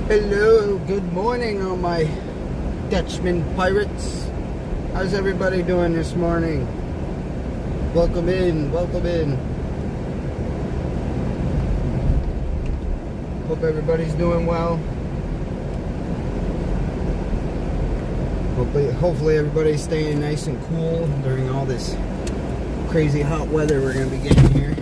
Hello, good morning, all my Dutchman pirates. How's everybody doing this morning? Welcome in, welcome in. Hope everybody's doing well. Hopefully everybody's staying nice and cool during all this crazy hot weather we're going to be getting here.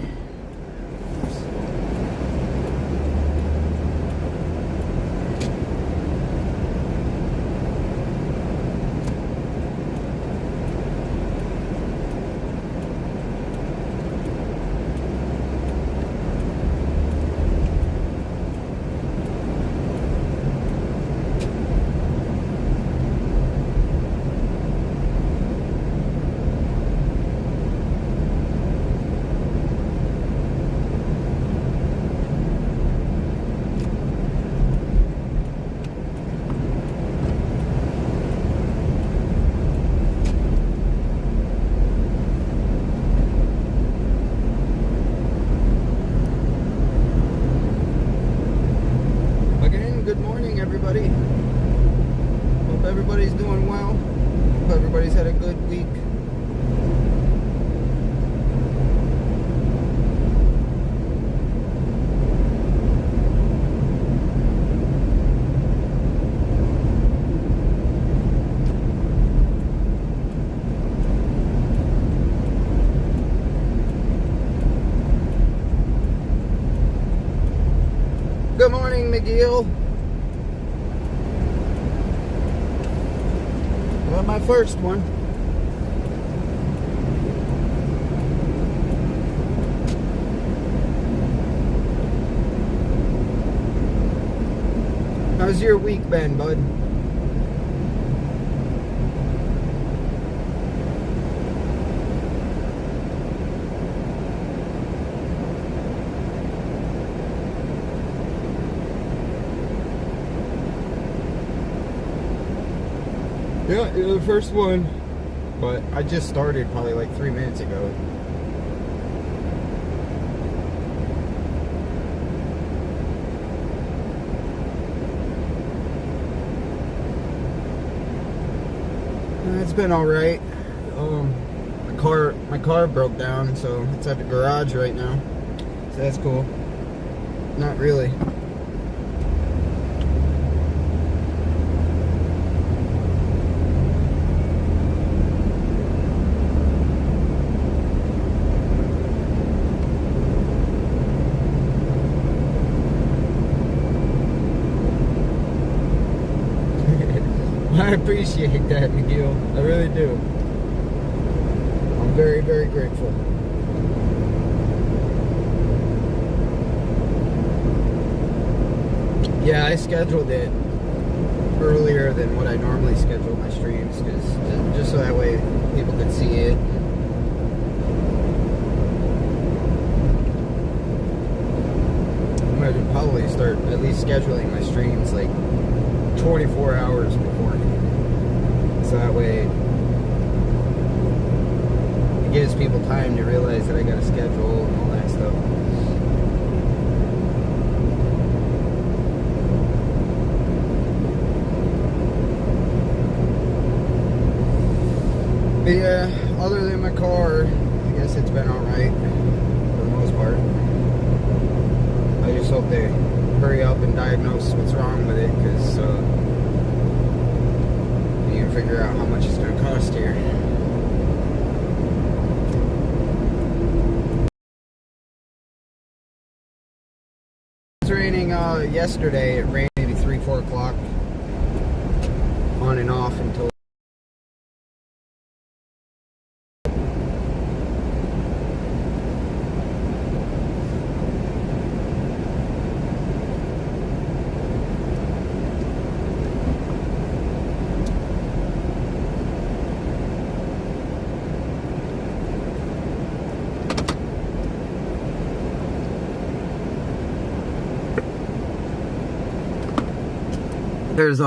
Again, good morning, everybody. Hope everybody's doing well. Hope everybody's had a good week. Good morning, McGill. Well, my first one. How's your week been, bud? Yeah, the first one, but I just started probably like 3 minutes ago. It's been all right. My car broke down, so it's at the garage right now. So that's cool. Not really. I appreciate that, McGill. I really do. I'm very, very grateful. Yeah, I scheduled it earlier than what I normally schedule my streams, just so that way people could see it. I'm gonna probably start at least scheduling my streams like 24 hours beforehand, so that way it gives people time to realize that I got a schedule and all that stuff. But yeah, other than my car, I guess it's been alright for the most part. I just hope they hurry up and diagnose what's wrong with it, because you can figure out how much it's going to cost here. It was raining yesterday. It rained maybe 3-4 o'clock on and off until there's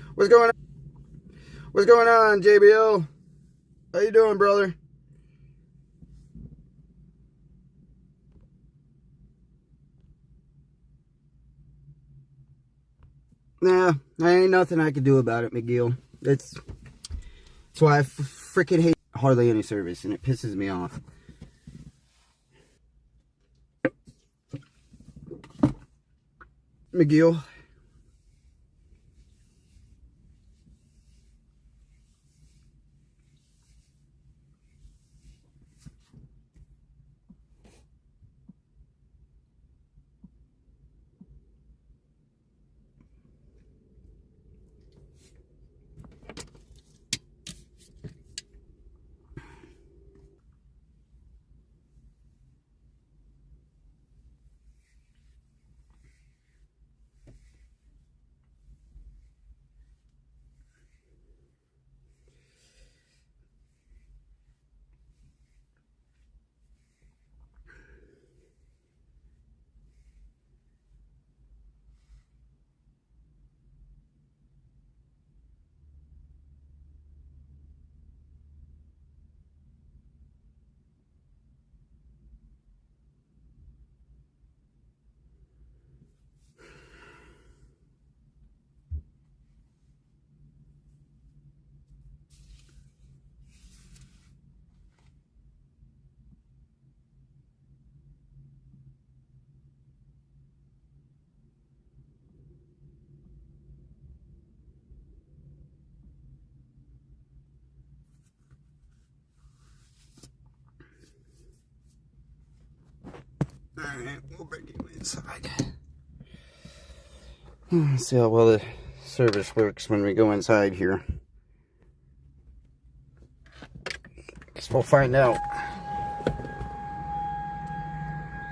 what's going on, JBL? How you doing, brother? Nah, there ain't nothing I can do about it, McGill. That's why I freaking hate hardly any service, and it pisses me off. McGill. Alright, we'll bring you inside. Let's see how well the service works when we go inside here. Guess we'll find out.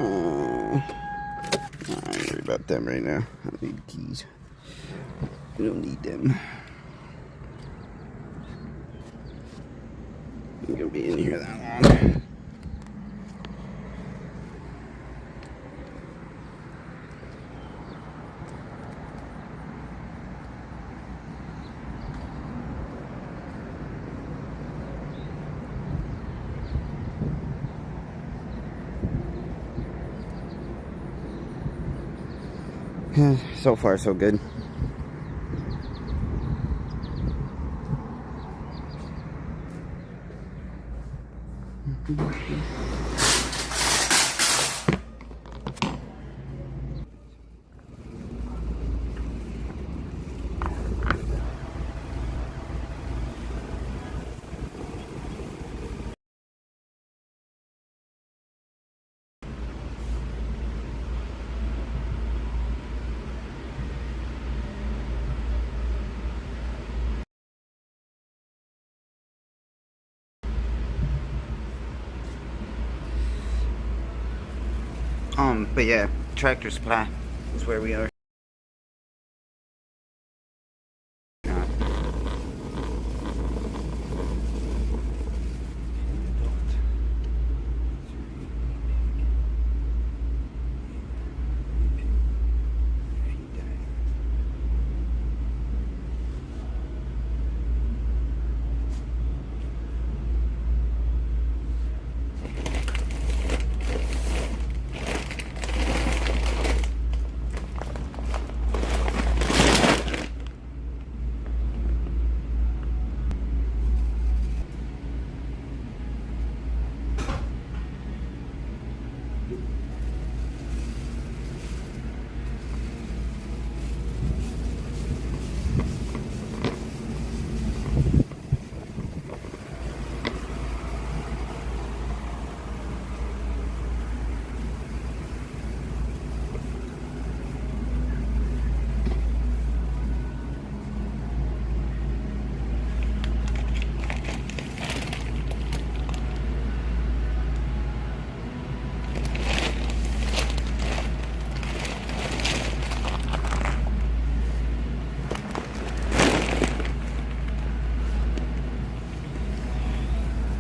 I don't worry about them right now. I don't need keys. We don't need them. I'm gonna be in here that long. So far, so good. But yeah, Tractor Supply is where we are.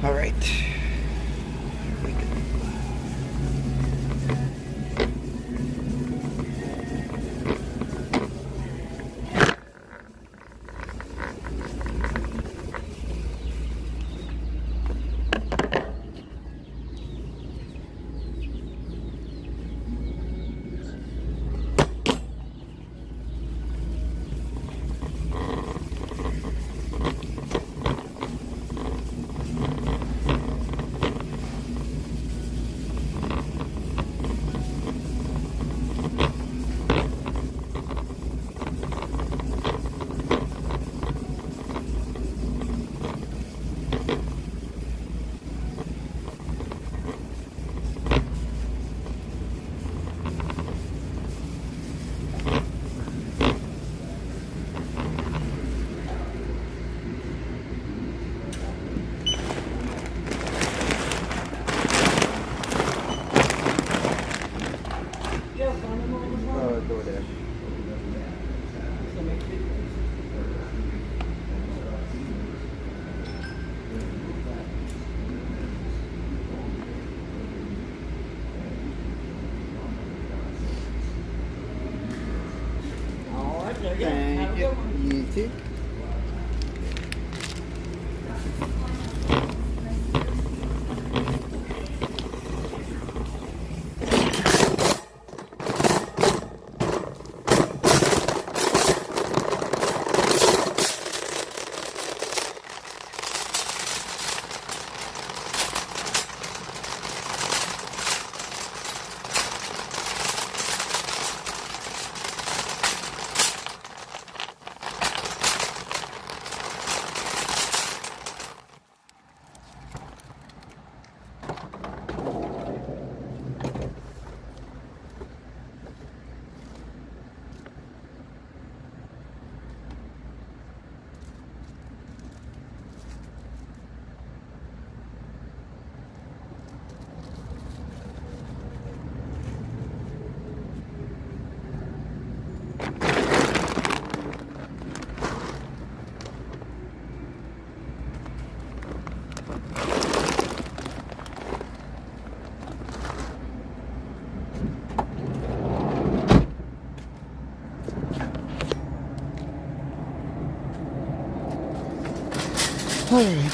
All right. empty. All right.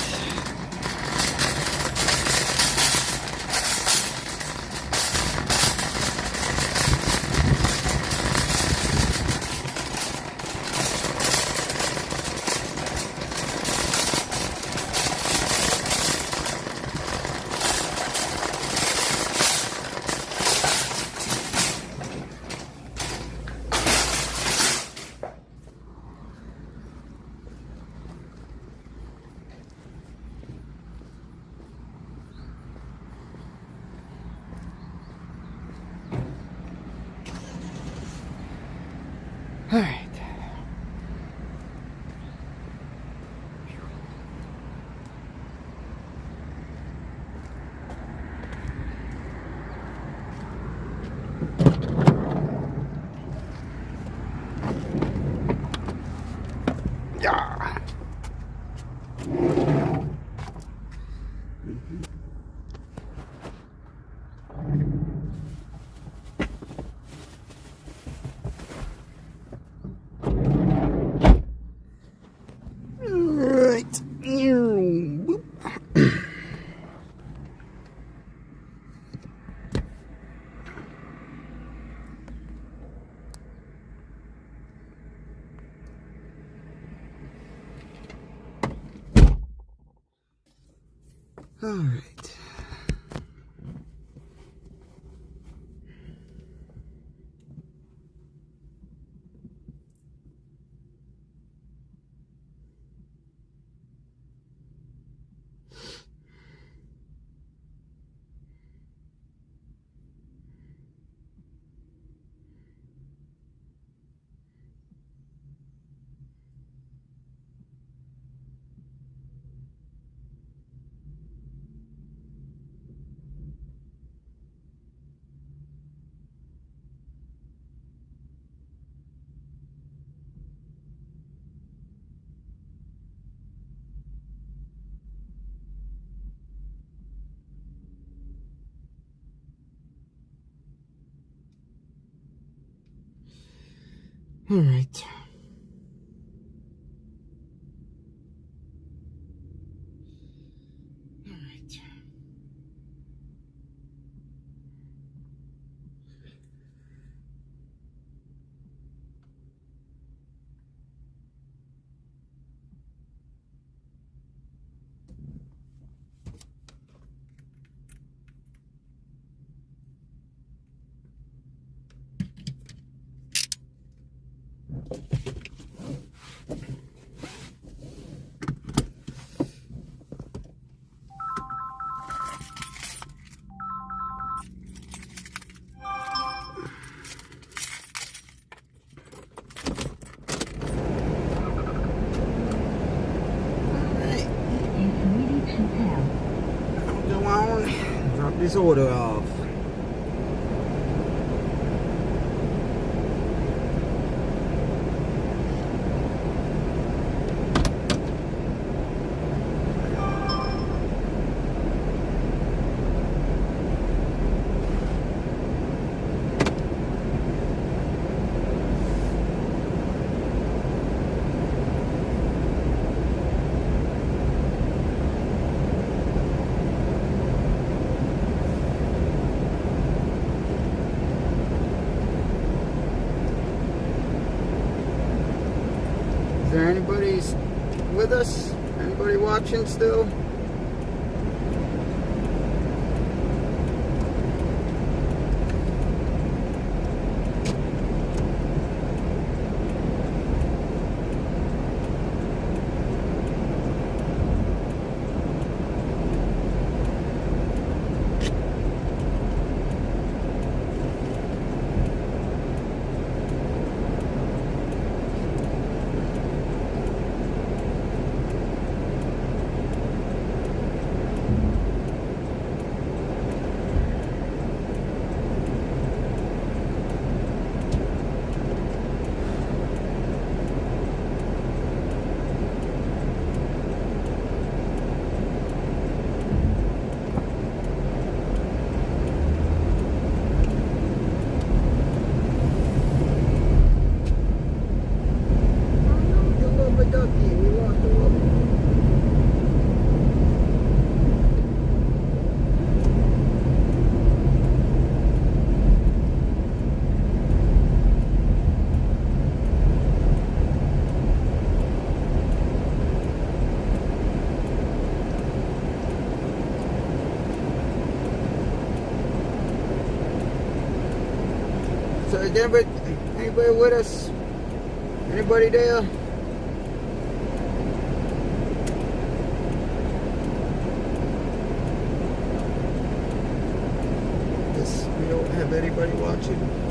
All right. Yeah. Right. All right. All right. All right. Go on. Drop this order off. option still. So is anybody with us? Anybody there? Guess we don't have anybody watching.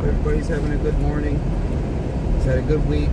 Everybody's having a good morning. It's had a good week.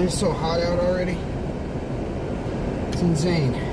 man, it's so hot out already. It's insane.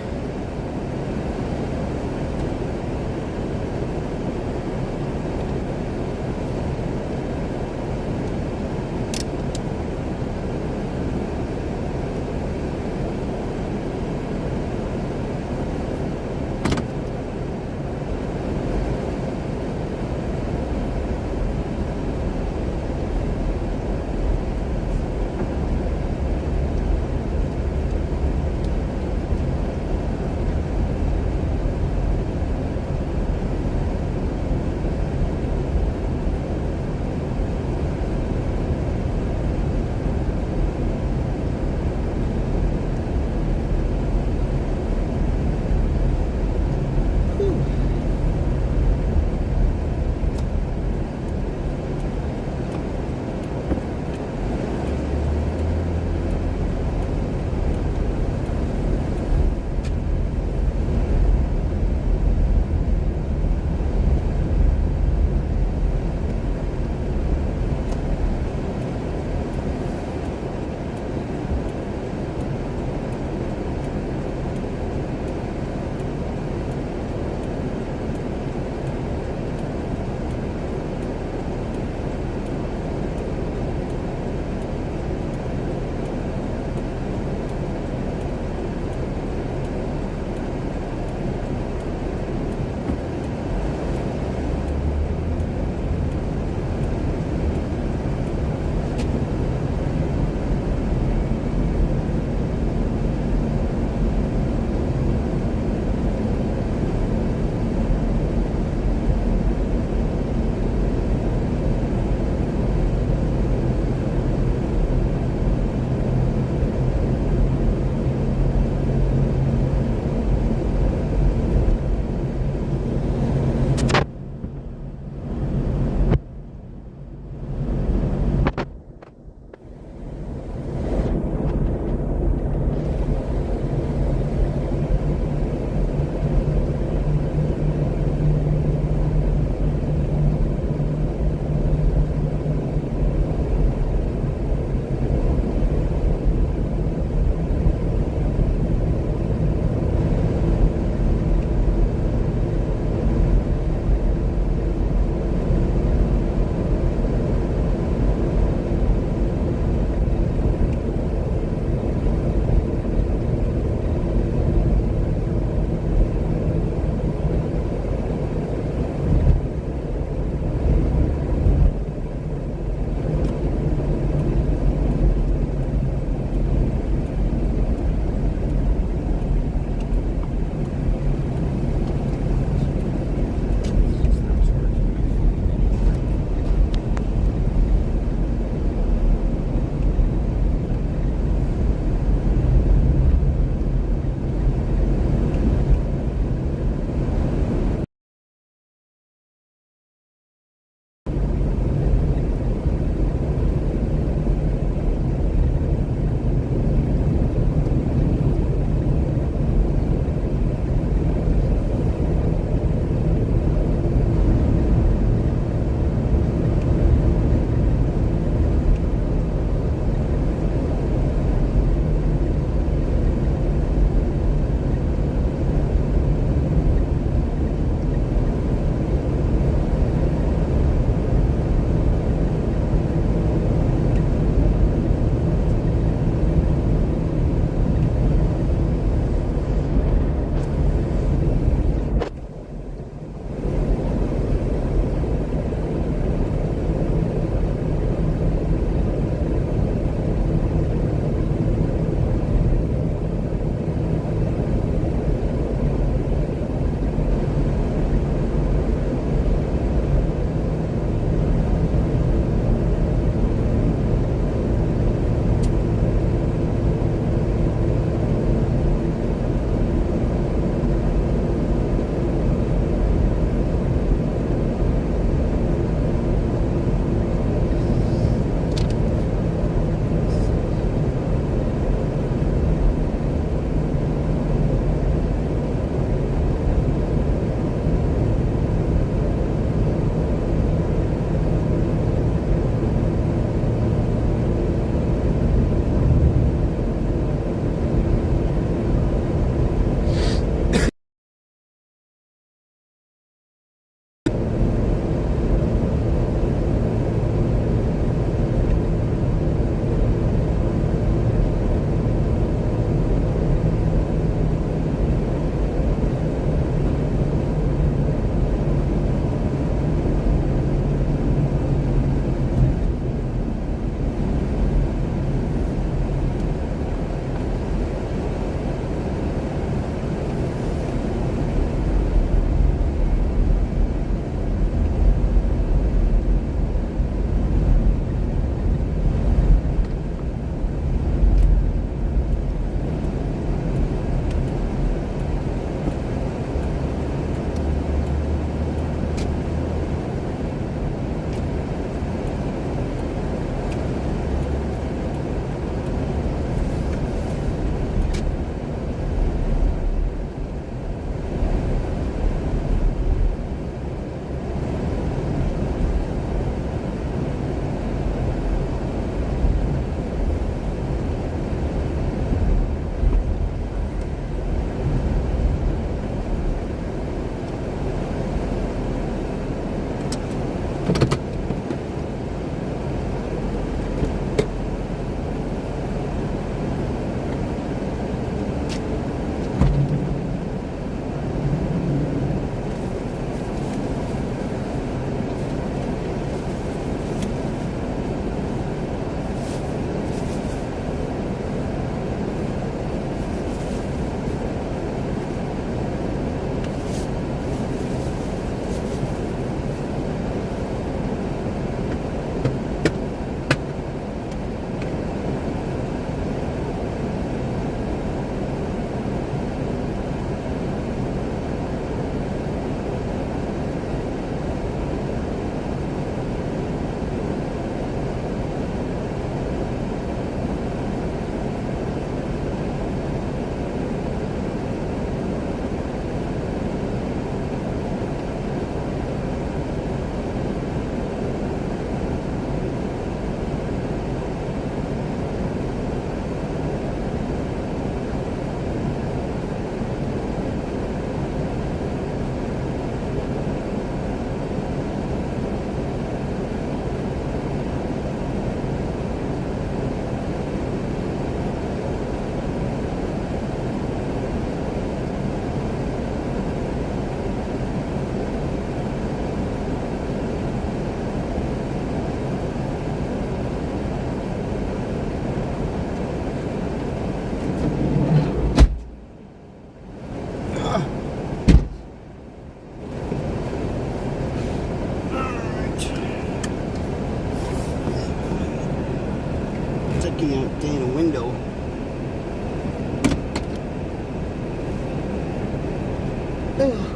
Oh.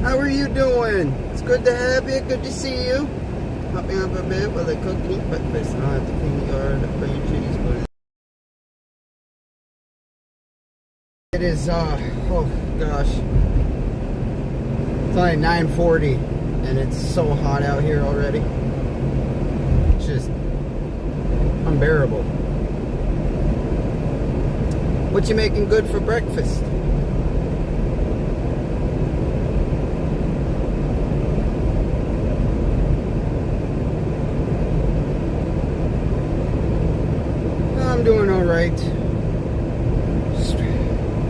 How are you doing? It's good to have you. Good to see you. Help me up a bit while I cook me breakfast. I have to clean the yard, brain cheese, but it is, oh gosh. It's only 9:40 and it's so hot out here already. It's just unbearable. What you making good for breakfast? I'm doing all right. Just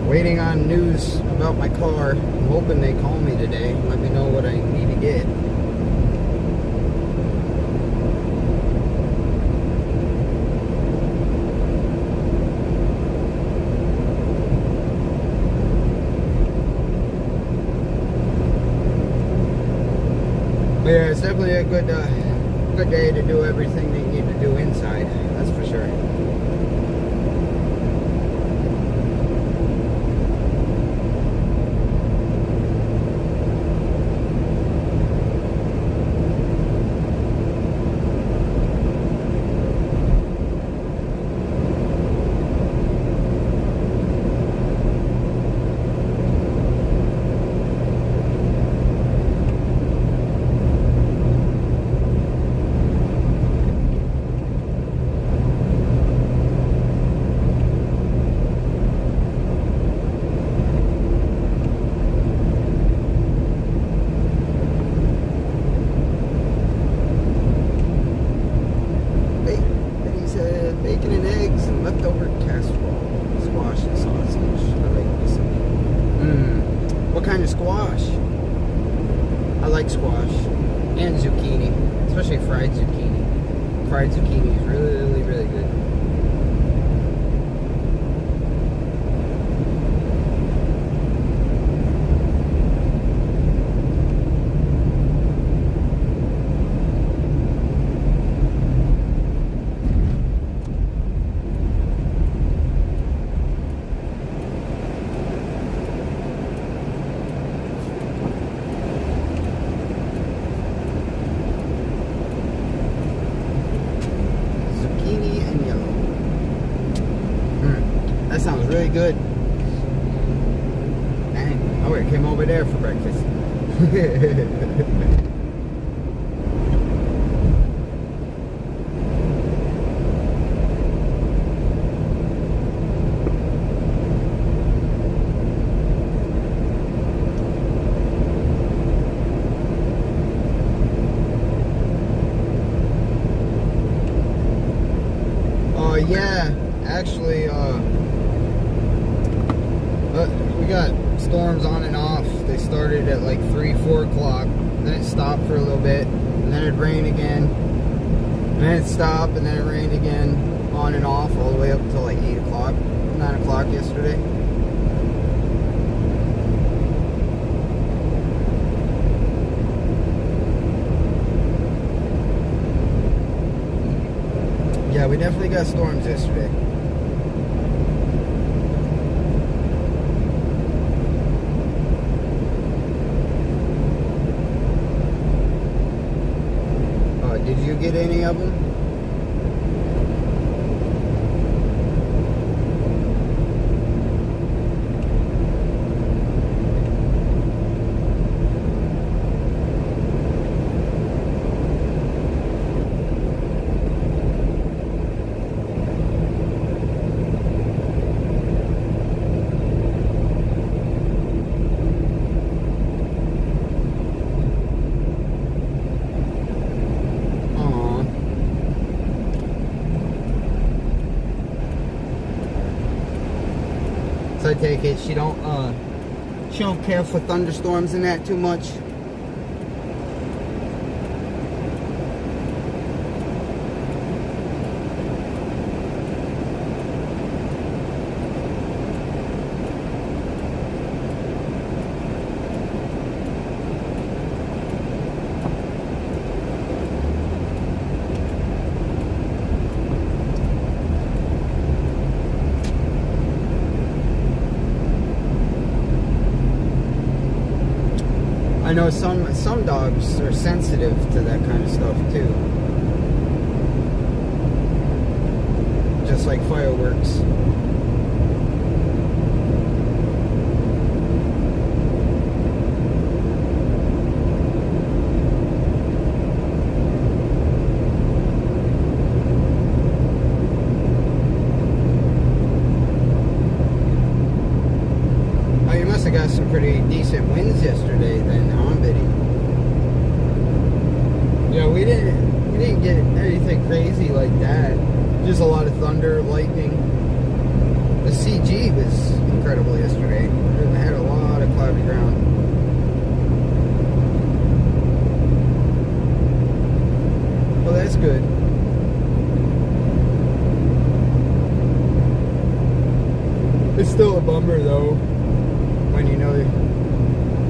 waiting on news about my car. I'm hoping they call me today and let me know what I need to get. But yeah, it's definitely a good day to do everything that you need to do inside. That's for sure. Bacon and eggs and leftover casserole, squash and sausage. I like this. What kind of squash? I like squash and zucchini, especially fried zucchini. Fried zucchini is really, really good. That sounds really good. Dang, I would have came over there for breakfast. Yeah, actually, we got storms on and off. They started at like 4 o'clock, then it stopped for a little bit, and then it rained again, and then it stopped, and then it rained again, on and off, all the way up until like 8 o'clock, 9 o'clock yesterday. Yeah, we definitely got storms yesterday. Did you get any of them? take it. She don't care for thunderstorms and that too much. I know some dogs are sensitive to that kind of stuff too. Just like fireworks. Oh, you must have got some pretty decent winds yesterday then, huh, Biddy? Yeah, we didn't get anything crazy like that. Just a lot of thunder, lightning. The CG was incredible yesterday. It had a lot of cloudy ground. Well, that's good. It's still a bummer though, when you know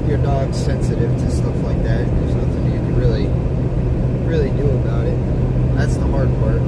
your dog's sensitive to stuff like that. There's nothing you can really do about it. That's the hard part.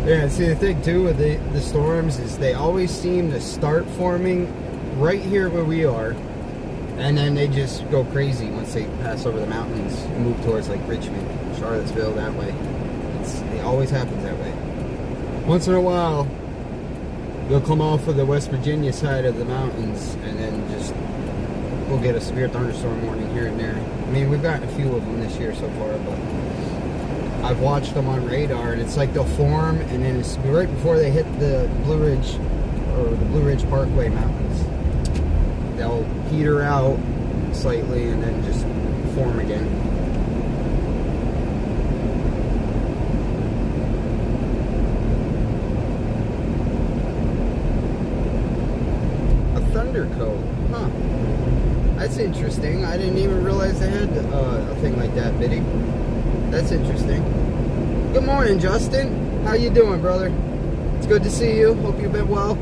Yeah, see the thing too with the storms is they always seem to start forming right here where we are, and then they just go crazy once they pass over the mountains and move towards like Richmond, Charlottesville, that way. It always happens that way. Once in a while, they'll come off of the West Virginia side of the mountains, and then just we'll get a severe thunderstorm warning here and there. I mean, we've gotten a few of them this year so far, but I've watched them on radar, and it's like they'll form, and then it's right before they hit the Blue Ridge or the Blue Ridge Parkway mountains. They'll peter out slightly and then just form again. A thunder cone, huh? That's interesting. I didn't even realize they had a thing like that, Biddy. That's interesting. Good morning, Justin. How you doing, brother? It's good to see you. Hope you've been well.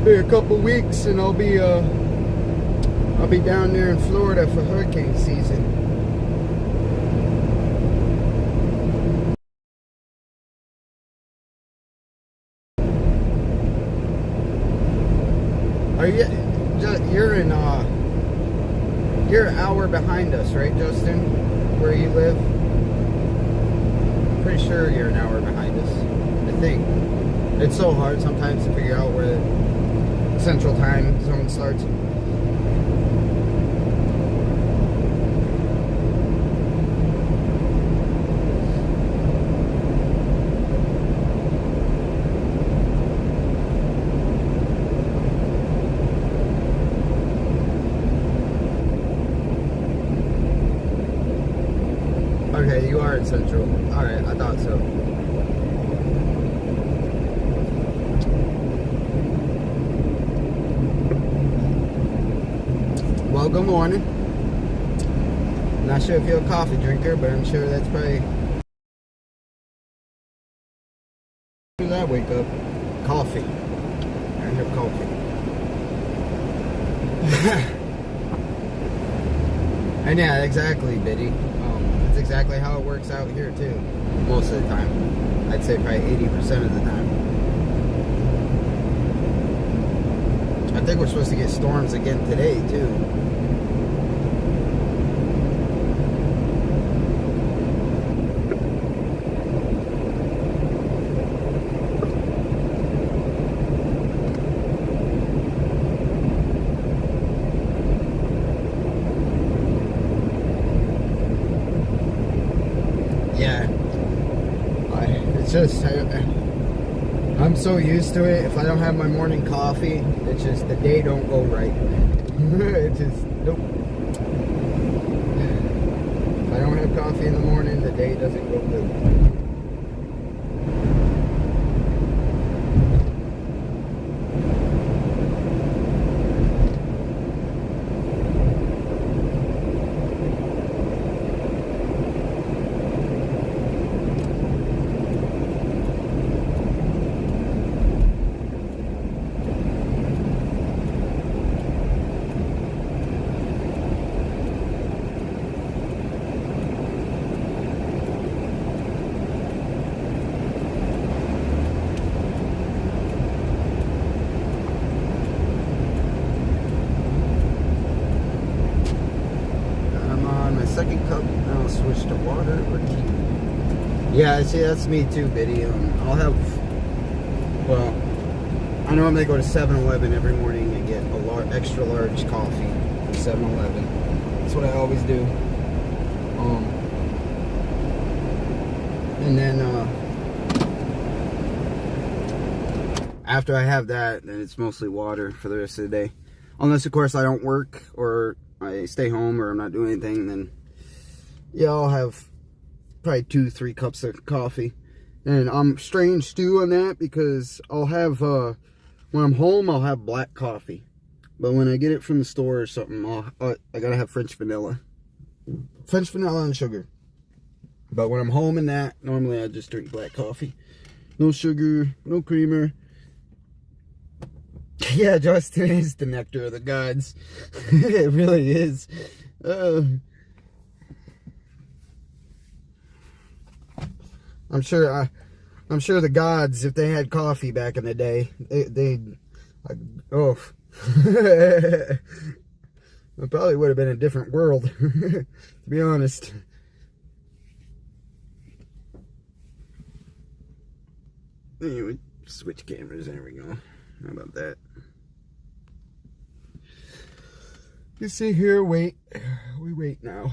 Be a couple weeks, and I'll be down there in Florida for hurricane season. Are you? You're an hour behind us, right, Justin? Where you live? Pretty sure you're an hour behind us. I think. It's so hard sometimes to figure out where the Central Time Zone starts. Okay, you are in Central. Alright, I thought so. Well, good morning. Not sure if you're a coffee drinker, but I'm sure that's probably... When did I wake up? Coffee. I have coffee. And yeah, exactly, Biddy. That's exactly how it works out here too. Most of the time. I'd say probably 80% of the time. I think we're supposed to get storms again today, too. Yeah. It's just... I'm so used to it. If I don't have my morning coffee, it's just the day don't go right. It just, nope. If I don't have coffee in the morning, the day doesn't go good. Second cup, and I'll switch to water or tea. Yeah, see, that's me too, Biddy. I'll have, well, I normally go to 7-Eleven every morning and get a extra large coffee from 7-Eleven. That's what I always do. And then after I have that, then it's mostly water for the rest of the day. Unless, of course, I don't work or I stay home or I'm not doing anything, then yeah, I'll have probably 2-3 cups of coffee. And I'm strange too on that because I'll have, when I'm home, I'll have black coffee. But when I get it from the store or something, I gotta have French vanilla. French vanilla and sugar. But when I'm home and that, normally I just drink black coffee. No sugar, no creamer. Yeah, Justin is the nectar of the gods. It really is. I'm sure the gods, if they had coffee back in the day, it probably would have been a different world, to be honest. Anyway, switch cameras, there we go. How about that? You see here, wait. We wait now.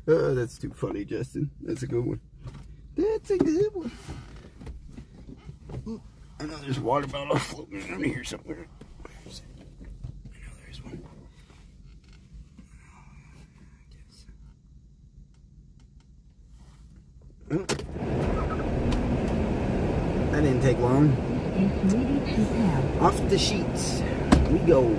Oh, that's too funny, Justin. That's a good one. That's a good one. Ooh, I know there's a water bottle floating around here somewhere. Where is it? I know there's one. Oh. That didn't take long. Off the sheets we go.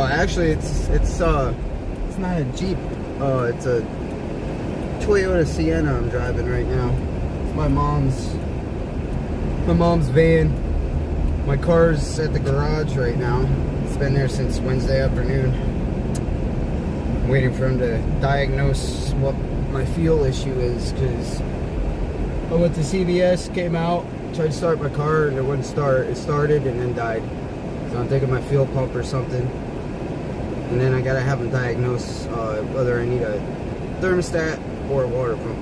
Actually, it's not a Jeep. It's a Toyota Sienna I'm driving right now. It's my mom's van. My car's at the garage right now. It's been there since Wednesday afternoon. I'm waiting for him to diagnose what my fuel issue is, because I went to CVS, came out, tried to start my car, and it wouldn't start. It started and then died. So I'm thinking my fuel pump or something. And then I gotta have them diagnose whether I need a thermostat or a water pump.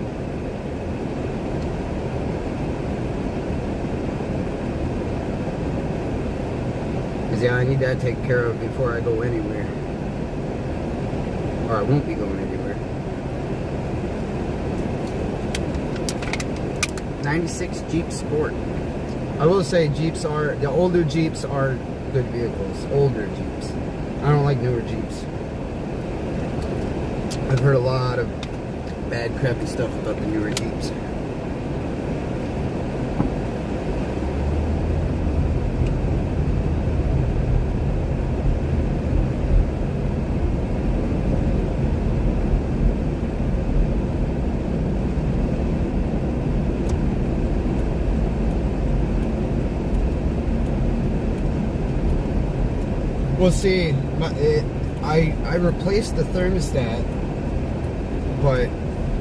yeah, I need that taken care of before I go anywhere. Or I won't be going anywhere. 96 Jeep Sport. I will say the older Jeeps are good vehicles. Older Jeeps. I don't like newer Jeeps. I've heard a lot of bad, crappy stuff about the newer Jeeps. Well, see, I replaced the thermostat, but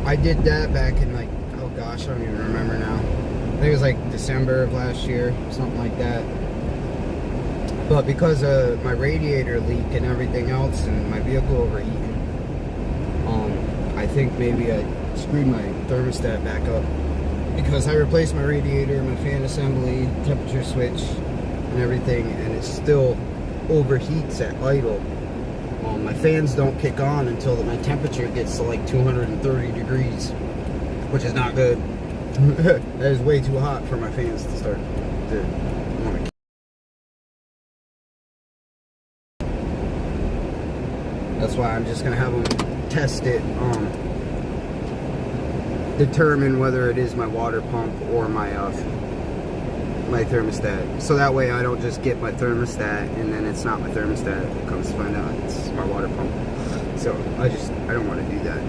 I did that back in like, oh gosh, I don't even remember now. I think it was like December of last year, something like that. But because of my radiator leak and everything else, and my vehicle overheating, I think maybe I screwed my thermostat back up. Because I replaced my radiator, my fan assembly, temperature switch, and everything, and it still overheats at idle. My fans don't kick on until my temperature gets to like 230 degrees, which is not good. That is way too hot for my fans to start to want to. That's why I'm just gonna have them test it, determine whether it is my water pump or my thermostat, so that way I don't just get my thermostat and then it's not my thermostat. It comes to find out it's my water pump. So I don't want to do that.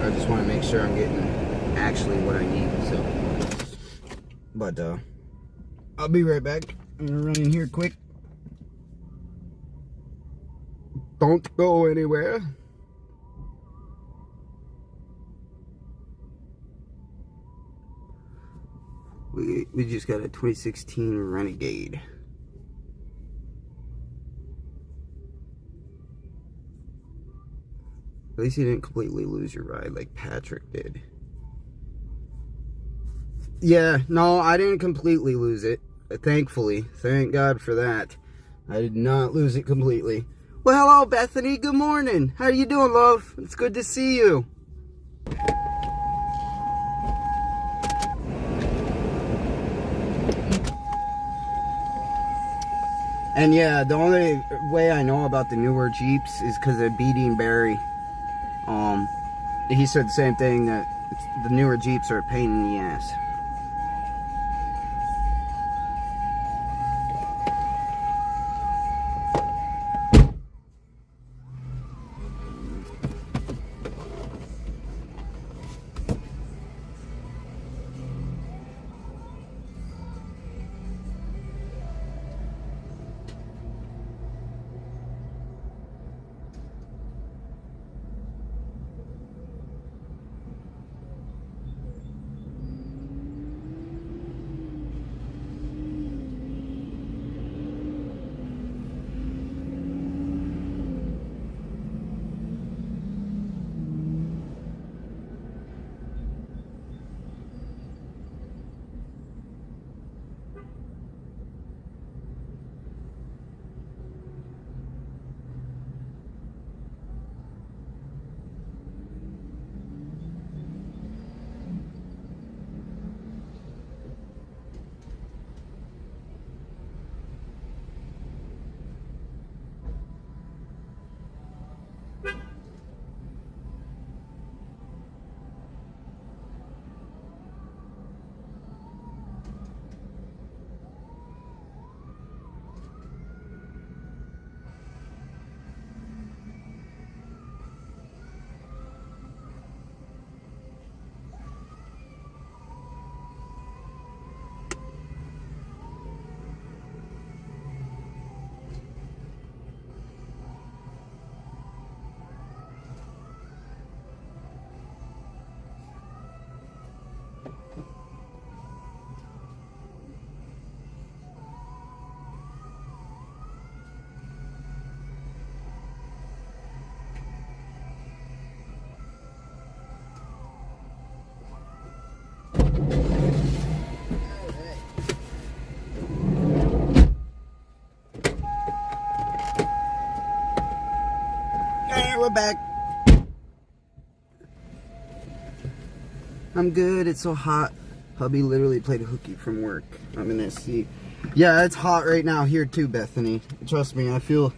I just want to make sure I'm getting actually what I need. So, but I'll be right back. I'm gonna run in here quick. Don't go anywhere. We just got a 2016 Renegade. At least you didn't completely lose your ride like Patrick did. Yeah, no, I didn't completely lose it. Thankfully. Thank God for that. I did not lose it completely. Well, hello, Bethany. Good morning. How are you doing, love? It's good to see you. And yeah, the only way I know about the newer Jeeps is because of Beating Barry. He said the same thing, that the newer Jeeps are a pain in the ass. back. I'm good. It's so hot. Hubby literally played hooky from work. I'm in that seat. Yeah, it's hot right now here too, Bethany. Trust me, I feel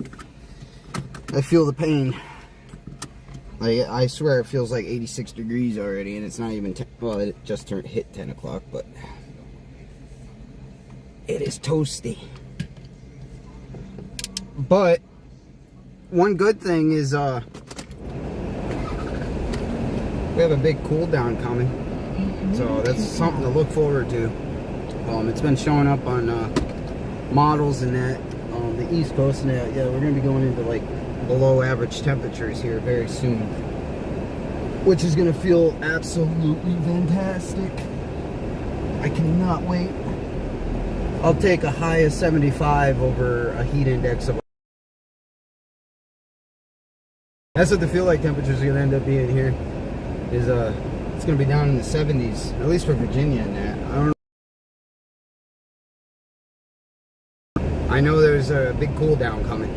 the pain. Like, I swear it feels like 86 degrees already, and it's not even well, it just hit 10 o'clock, but it is toasty. But one good thing is we have a big cool down coming, so that's something to look forward to. It's been showing up on models and that the East Coast and that. Yeah, we're gonna be going into like below average temperatures here very soon, which is gonna feel absolutely fantastic. I cannot wait. I'll take a high of 75 over a heat index of. That's what the feel like temperatures are gonna end up being here. Is it's gonna be down in the 70s, at least for Virginia and that. I know there's a big cool down coming.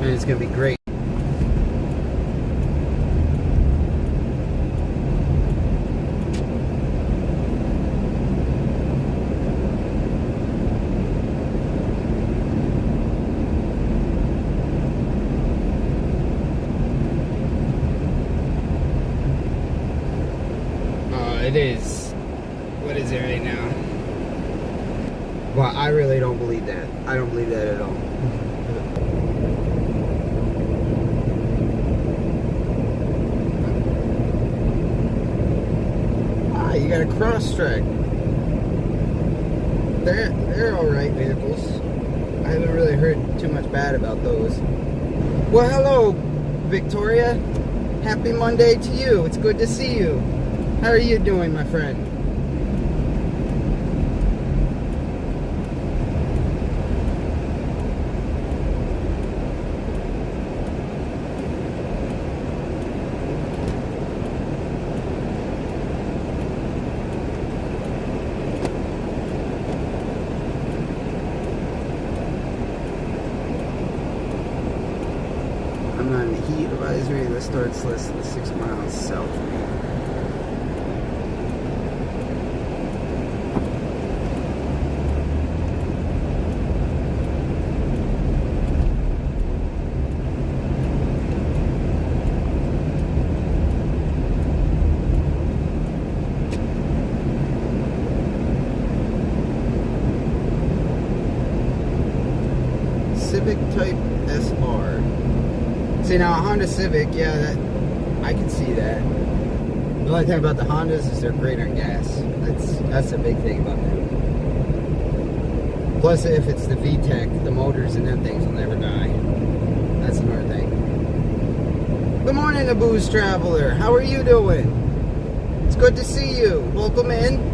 And it's gonna be great. It is. What is it right now? Well, I really don't believe that. I don't believe that at all. You got a Crosstrek. They're all right vehicles. I haven't really heard too much bad about those. Well, hello, Victoria. Happy Monday to you. It's good to see you. How are you doing, my friend? I'm on the heat advisory. This starts less than 6 miles south of me. Civic Type SR. See, now a Honda Civic, yeah, that I can see that. The only thing about the Hondas is they're great on gas. That's a big thing about them. Plus, if it's the VTEC, the motors and them things will never die. That's another thing. Good morning, the Booze Traveler. How are you doing? It's good to see you. Welcome in.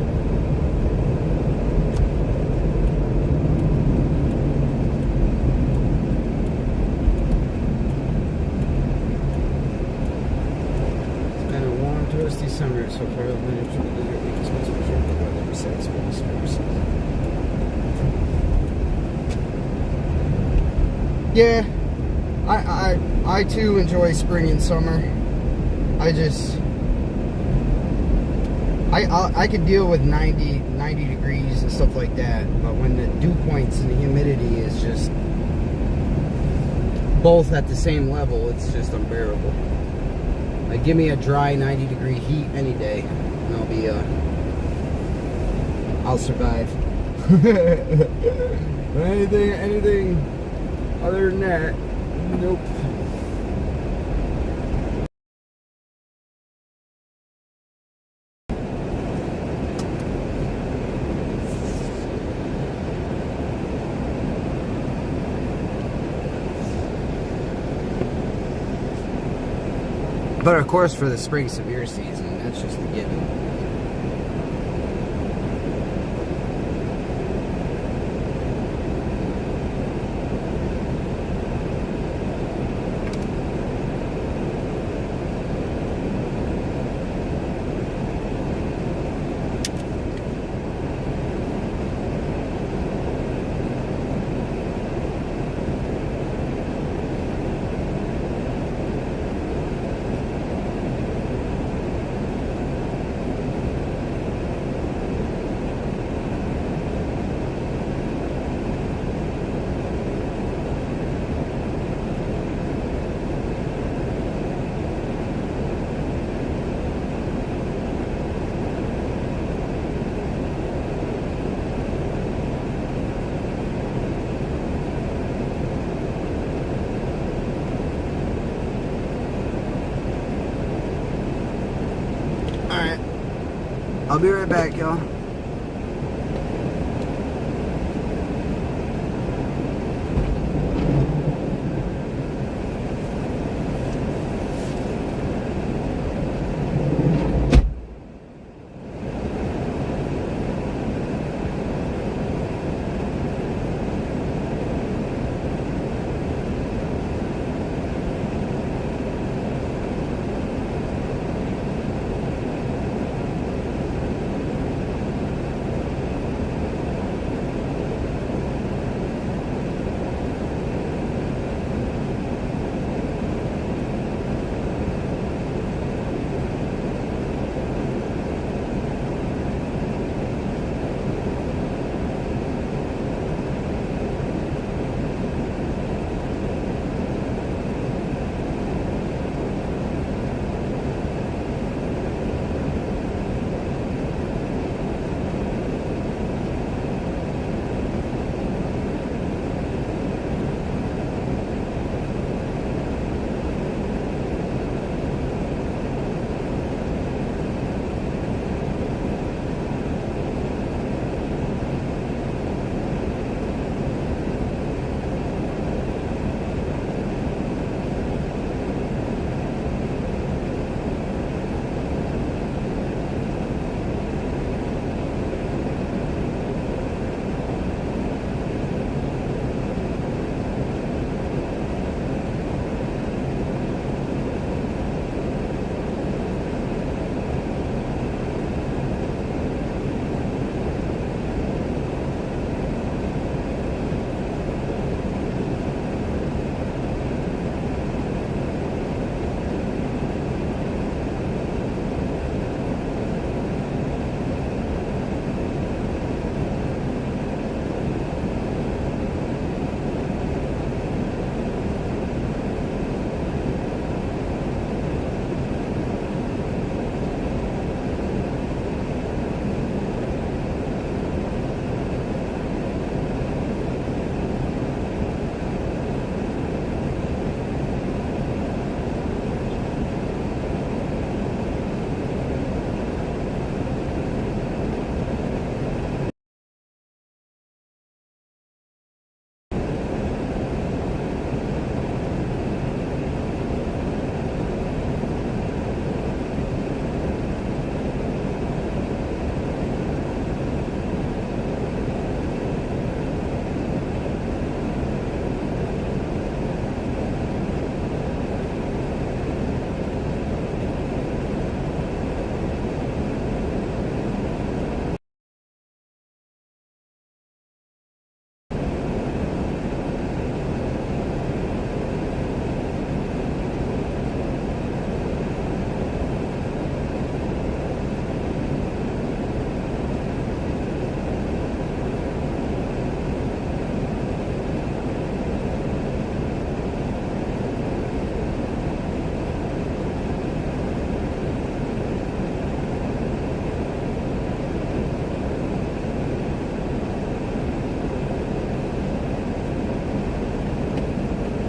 Toasty summer so far. Yeah, I too enjoy spring and summer. I could deal with 90 degrees and stuff like that, but when the dew points and the humidity is just both at the same level, it's just unbearable. Like, give me a dry 90-degree heat any day, and I'll survive. anything other than that, nope. But of course, for the spring severe season, that's just a given. I'll be right back, y'all.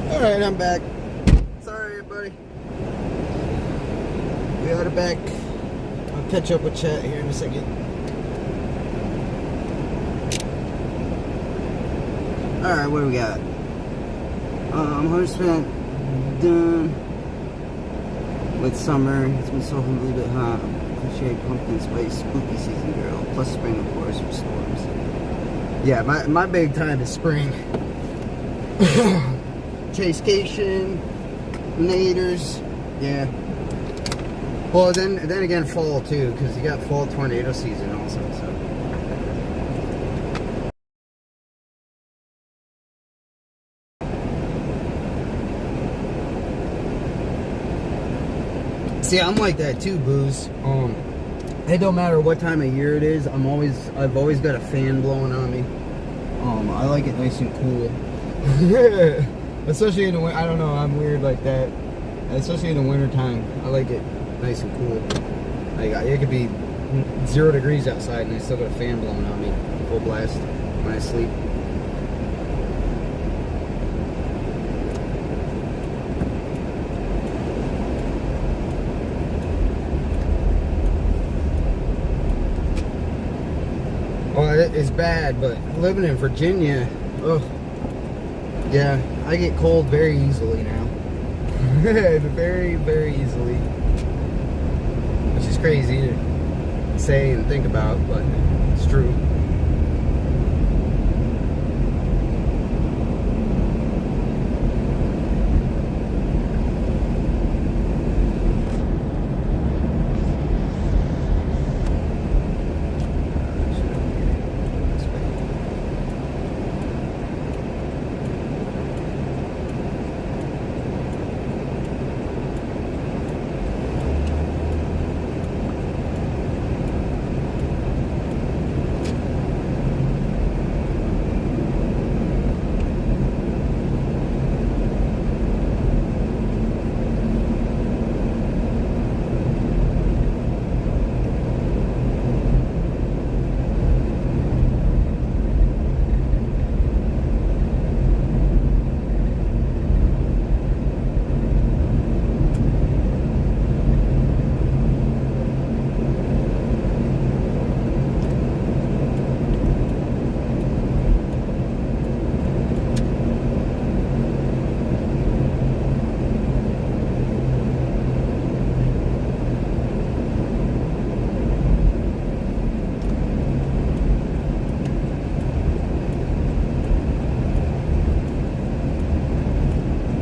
Alright, I'm back. Sorry, everybody. We are back. I'll catch up with chat here in a second. Alright, what do we got? 100% done with summer. It's been so a bit hot. Appreciate pumpkin spice, spooky season, girl. Plus spring, of course, with storms. Yeah, my big time is spring. Chasecation, naders, yeah. Well, then again, fall too, because you got fall tornado season also. So. See, I'm like that too, Booze. It don't matter what time of year it is. I've always got a fan blowing on me. I like it nice and cool. Especially in the winter. I don't know, I'm weird like that. Especially in the winter time, I like it nice and cool. Like it could be 0 degrees outside and I still got a fan blowing on me, full blast when I sleep. is bad, but living in Virginia, oh, yeah, I get cold very easily now. Very, very easily. Which is crazy to say and think about, but it's true.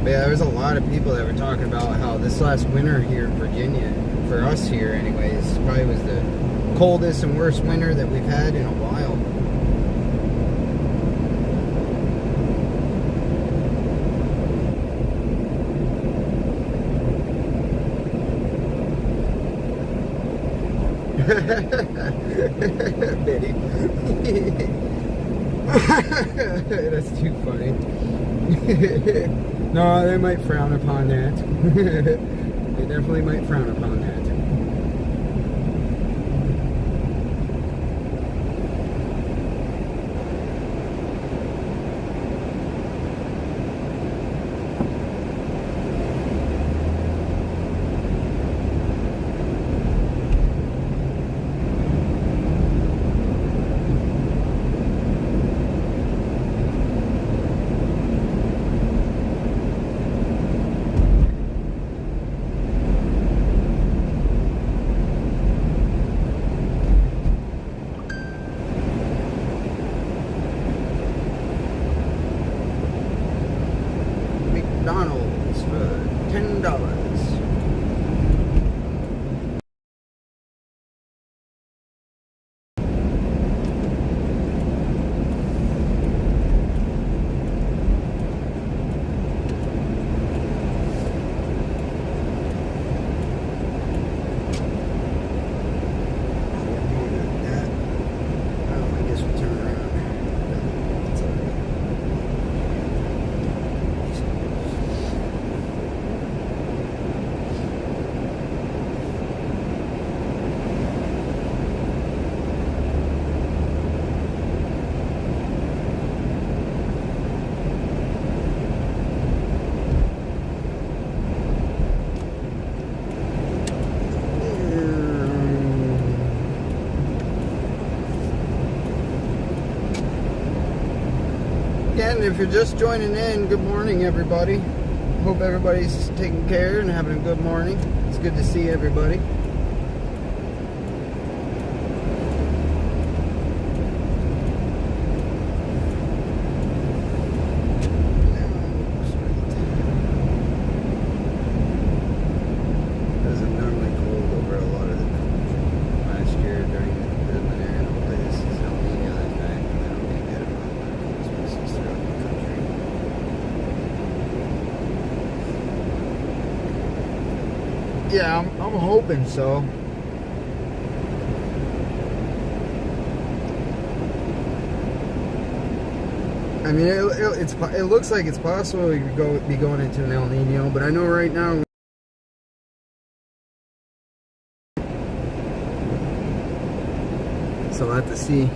But yeah, there's a lot of people that were talking about how this last winter here in Virginia, for us here anyways, probably was the coldest and worst winter that we've had in a while. Betty. That's too funny. No, they might frown upon that. They definitely might frown upon that. McDonald's for $10. I guess we'll turn around. It's all right. Again, if you're just joining in, good morning, everybody. Hope everybody's taking care and having a good morning. It's good to see everybody. It was abnormally cold over a lot of the country last year during the winter, and hopefully this is El Nino this time, and that'll be good amount of Christmases throughout the country. Yeah, I'm hoping so. I mean, it looks like it's possible we could be going into an El Nino, but I know right now. So we'll have to see.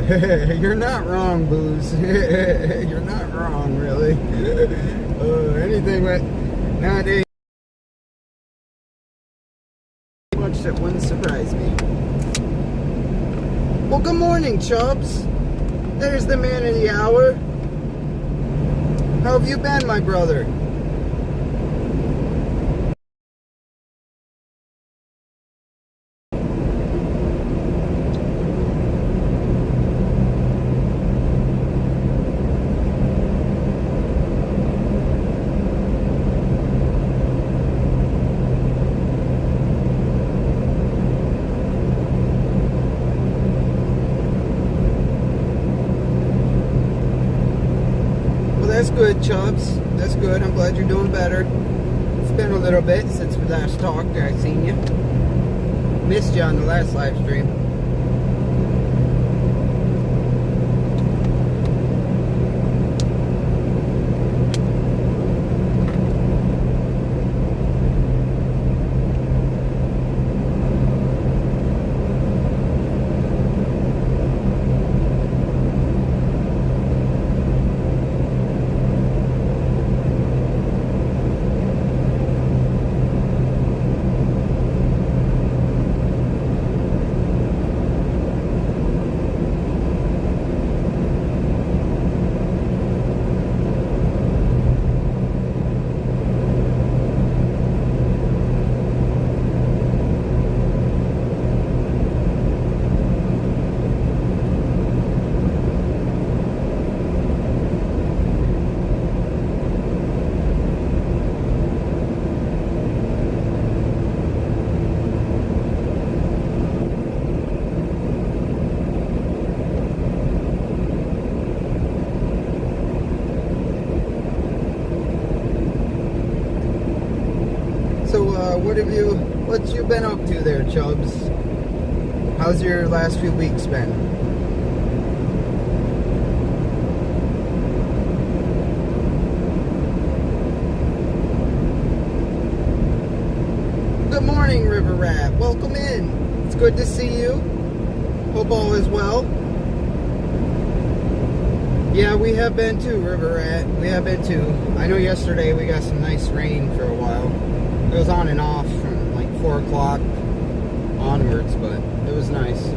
You're not wrong, Booze. You're not wrong, really. Anything but nowadays, much that wouldn't surprise me. Well, good morning, Chubbs. There's the man of the hour. How have you been, my brother? That's good, Chubbs. That's good. I'm glad you're doing better. It's been a little bit since we last talked. I seen you. Missed you on the last live stream. What you been up to there, Chubbs? How's your last few weeks been? Good morning, River Rat. Welcome in. It's good to see you. Hope all is well. Yeah, we have been too, River Rat. We have been too. I know yesterday we got some nice rain for a while. It was on and off from like 4 o'clock onwards, but it was nice.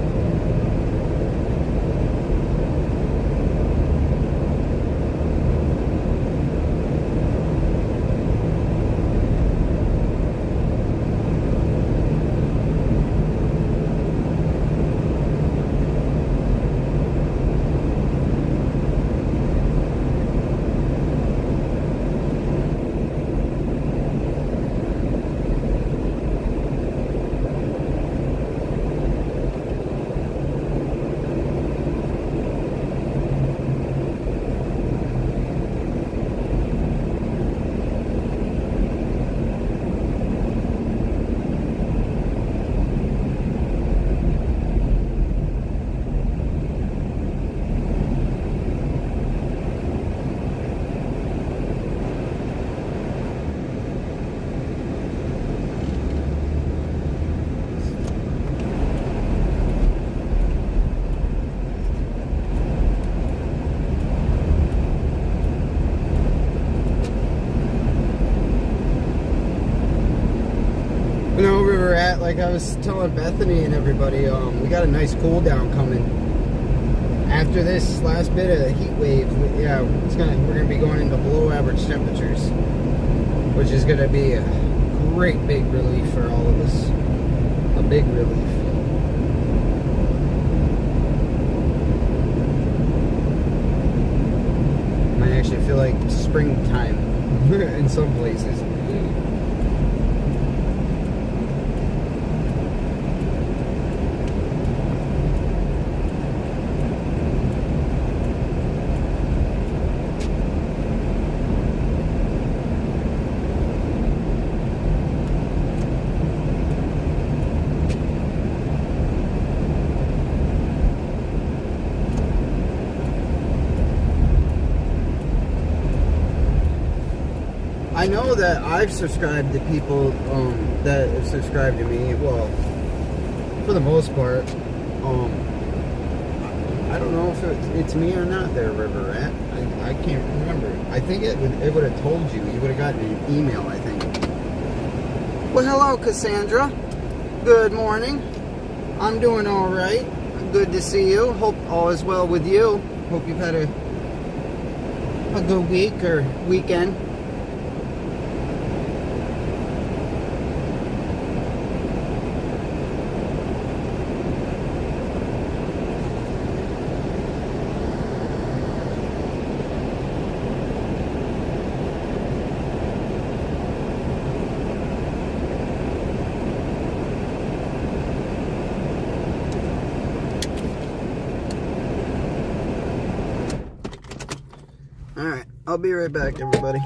Like I was telling Bethany and everybody, we got a nice cool down coming. After this last bit of heat wave, we're gonna be going into below average temperatures, which is gonna be a great big relief for all of us. A big relief. Might actually feel like springtime in some places. I know that I've subscribed to people that have subscribed to me. Well, for the most part, I don't know if it's me or not there, River Rat. I can't remember. I think it would have told you. You would have gotten an email, I think. Well, hello, Cassandra. Good morning. I'm doing all right. Good to see you. Hope all is well with you. Hope you've had a good week or weekend. Alright, I'll be right back, everybody.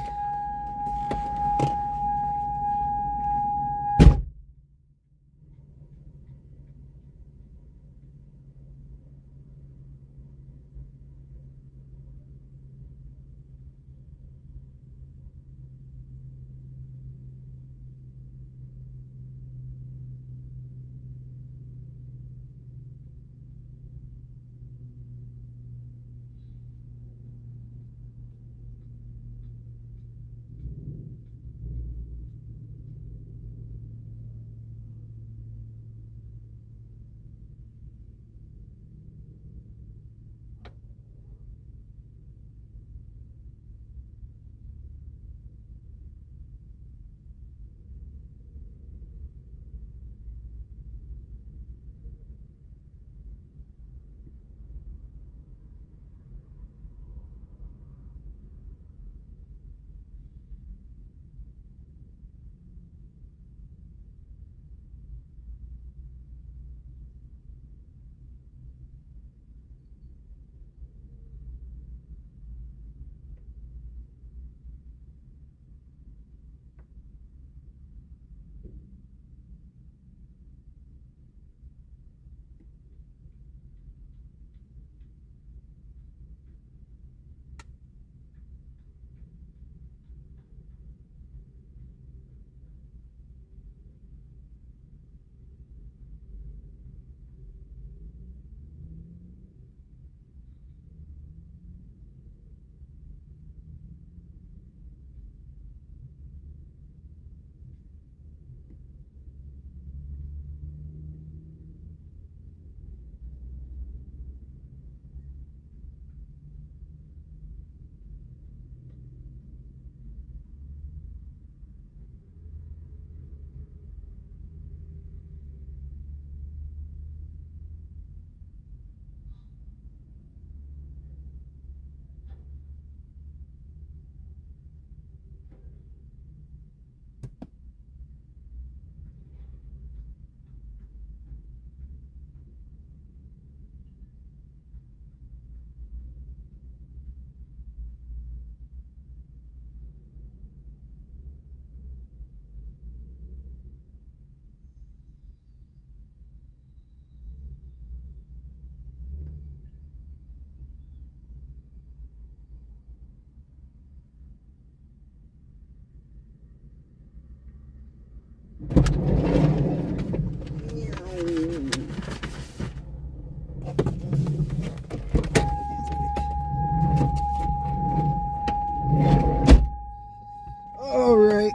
All right.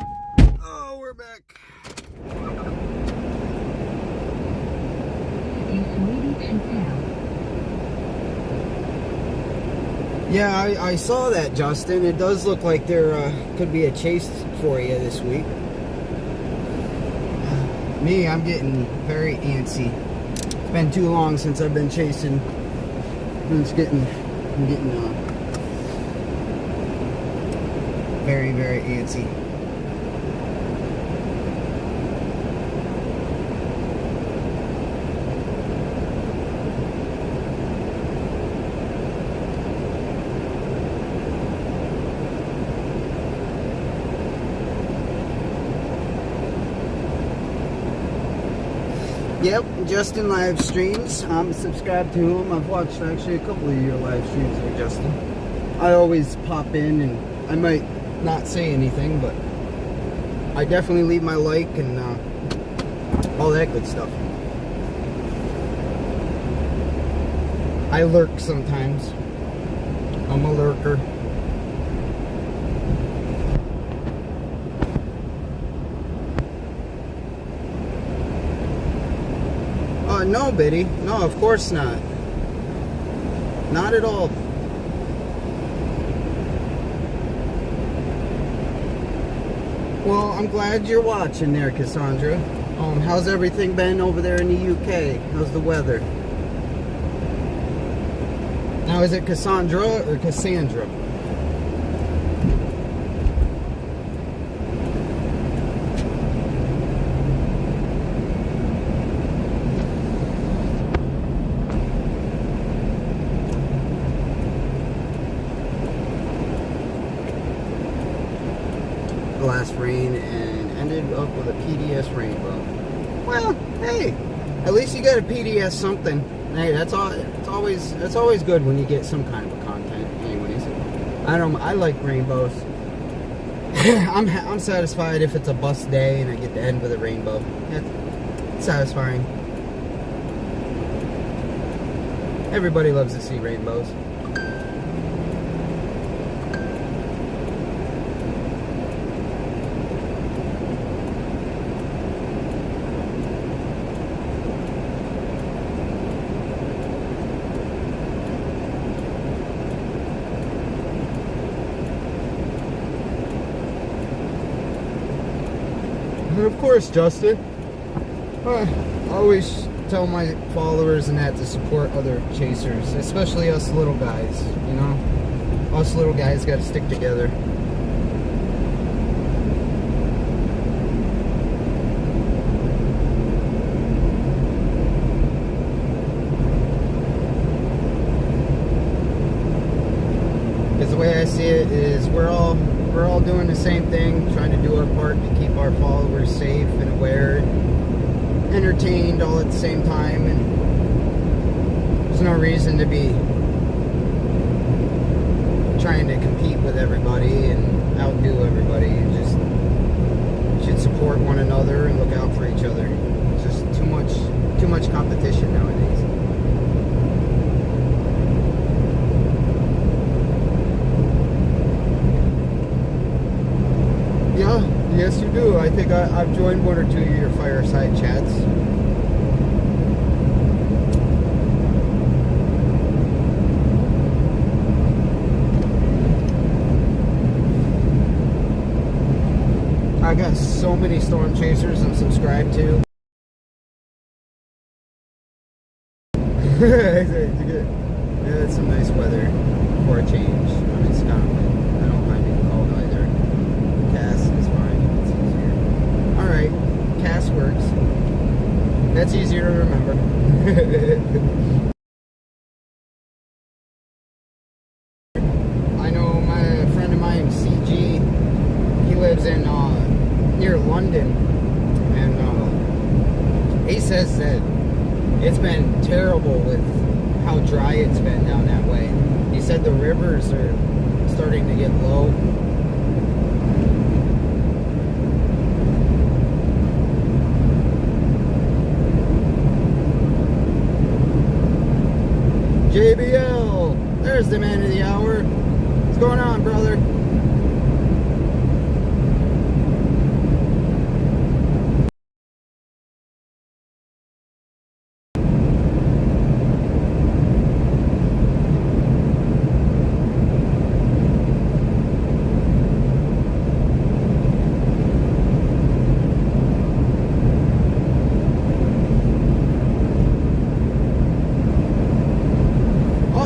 Oh, we're back. Yeah, I saw that, Justin. It does look like there could be a chase for you this week. Me, I'm getting very antsy. It's been too long since I've been chasing. I'm getting very, very antsy. Yep, Justin live streams. I'm subscribed to him. I've watched actually a couple of your live streams there, Justin. I always pop in and I might not say anything, but I definitely leave my like and all that good stuff. I lurk sometimes. I'm a lurker. No, Biddy. No, of course not. Not at all. Well, I'm glad you're watching there, Cassandra. How's everything been over there in the UK? How's the weather? Now, is it Cassandra or Cassandra? Last rain and ended up with a PDS rainbow. Well, hey, at least you got a PDS something. Hey, that's all. It's always good when you get some kind of a content. Anyways, I like rainbows. I'm satisfied if it's a bus day and I get to end with a rainbow. It's satisfying. Everybody loves to see rainbows. And of course, Justin, I always tell my followers and that to support other chasers, especially us little guys, you know? Us little guys gotta stick together. Because the way I see it is we're all doing the same thing, trying to do our part to keep our followers safe and aware and entertained all at the same time, and there's no reason to be trying to compete with everybody and outdo everybody. You just should support one another and look out for each other. It's just too much competition nowadays. Yeah, yes you do. I think I've joined one or two of your fireside chats. I got so many storm chasers I'm subscribed to. Yeah, it's some nice weather for a change. I mean, it's kind of like, I don't mind being cold either. Cass is fine. It's easier. Alright, Cass works. That's easier to remember. I know my friend of mine, CG, he lives in near London, and he says that it's been terrible with how dry it's been down that way. He said the rivers are starting to get low. JBL, there's the man of the hour. What's going on, brother?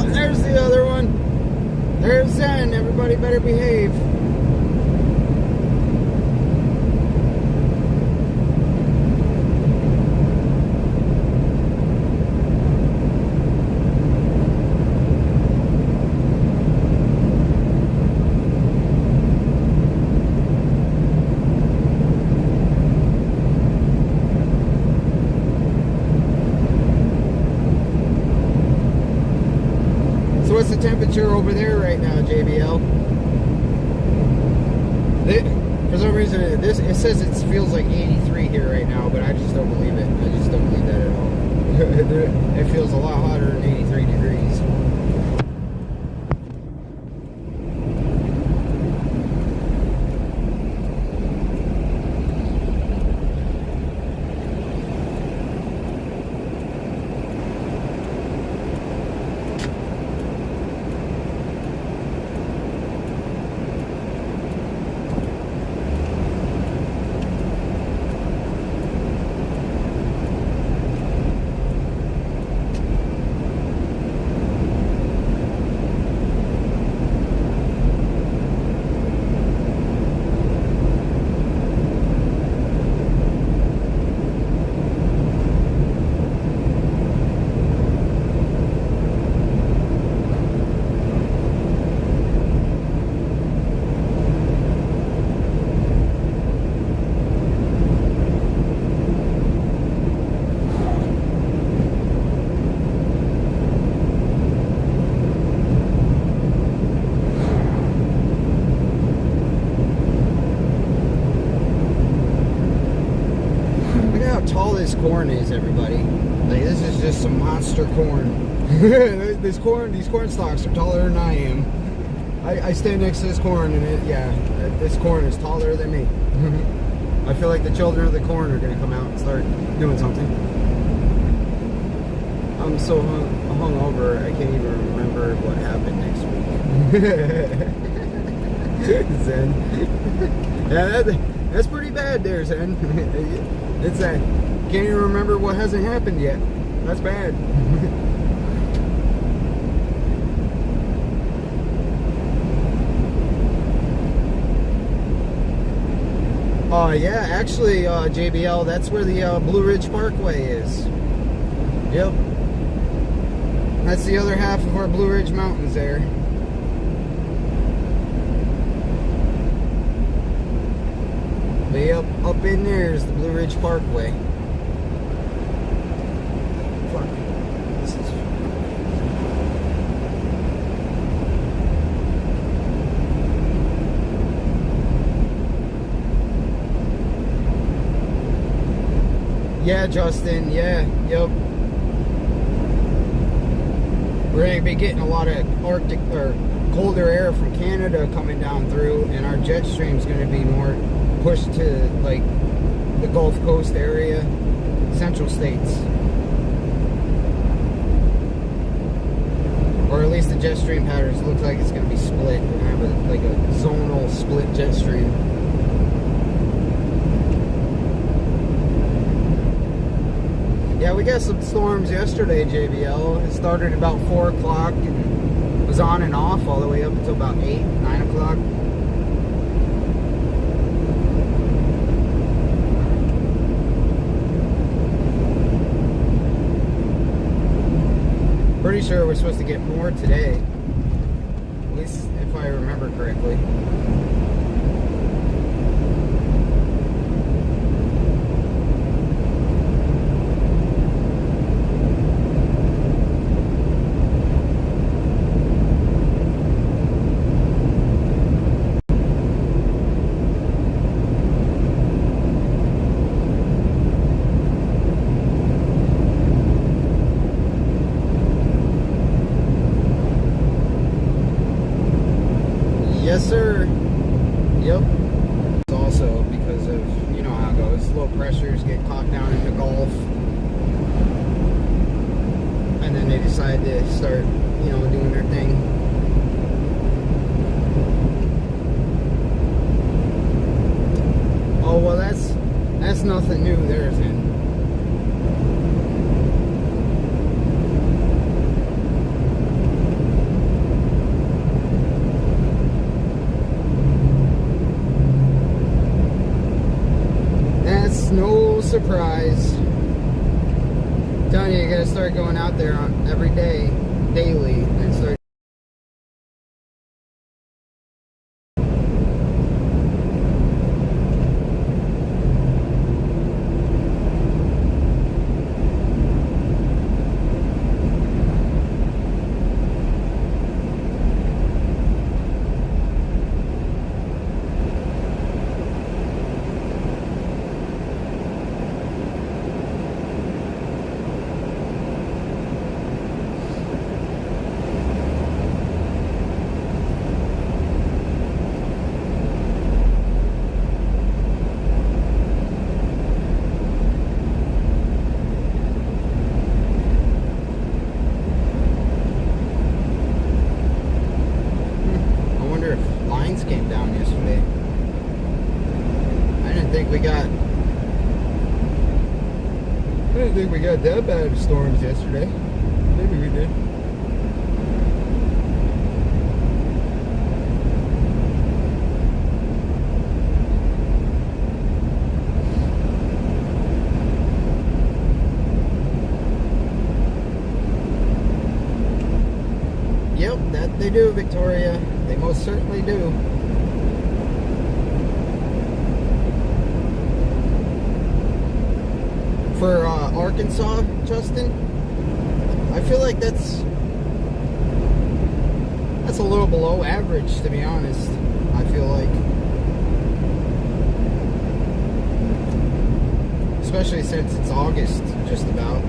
There's the other one. There's Zen. Everybody better behave. What's the temperature over there right now, JBL? For some reason, it says it feels like 83 here right now, but I just don't believe it. I just don't believe that at all. It feels a lot hotter than 83 degrees. Tall this corn is, everybody. Like, this is just some monster corn. These corn stalks are taller than I am. I stand next to this corn, and this corn is taller than me. I feel like the children of the corn are gonna come out and start doing something. I'm so hungover, I can't even remember what happened next week. Zen. Yeah, that's pretty bad there, Zen. It's that. Can't even remember what hasn't happened yet. That's bad. Yeah, actually, JBL, that's where the Blue Ridge Parkway is. Yep. That's the other half of our Blue Ridge Mountains there. Way up in there is the Blue Ridge Parkway. Fuck. This is... Yeah, Justin. Yeah. Yep. We're going to be getting a lot of Arctic or colder air from Canada coming down through, and our jet stream is going to be more pushed to like the Gulf Coast area, central states, or at least the jet stream patterns look like it's going to be split. We're going to have like a zonal split jet stream. Yeah, we got some storms yesterday, JBL. It started about 4 o'clock and was on and off all the way up until about 8, 9 o'clock. Pretty sure we're supposed to get more today, at least if I remember correctly. Yes, sir. Yep. It's also because of, you know how it goes, low pressures get caught down in the Gulf, and then they decide to start, you know, doing their thing. Oh, well, that's nothing new there, isn't it? No surprise. I'm telling you, you gotta start going out there on every day, daily, and start. rains came down yesterday. I didn't think we got that bad of storms yesterday. Maybe we did. Yep, that they do, Victoria. They most certainly do. For Arkansas, Justin, I feel like that's a little below average, to be honest. I feel like, especially since it's August, just about.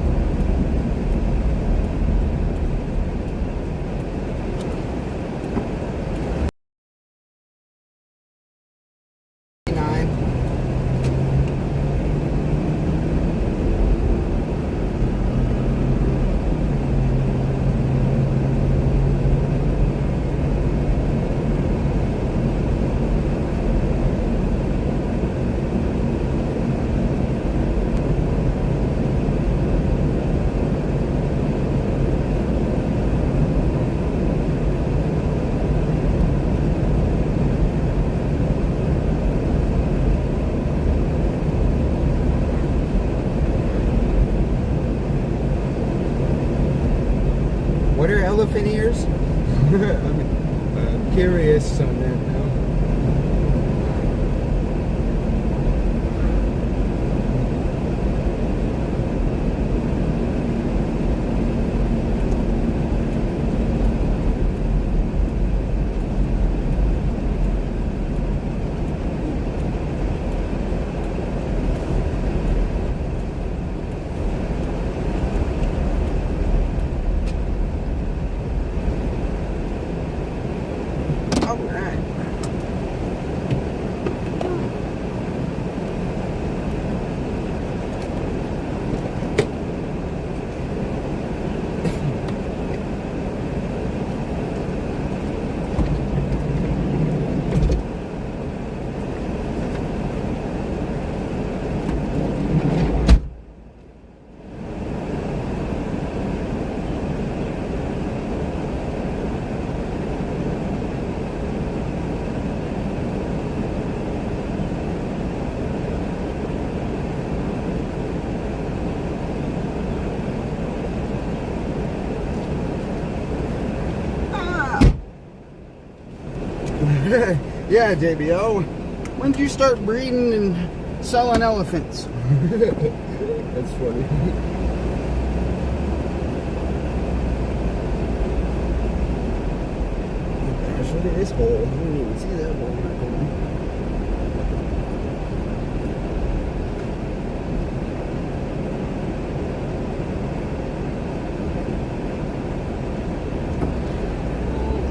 What are elephant ears? I'm curious on that now. Yeah, JBO. When did you start breeding and selling elephants? That's funny. Gosh, look at this hole. I didn't even see that hole.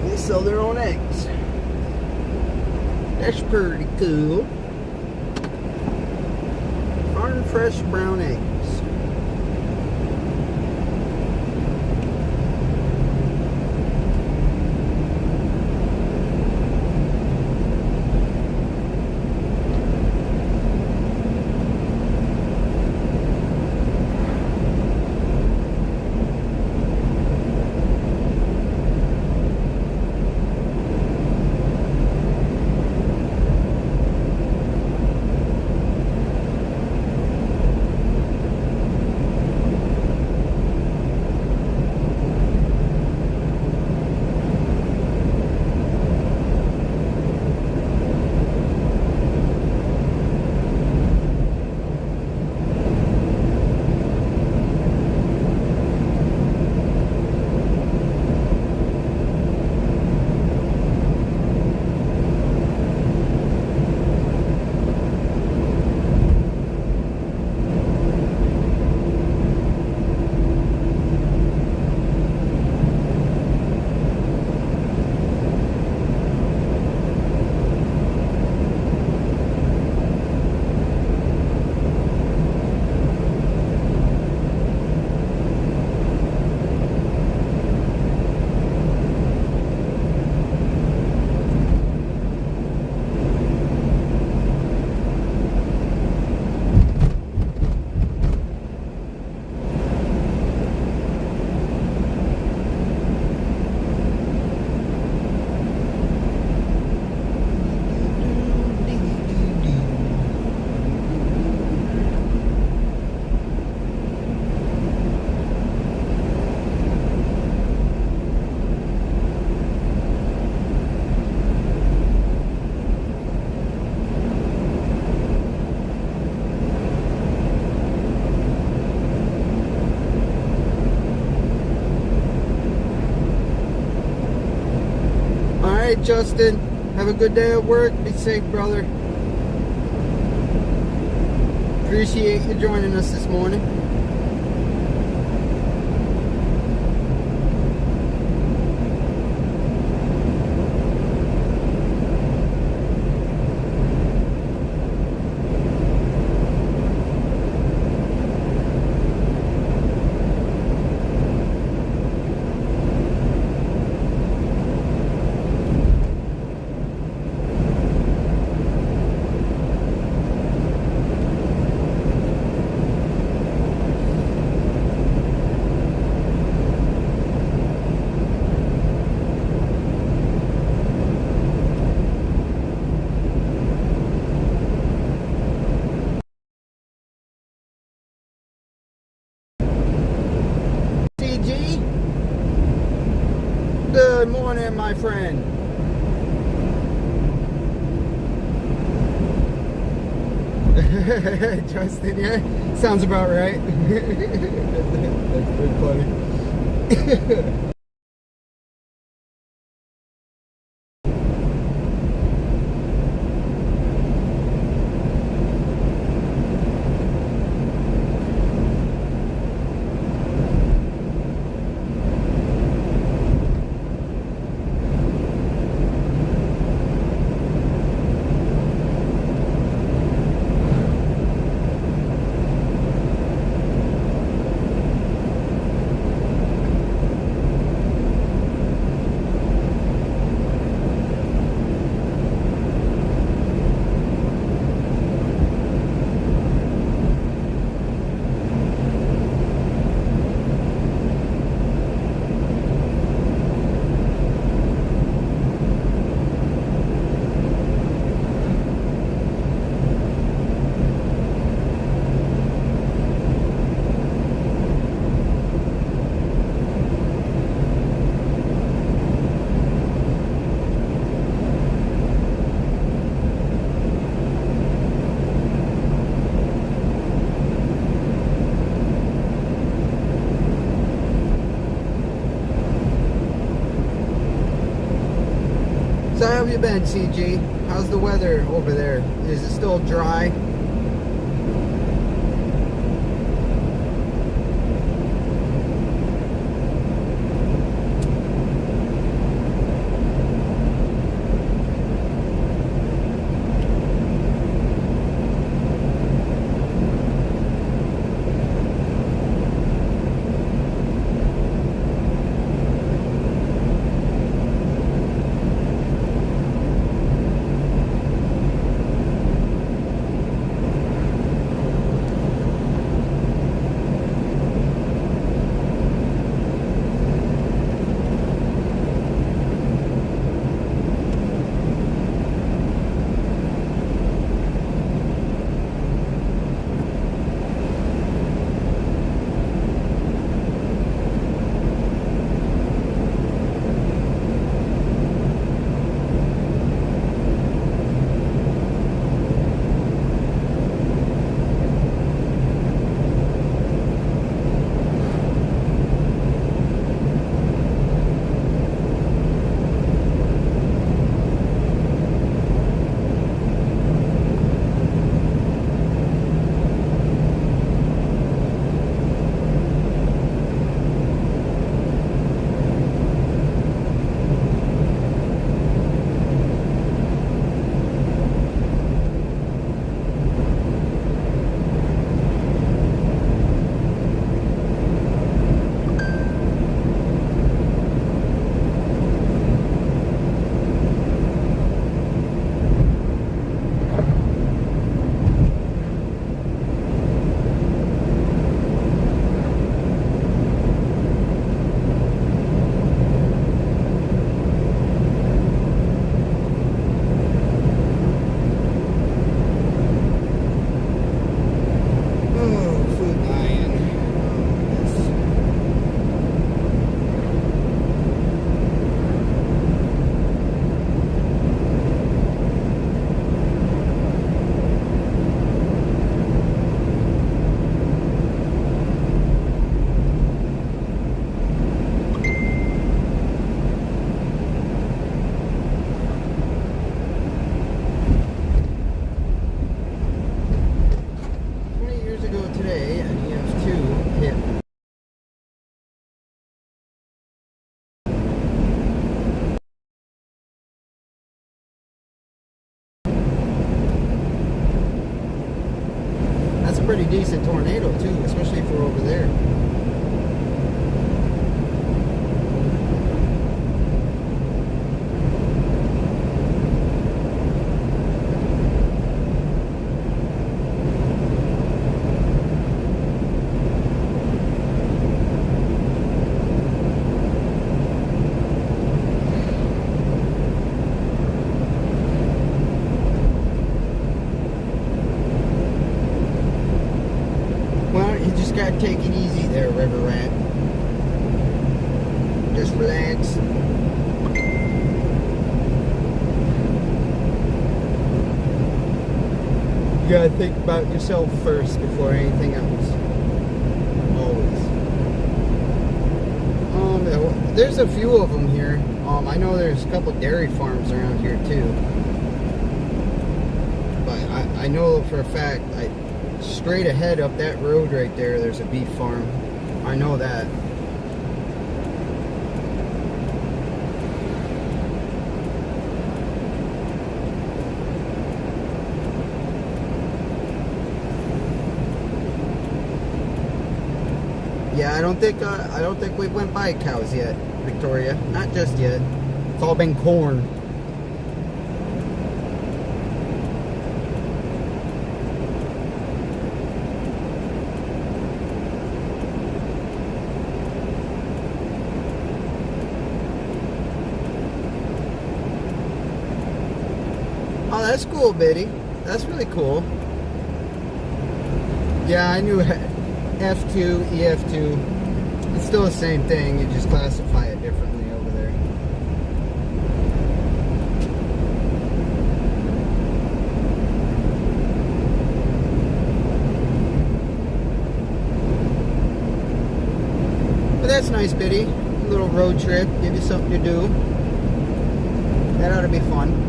They sell their own eggs. That's pretty cool. Farm fresh brown eggs. Justin. Have a good day at work. Be safe, brother. Appreciate you joining us this morning. CG, good morning, my friend. Justin, yeah, sounds about right. That's pretty funny. So how have you been, CG? How's the weather over there? Is it still dry? pretty decent tornado too, especially for over there. Gotta take it easy there, River Rat. Just relax. You gotta think about yourself first before anything else. Always. There's a few of them here. I know there's a couple dairy farms around here too. But I know for a fact, straight ahead up that road right there, there's a beef farm. I know that. Yeah, I don't think we went by cows yet, Victoria. Not just yet. It's all been corn. Oh, that's cool, Biddy. That's really cool. Yeah, I knew F2, EF2. It's still the same thing. You just classify it differently over there. But that's nice, Biddy. A little road trip. Give you something to do. That ought to be fun.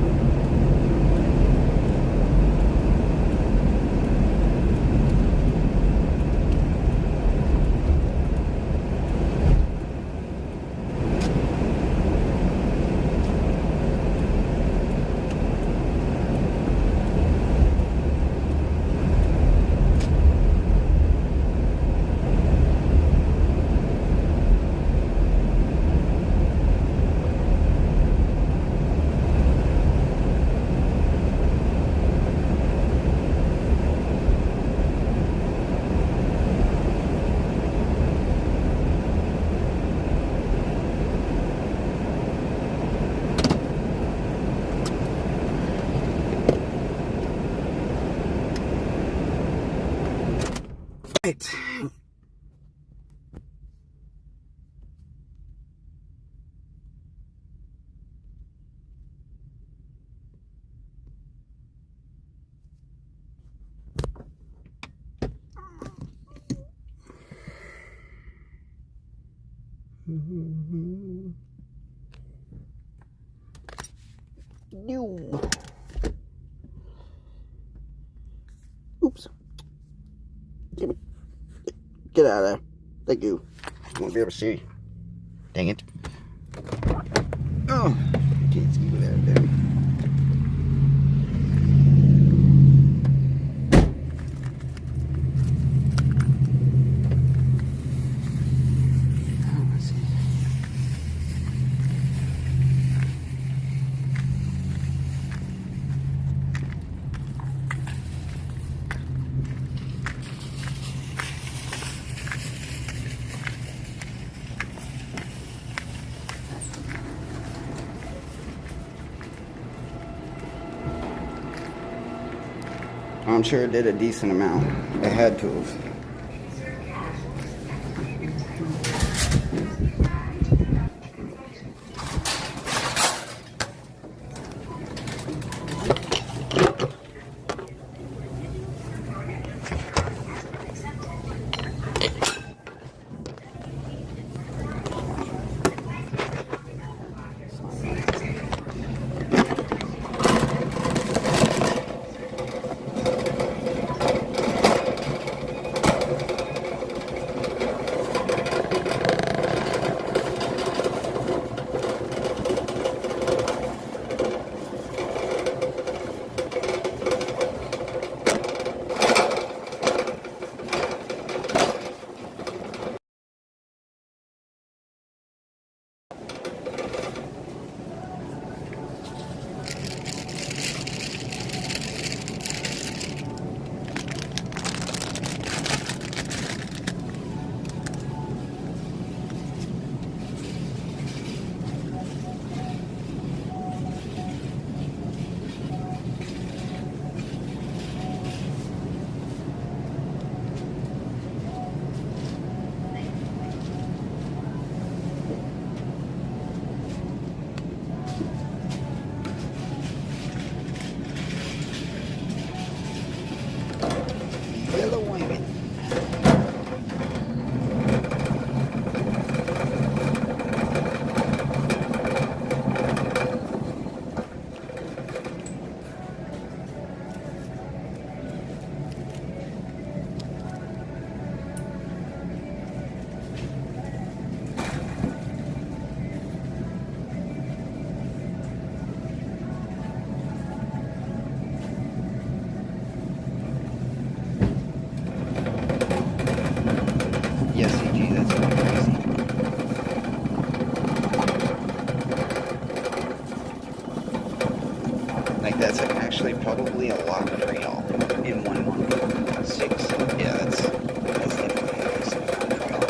Right. No. Oops. Give me. Get out of there. Thank you. I won't be able to see. Dang it. Oh. Can't see that there. I'm sure it did a decent amount. It had to have. probably a lot for y'all in 1 month. 6, yeah, that's definitely a nice amount for y'all.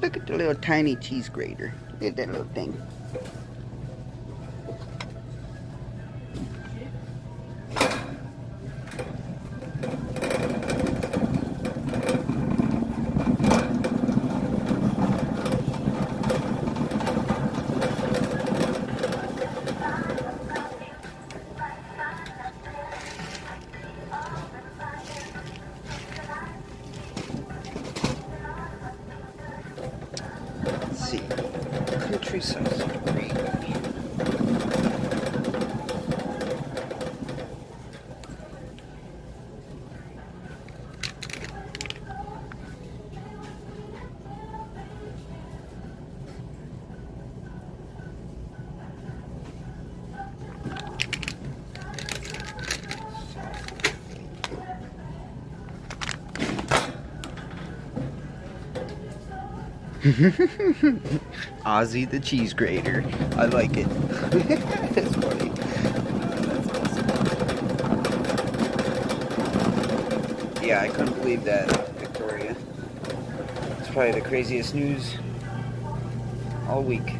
Look at the little tiny cheese grater. Look at that little thing. Let's see. Country sausage gravy. Ozzy the cheese grater. I like it. That's funny. That's awesome. Yeah, I couldn't believe that, Victoria. It's probably the craziest news all week.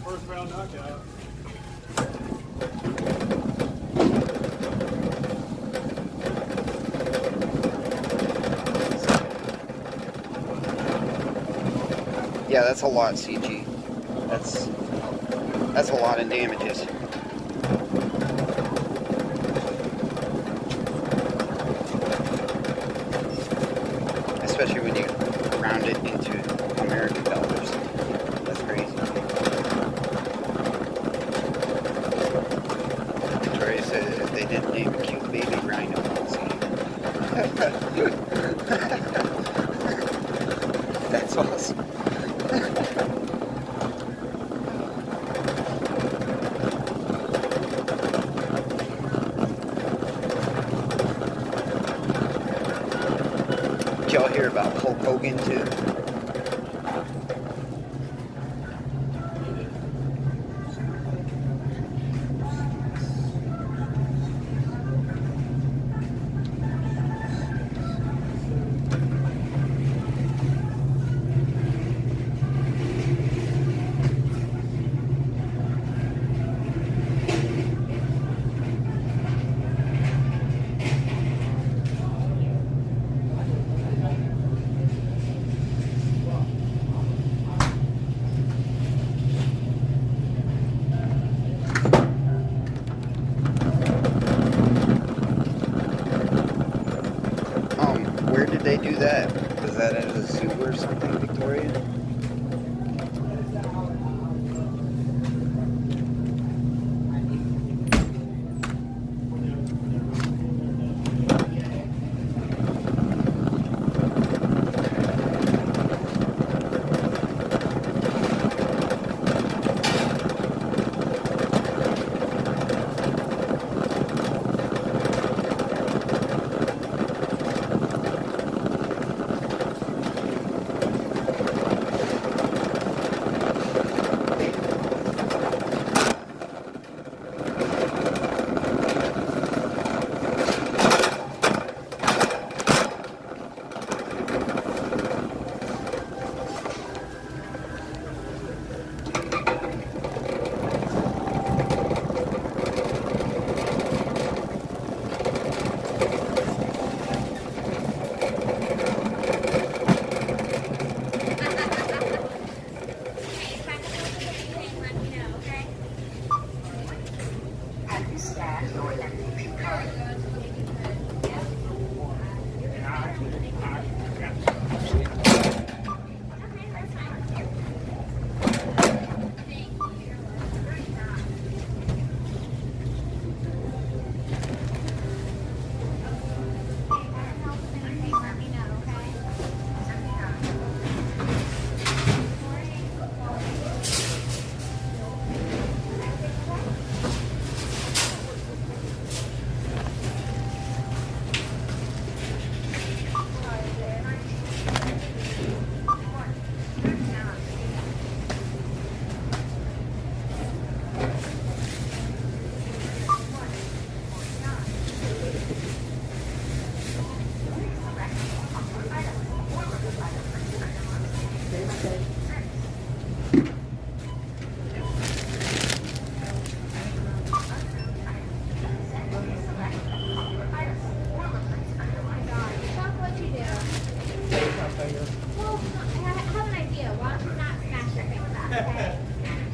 First round knockout. Yeah, that's a lot, CG. That's a lot in damages. Especially when you round it into American dollars. That's crazy. Victoria said if they didn't name a cute baby rhino, that's awesome. Did y'all hear about Hulk Hogan too? Where'd they do that? Was that in the zoo or something, Victoria?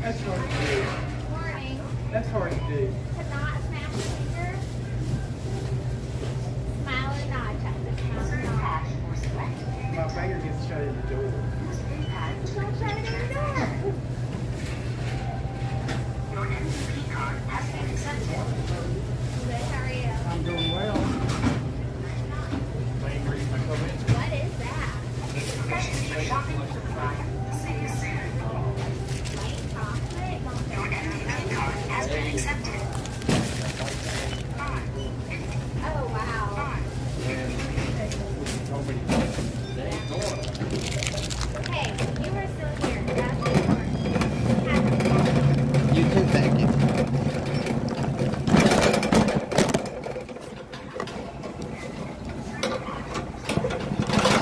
That's hard to do. Morning. That's hard to do. To not smash your finger. Smile and nod, Chester. Smile and nod. My finger gets shut in the door. Don't shut it in the door. Your MVP card has been accepted. Good, how are you? I'm doing well. What is that? Thanks for shopping with Prime. See you soon. White chocolate? Don't Your MVP card has been accepted. Oh, wow. Hey, you were still here. That's the door. You can thank it.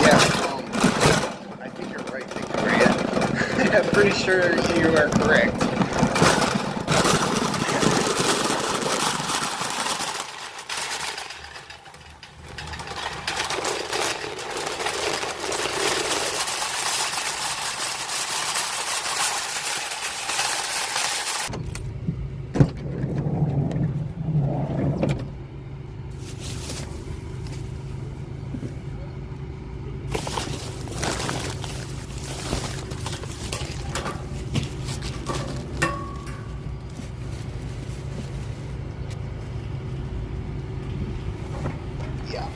Yeah, I think you're right, Victoria. I'm pretty sure you are correct. Yeah.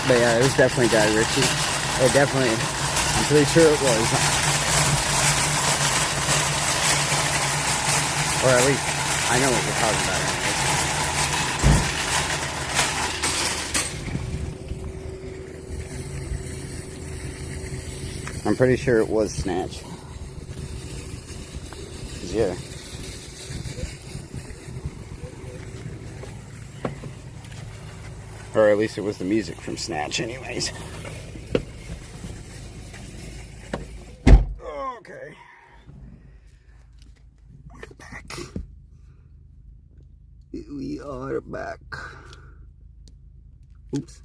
But yeah, it was definitely Guy Ritchie. It definitely, I'm pretty sure it was. Or at least, I know what you're talking about anyways. I'm pretty sure it was Snatch. Yeah. Or at least it was the music from Snatch anyways. Okay. We're back. We are back. Oops.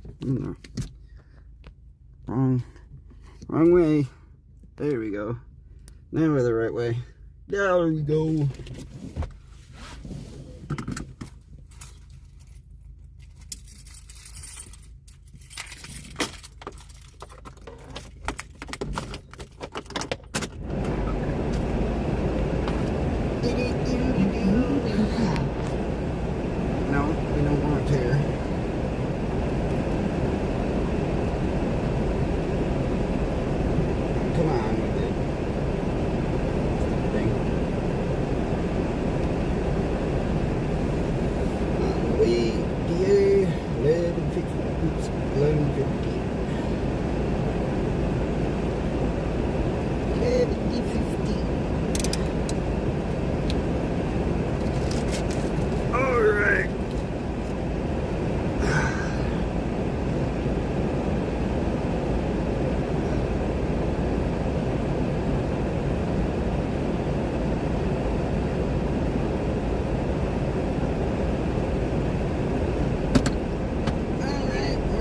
Wrong way. There we go. Now we're the right way. There we go. No, we don't want here. Come on with it. Thing. We here 11:50. Oops, 11:50. 11:50. All right.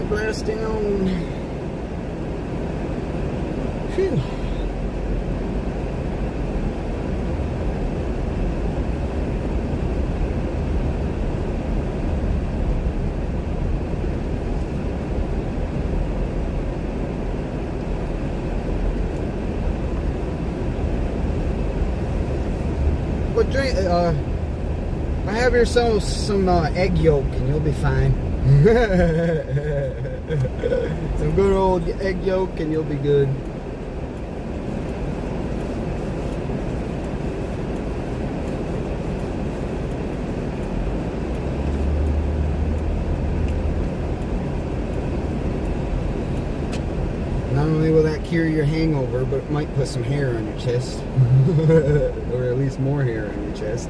Blasting on. Phew. What drink? I have yourself some egg yolk, and you'll be fine. Some good old egg yolk and you'll be good. Not only will that cure your hangover, but it might put some hair on your chest. Or at least more hair on your chest.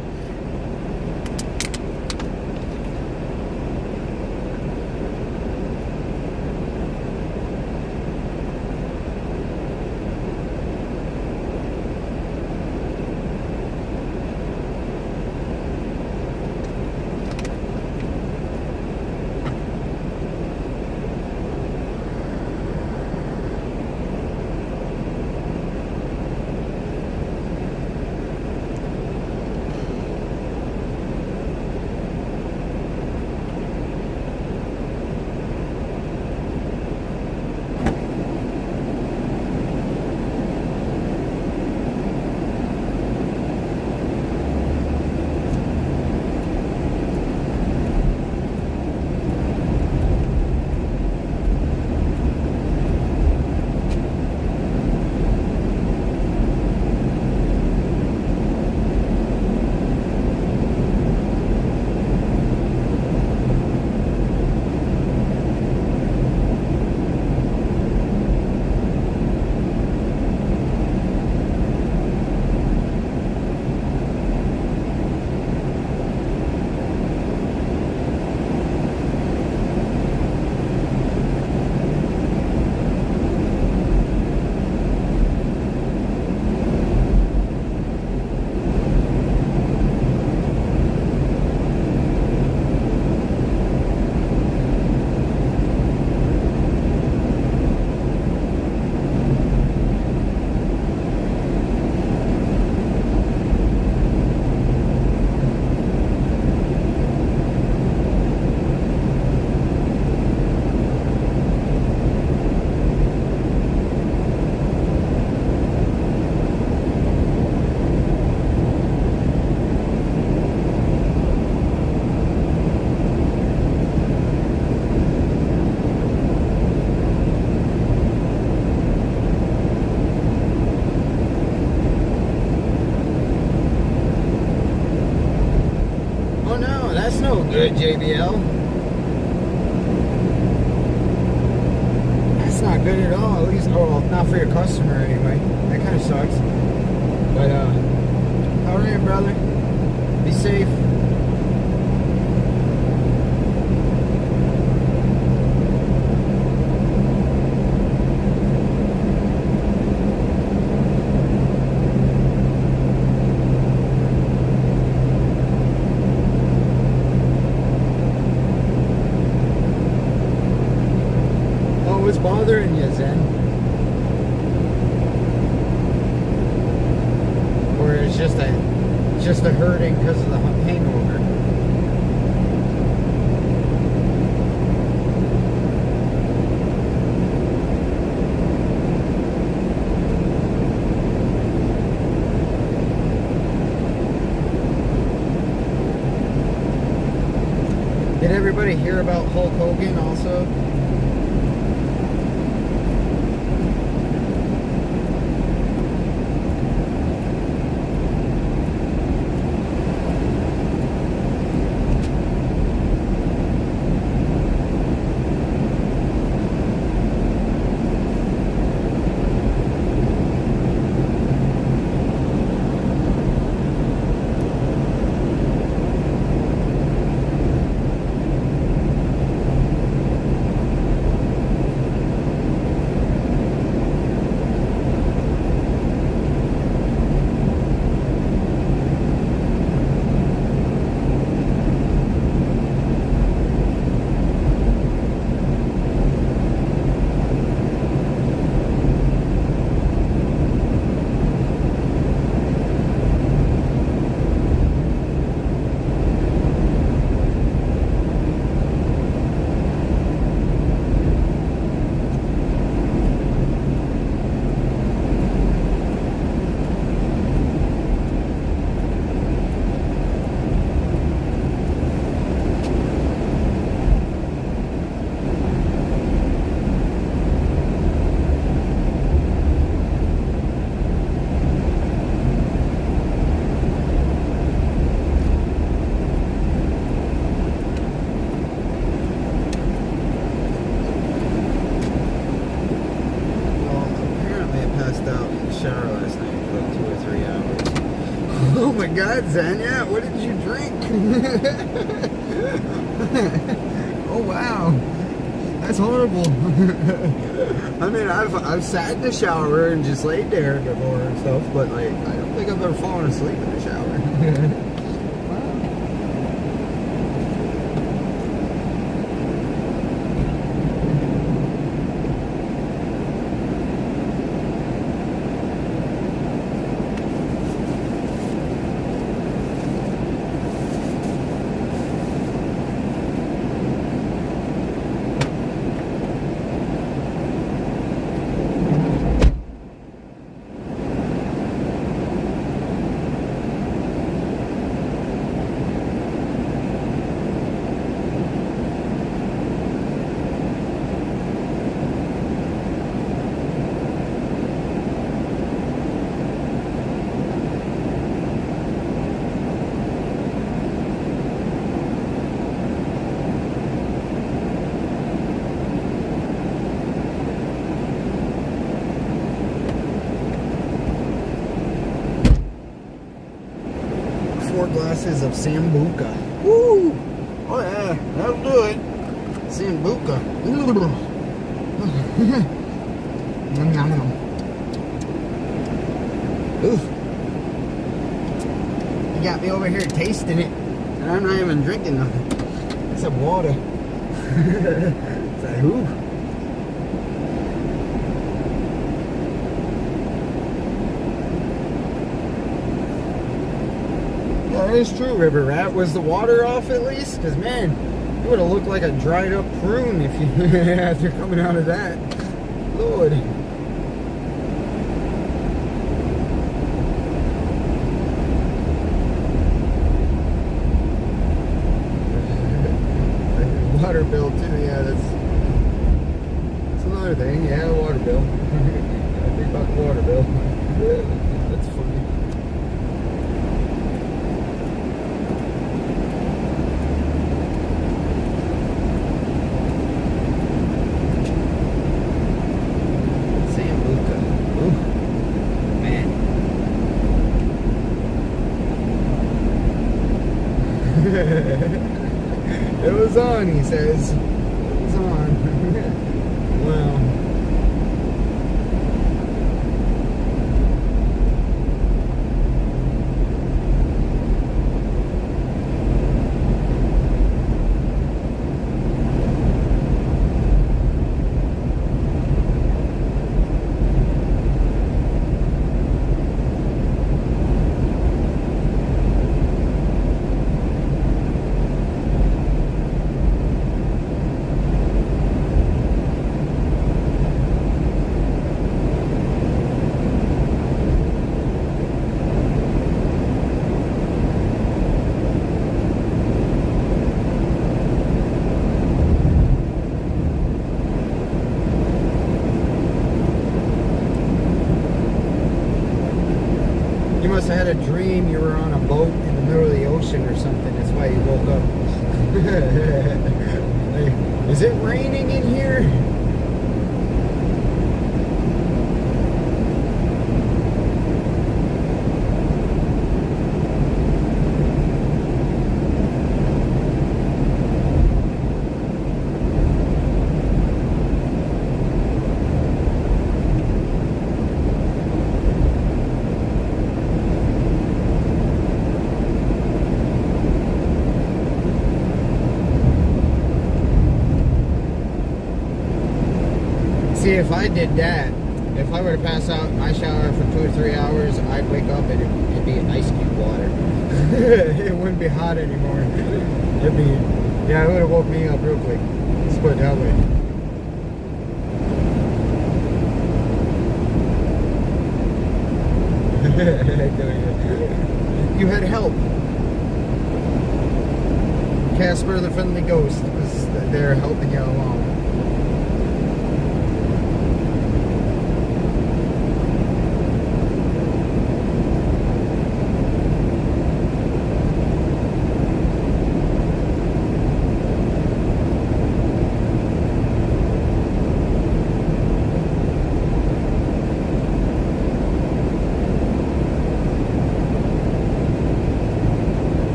That's no good, JBL. That's not good at all. At least, oh, not for your customer anyway. That kind of sucks. But, all right, brother. Be safe. was bothering you, Zen? Or it's just a hurting because of the hangover? Did everybody hear about Hulk Hogan also? Oh my God, Zanya, what did you drink? Oh wow, that's horrible. I mean, I've sat in the shower and just laid there before and stuff, but like I don't think I've ever fallen asleep in the shower. Glasses of Sambuca. Woo! Oh yeah, that'll do it. Sambuca. Nom, nom, nom. Oof. You got me over here tasting it, and I'm not even drinking nothing. It's some water. It's like, ooh. That is true, River Rat. Was the water off at least? Because, man, you would have looked like a dried up prune if you after coming out of that. Lord. Water bill, too. Yeah, that's another thing. Yeah, water bill. I think about the water bill. That's funny. It was on, he says. It was on. Wow. dream you were on a boat in the middle of the ocean or something. That's why you woke up. Like, is it raining in here? See, if I did that, if I were to pass out in my shower for 2 or 3 hours, I'd wake up and it'd be ice cube water. It wouldn't be hot anymore. It'd be, yeah, it would have woke me up real quick. Let's put it that way. You had help. Casper the Friendly Ghost was there helping you along.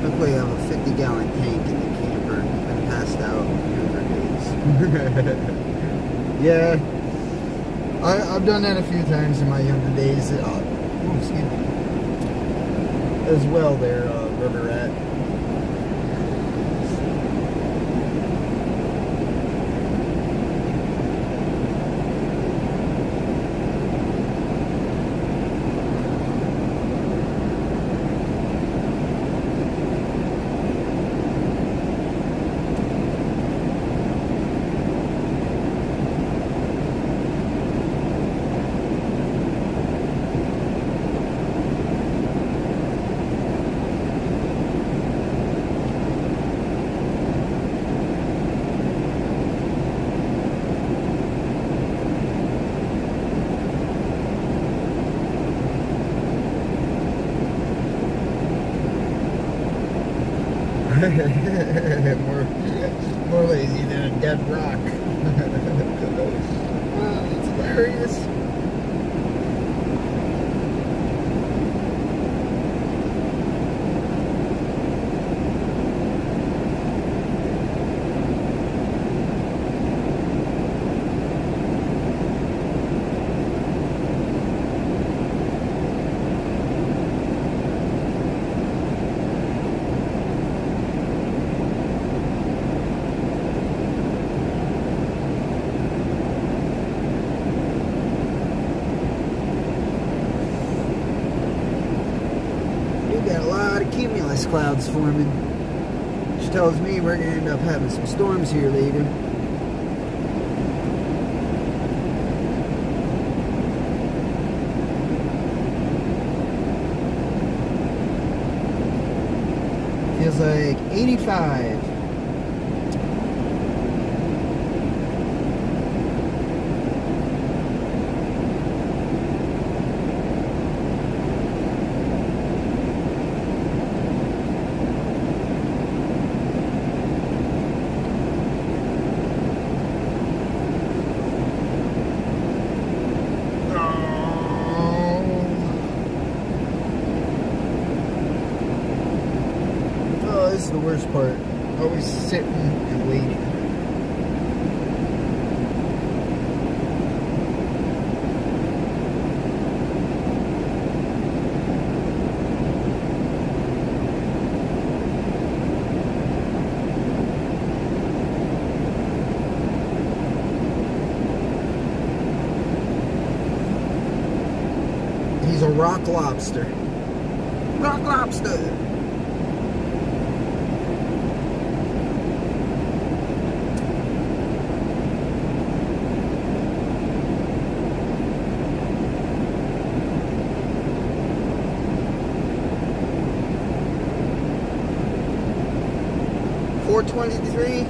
Luckily, I have a 50-gallon tank in the camper. I passed out younger days. Yeah, I've done that a few times in my younger days. Oh, excuse me. As well, there, River Rat. more lazy than a dead rock. It's hilarious. Got a lot of cumulus clouds forming, which tells me we're going to end up having some storms here later. Feels like 85. Oh, this is the worst part. Always sitting and waiting. He's a rock lobster. Rock lobster! .423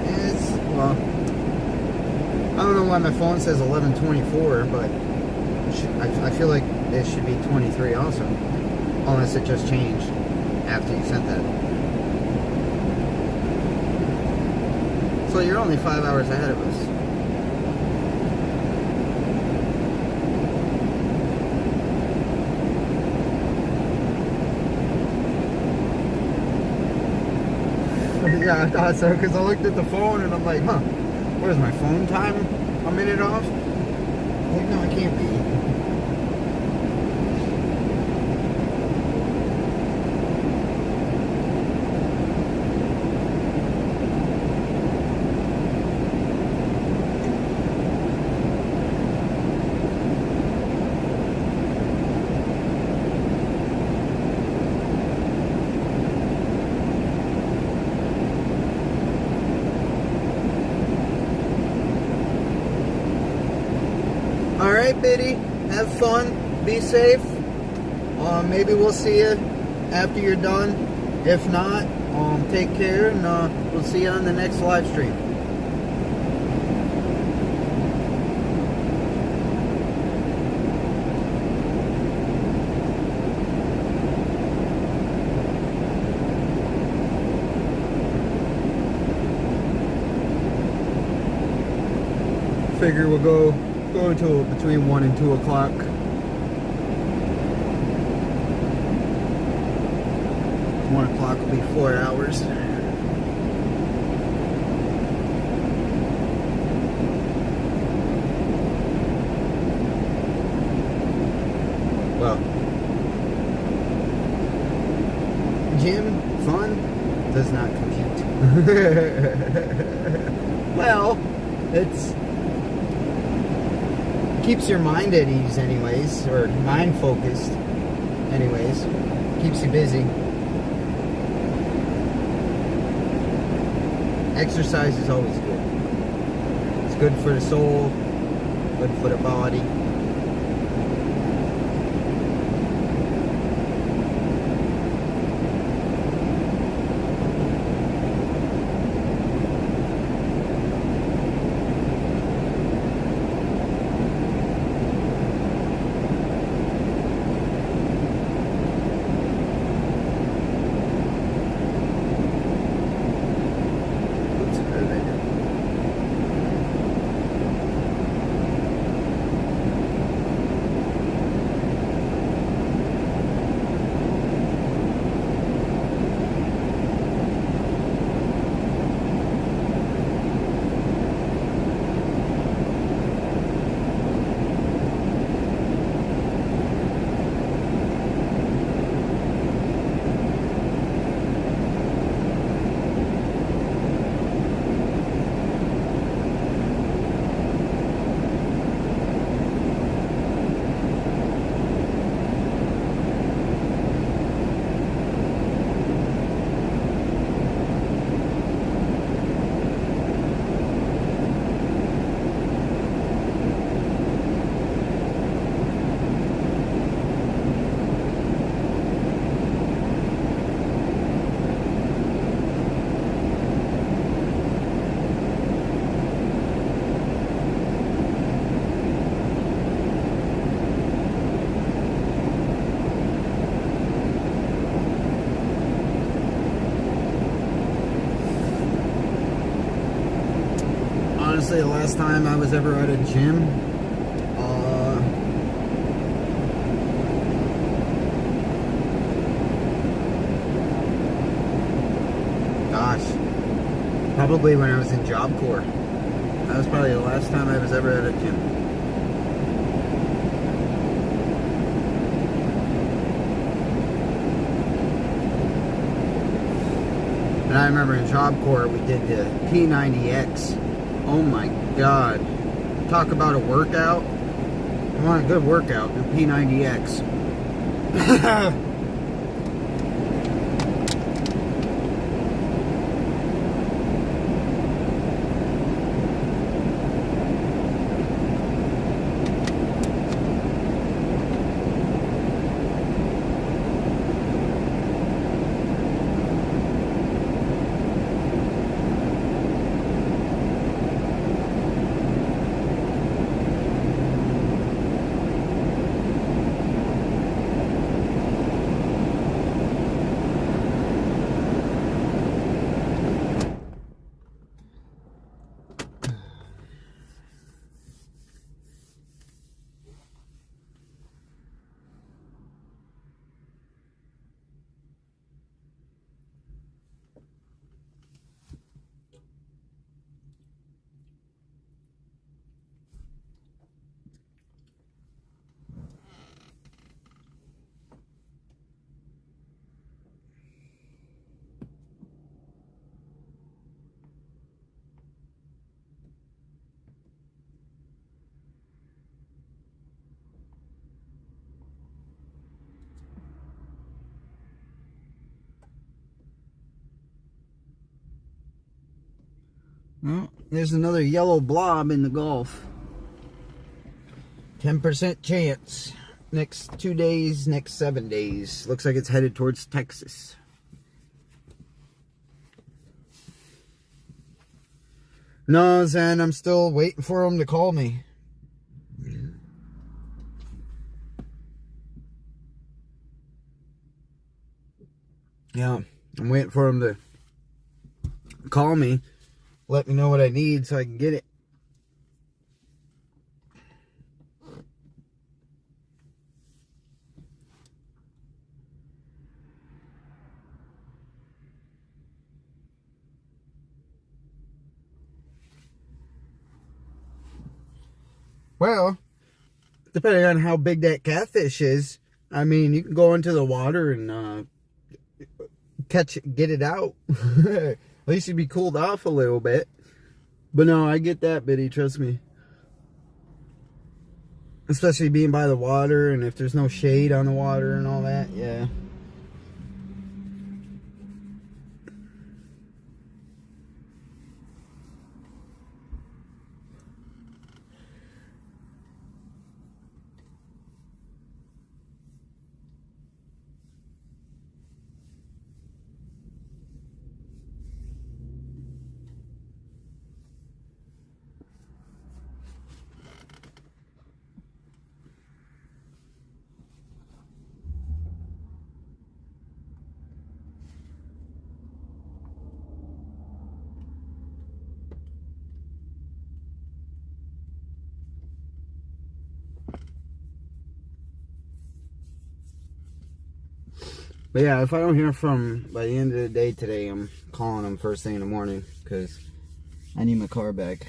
is, well, I don't know why my phone says 1124, but I feel like it should be 23 also, unless it just changed after you sent that. So you're only 5 hours ahead of us. Yeah, I thought so, because I looked at the phone and I'm like, huh, what is my phone time a minute off? I'm like, no, it can't be. Alright, Biddy, have fun, be safe. Maybe we'll see you after you're done. If not, take care, and we'll see you on the next live stream. Figure we'll go until between 1 and 2 o'clock. One o'clock will be 4 hours. Well, gym, fun, does not compute. Well, it's keeps your mind at ease anyways, or mind focused anyways. Keeps you busy. Exercise is always good. It's good for the soul, good for the body. honestly, the last time I was ever at a gym, gosh, probably when I was in Job Corps. That was probably the last time I was ever at a gym. And I remember in Job Corps we did the P90X. Oh my God. Talk about a workout. I want a good workout, do P90X. Well, there's another yellow blob in the Gulf. 10% chance. Next 2 days, next 7 days. Looks like it's headed towards Texas. No, Zen, I'm still waiting for him to call me. Yeah, I'm waiting for him to call me. Let me know what I need so I can get it. Well, depending on how big that catfish is, I mean, you can go into the water and catch it, get it out. At least you'd be cooled off a little bit. But no, I get that, Biddy, trust me. Especially being by the water, and if there's no shade on the water and all that, yeah. But yeah, if I don't hear from by the end of the day today, I'm calling them first thing in the morning because I need my car back.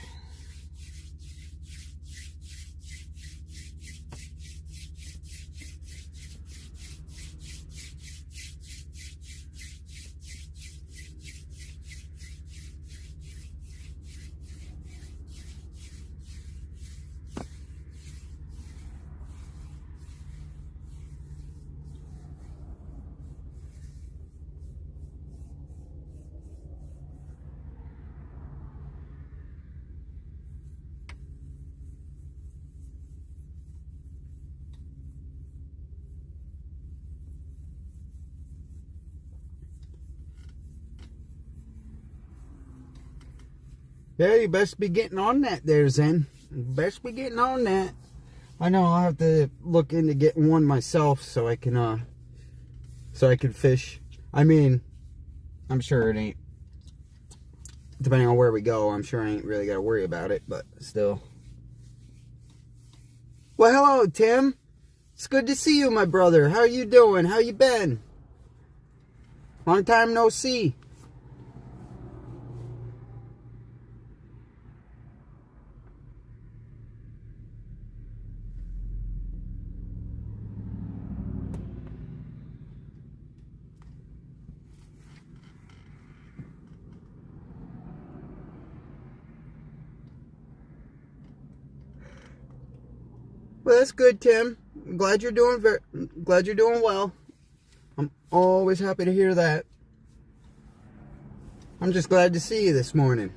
Yeah, you best be getting on that there, Zen. You best be getting on that. I know I'll have to look into getting one myself so I can fish. I mean, I'm sure it ain't Depending on where we go, I'm sure I ain't really got to worry about it, but still. Well, hello, Tim. It's good to see you, my brother. How you doing? How you been? Long time no see. Well, that's good, Tim. I'm glad you're doing well. I'm always happy to hear that. I'm just glad to see you this morning.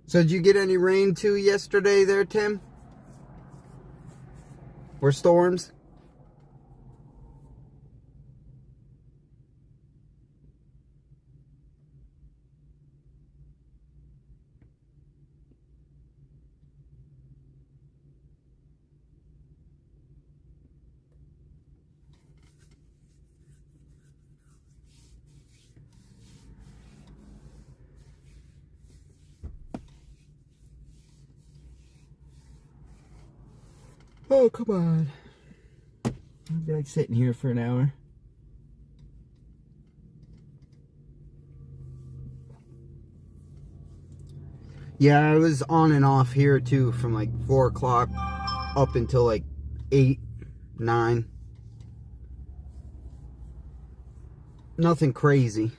So did you get any rain too yesterday there, Tim? Or storms? Oh, come on. I'd be like sitting here for an hour. Yeah, I was on and off here too from like 4 o'clock up until like 8, 9. Nothing crazy.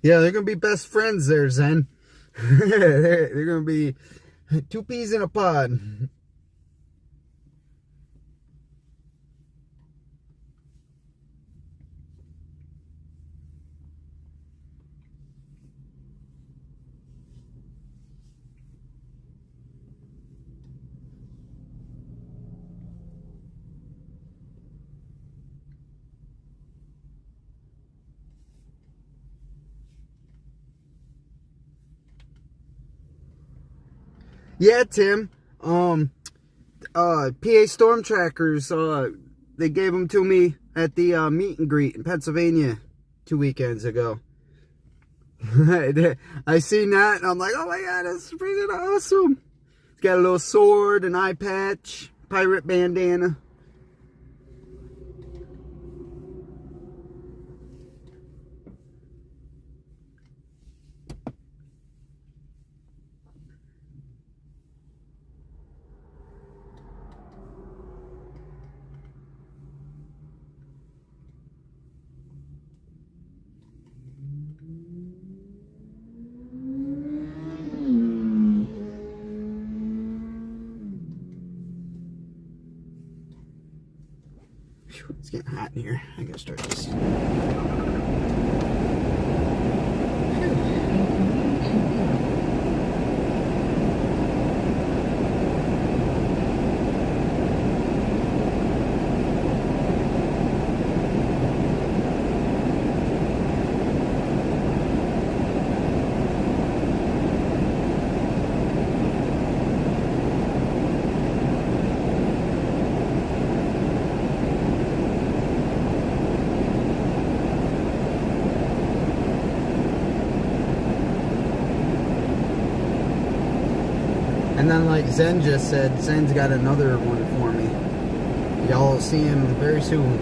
Yeah, they're gonna be best friends there, Zen. They're gonna be 2 peas in a pod. Yeah, Tim. PA Storm Trackers, they gave them to me at the meet and greet in Pennsylvania 2 weekends ago. I seen that and I'm like, oh my god, that's freaking awesome. It's got a little sword, an eye patch, pirate bandana. It's getting hot in here. I gotta start this. And then, like Zen just said, Zen's got another one for me. Y'all will see him very soon.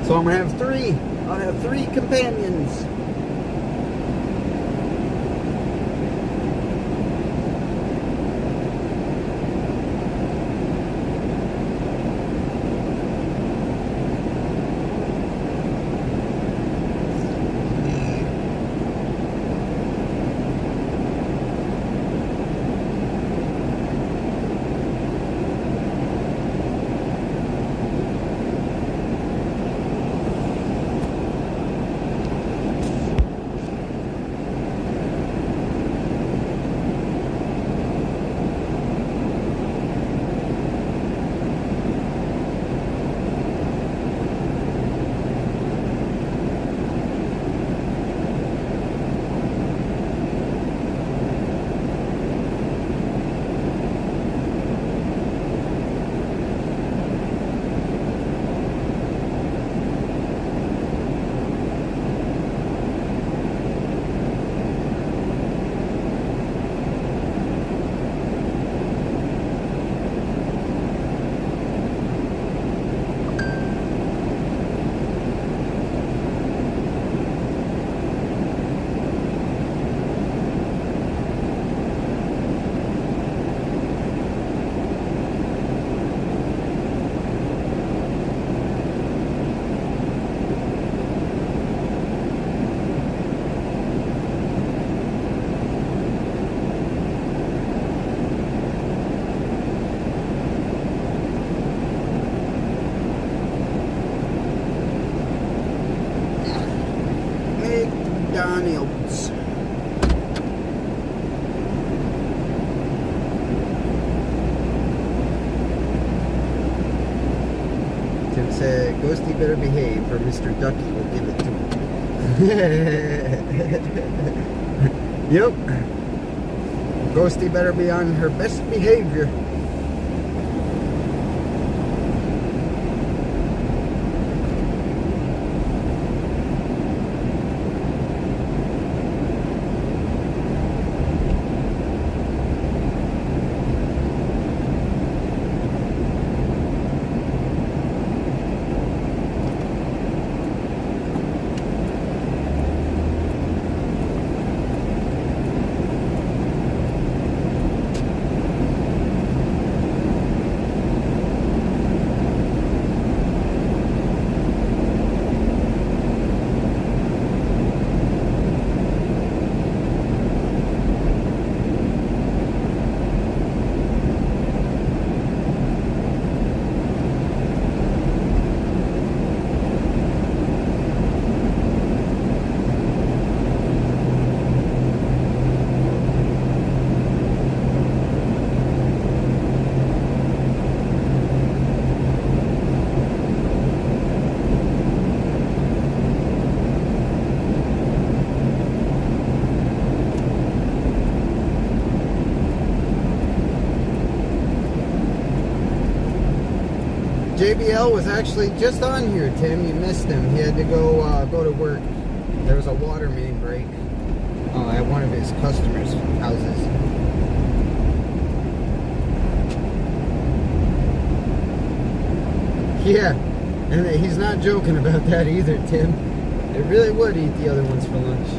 So I'm gonna have three. I'll have three companions. McDonald's. Tim said, Ghosty better behave or Mr. Ducky will give it to him. Yep. Ghosty better be on her best behavior. JBL was actually just on here, Tim. You missed him. He had to go to work. There was a water main break at one of his customers' houses. Yeah, and he's not joking about that either, Tim. They really would eat the other ones for lunch.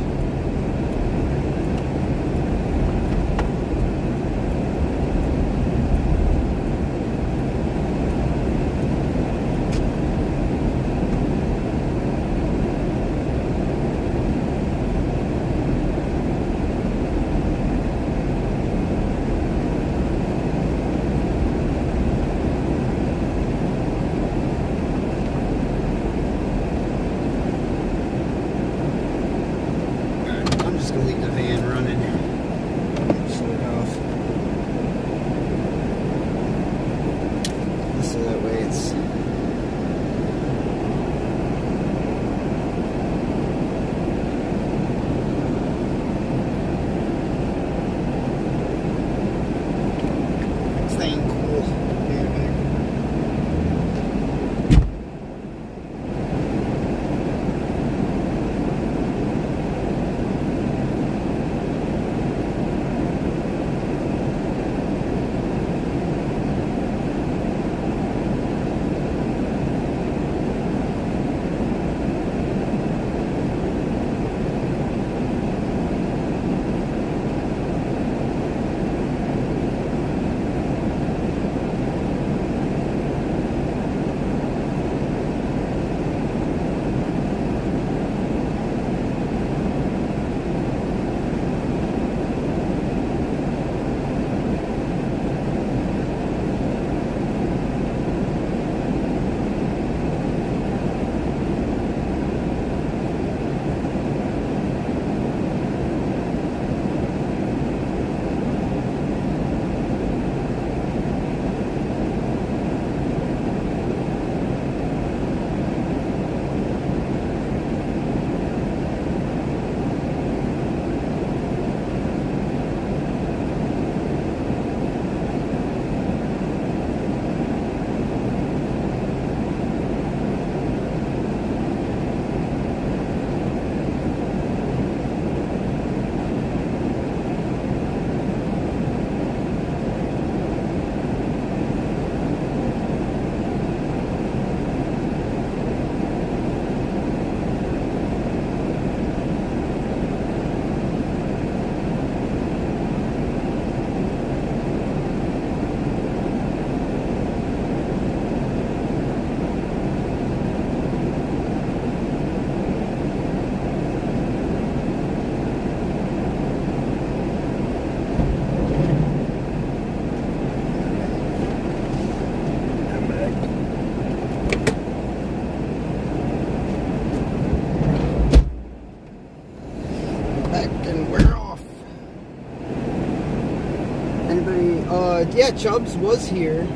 Yeah, Chubbs was here.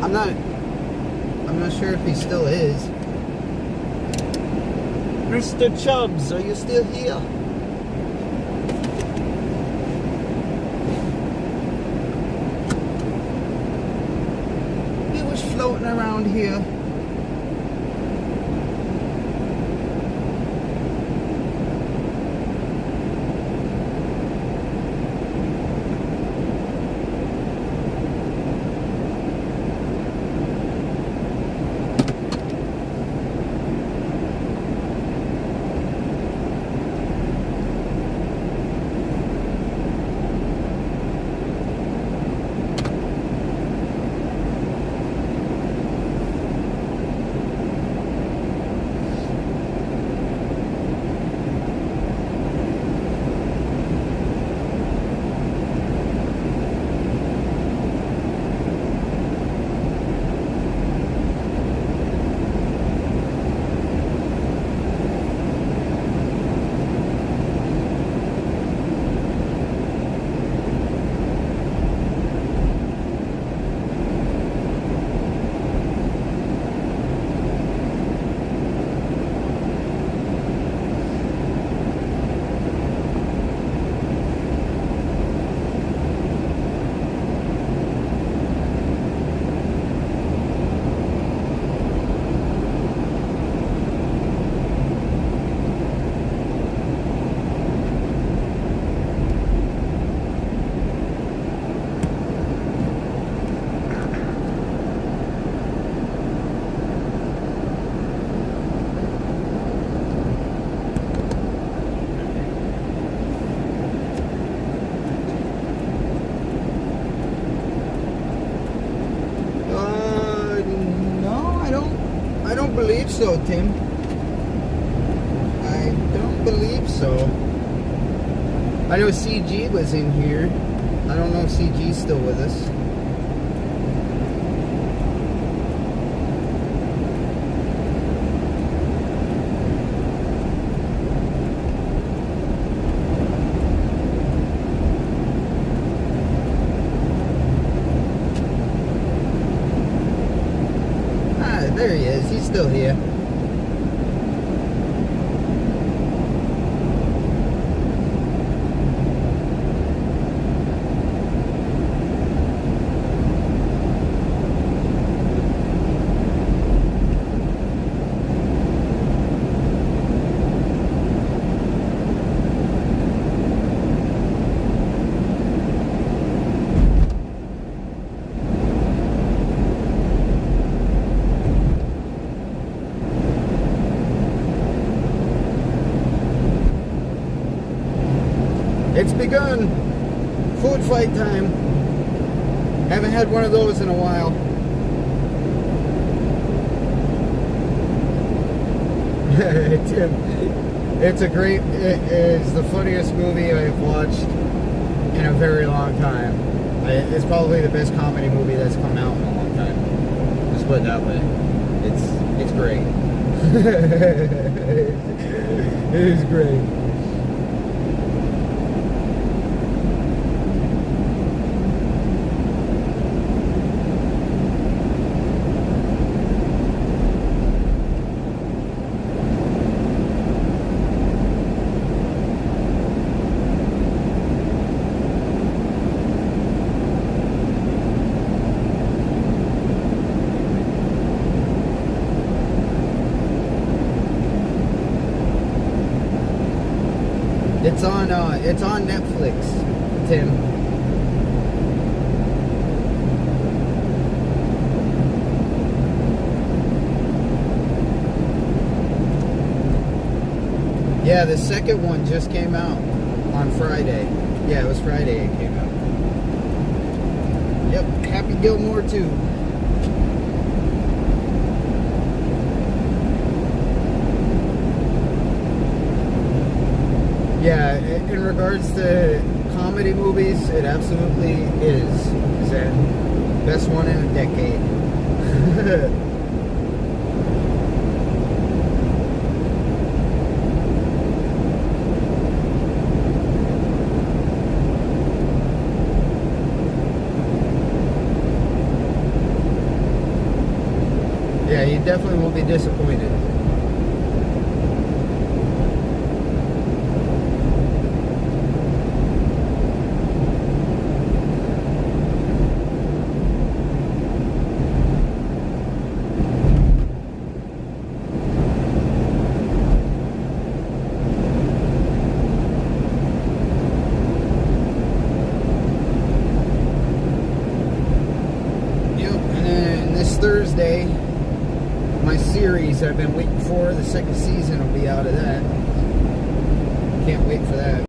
I'm not sure if he still is. Mr. Chubbs, are you still here? He was floating around here. Believe so, Tim. I don't believe so. I know CG was in here. I don't know if CG's still with us. There he is. He's still here. It's begun. Food fight time. Haven't had one of those in a while. Tim, it is the funniest movie I've watched in a very long time. It's probably the best comedy movie that's come out in a long time. Let's put it that way. It's great. It is great. It's on Netflix, Tim. Yeah, the second one just came out on Friday. Yeah, it was Friday it came out. Yep, Happy Gilmore 2. Yeah, in regards to comedy movies, it absolutely is. That best one in a decade. definitely won't be disappointed. Yep, and then this Thursday, my series I've been waiting for, the second season will be out of that. Can't wait for that.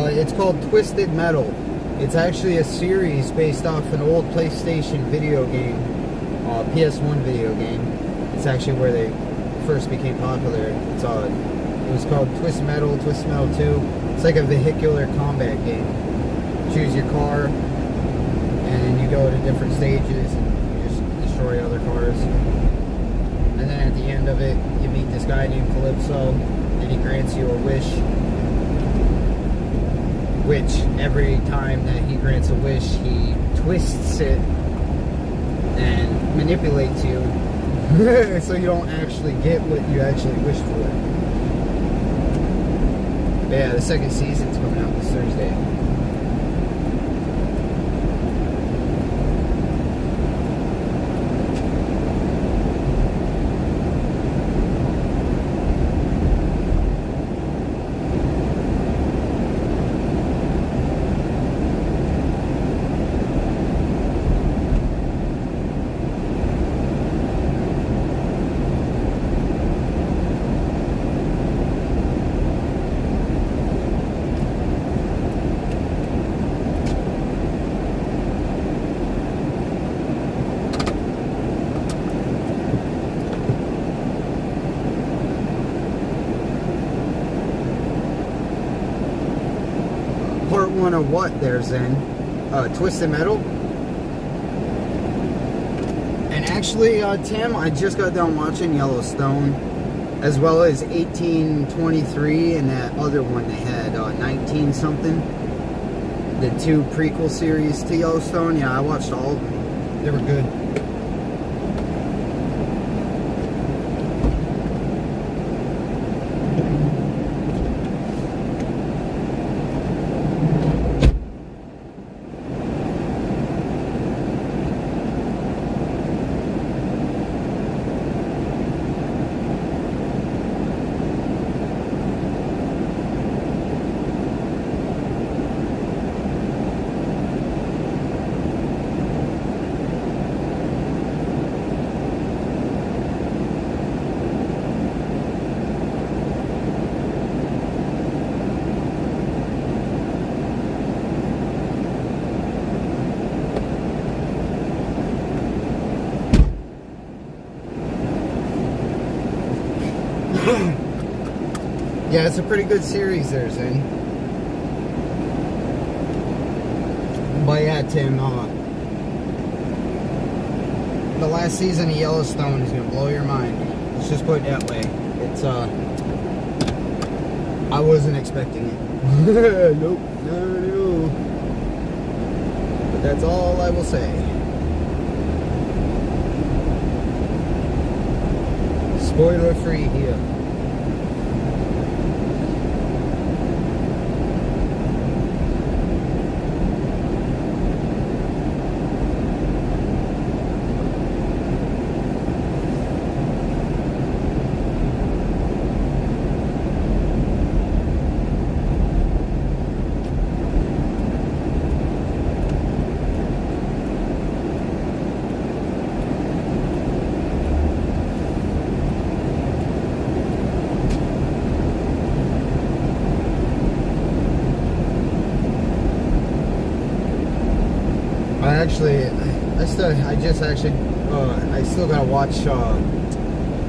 It's called Twisted Metal. It's actually a series based off an old PlayStation video game, PS1 video game. It's actually where they first became popular. It was called Twisted Metal 2. It's like a vehicular combat game. Choose your car, and then you go to different stages and you just destroy other cars. And then at the end of it, you meet this guy named Calypso, and he grants you a wish. Which every time that he grants a wish, he twists it and manipulates you so you don't actually get what you actually wished for. But yeah, the second season's coming out this Thursday. Part 1 of what there, Zen? Twisted Metal? And actually, Tim, I just got done watching Yellowstone, as well as 1823 and that other one they had, 19 something. The 2 prequel series to Yellowstone. Yeah, I watched all of them. They were good. Yeah, it's a pretty good series there, Zane. But yeah, Tim, the last season of Yellowstone is gonna blow your mind. Let's just put it that way. It's I wasn't expecting it. Nope, no. But that's all I will say. Spoiler free here. Actually, I just actually, I still gotta watch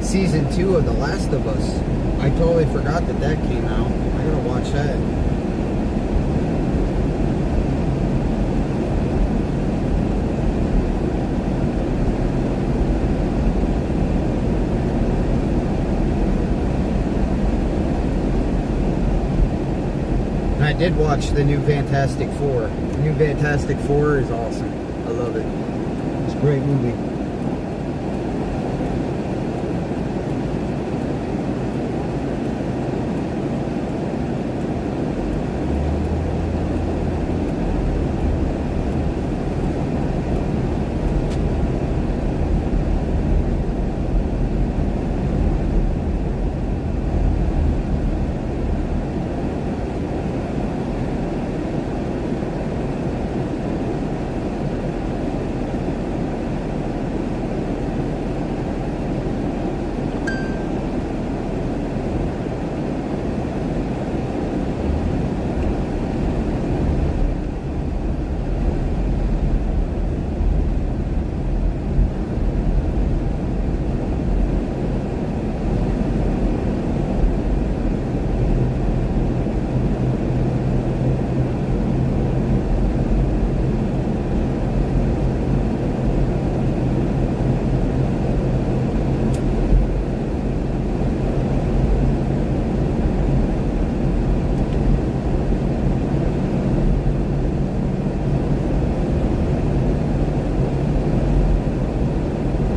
season 2 of The Last of Us. I totally forgot that came out. I gotta watch that. And I did watch the new Fantastic Four. The new Fantastic Four is awesome. I love it. It's a great movie.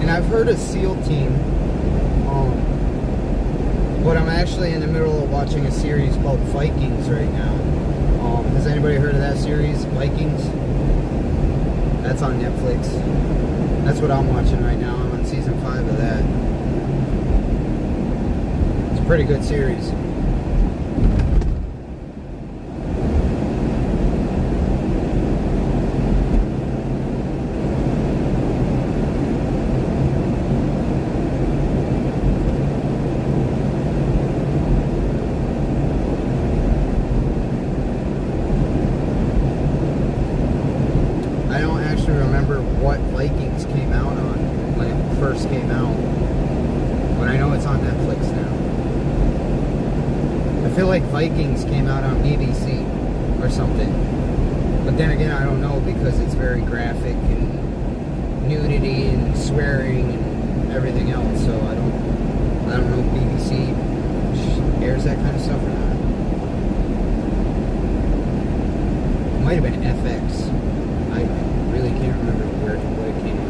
I've heard of SEAL Team, but I'm actually in the middle of watching a series called Vikings right now. Has anybody heard of that series, Vikings? That's on Netflix. That's what I'm watching right now. I'm on season 5 of that. It's a pretty good series. What Vikings came out on when it first came out, but I know it's on Netflix now. I feel like Vikings came out on BBC or something, but then again I don't know because it's very graphic and nudity and swearing and everything else, so I don't know if BBC airs that kind of stuff or not. It might have been FX. I really can't remember what it came from.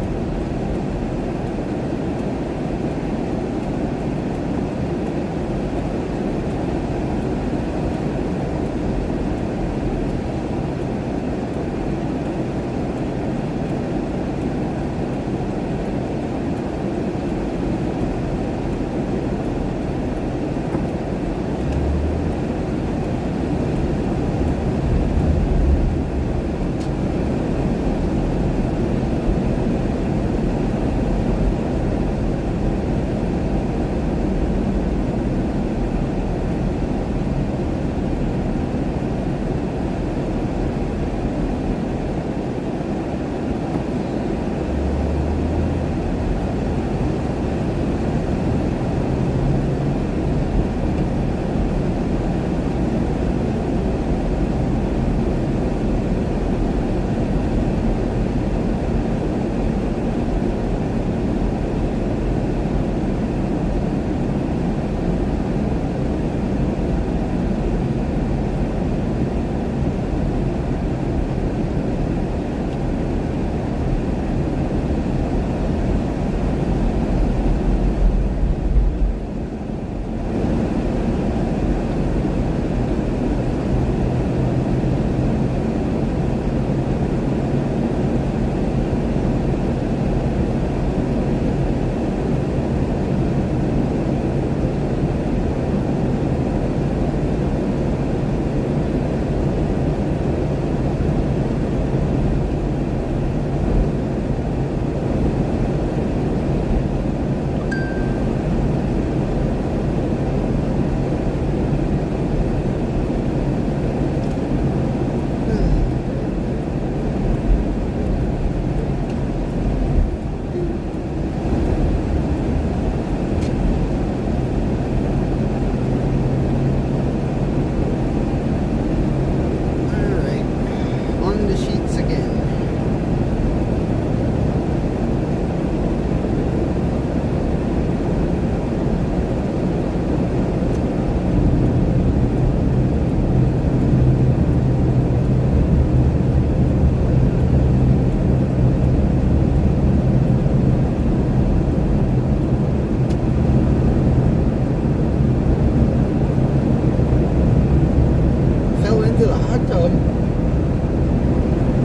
Tub.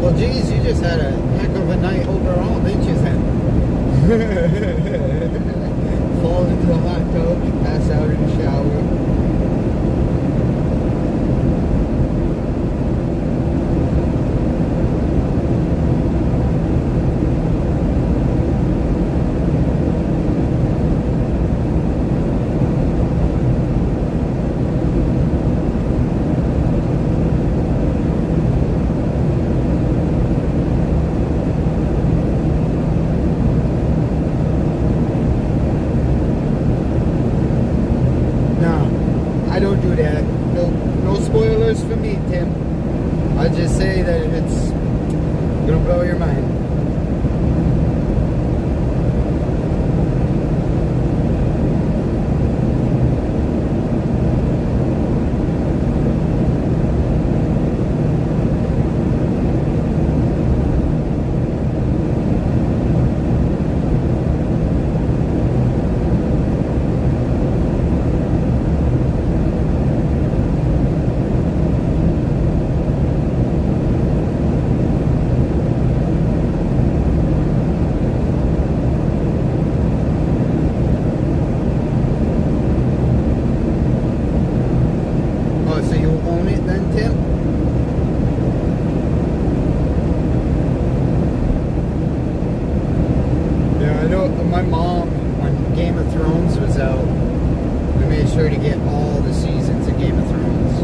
Well, geez, you just had a heck of a night overall, didn't you, Sam? Fall into the hot tub, pass out in the shower. I don't do that. No spoilers for me, Tim. I'll just say that it's gonna blow your mind. So you own it then, Tim? Yeah, I know my mom, when Game of Thrones was out, we made sure to get all the seasons of Game of Thrones.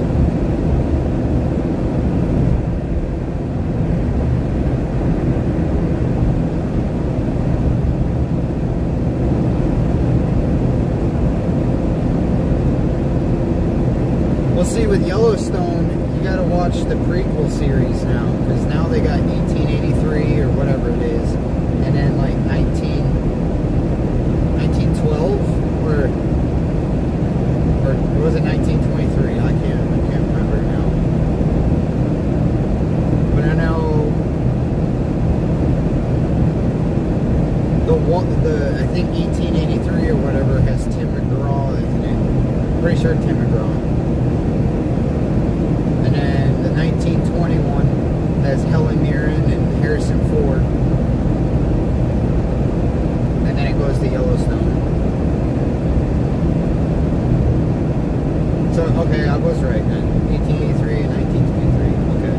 We'll see with Yellowstone, you gotta watch the prequel series now, because now they got 1883 or whatever it is, and then like 1912 or was it 1923? I can't remember now. But I know the I think 1883 or whatever has Tim McGraw in it. Pretty sure Tim McGraw. And then the 1921 has Helen Mirren and Harrison Ford. And then it goes to Yellowstone. So, okay, I was right then. 1883 and 1923. Okay.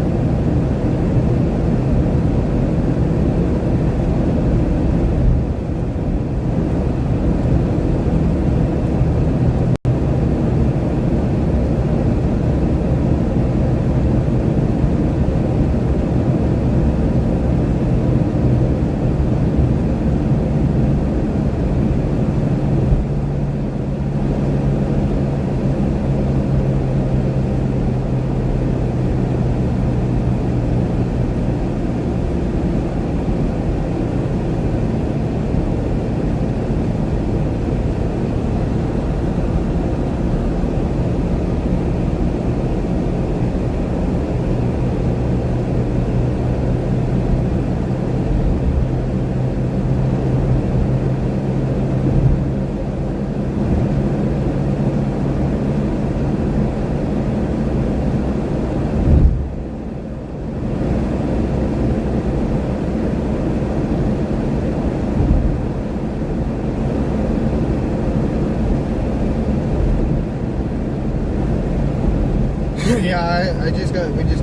Yeah, we just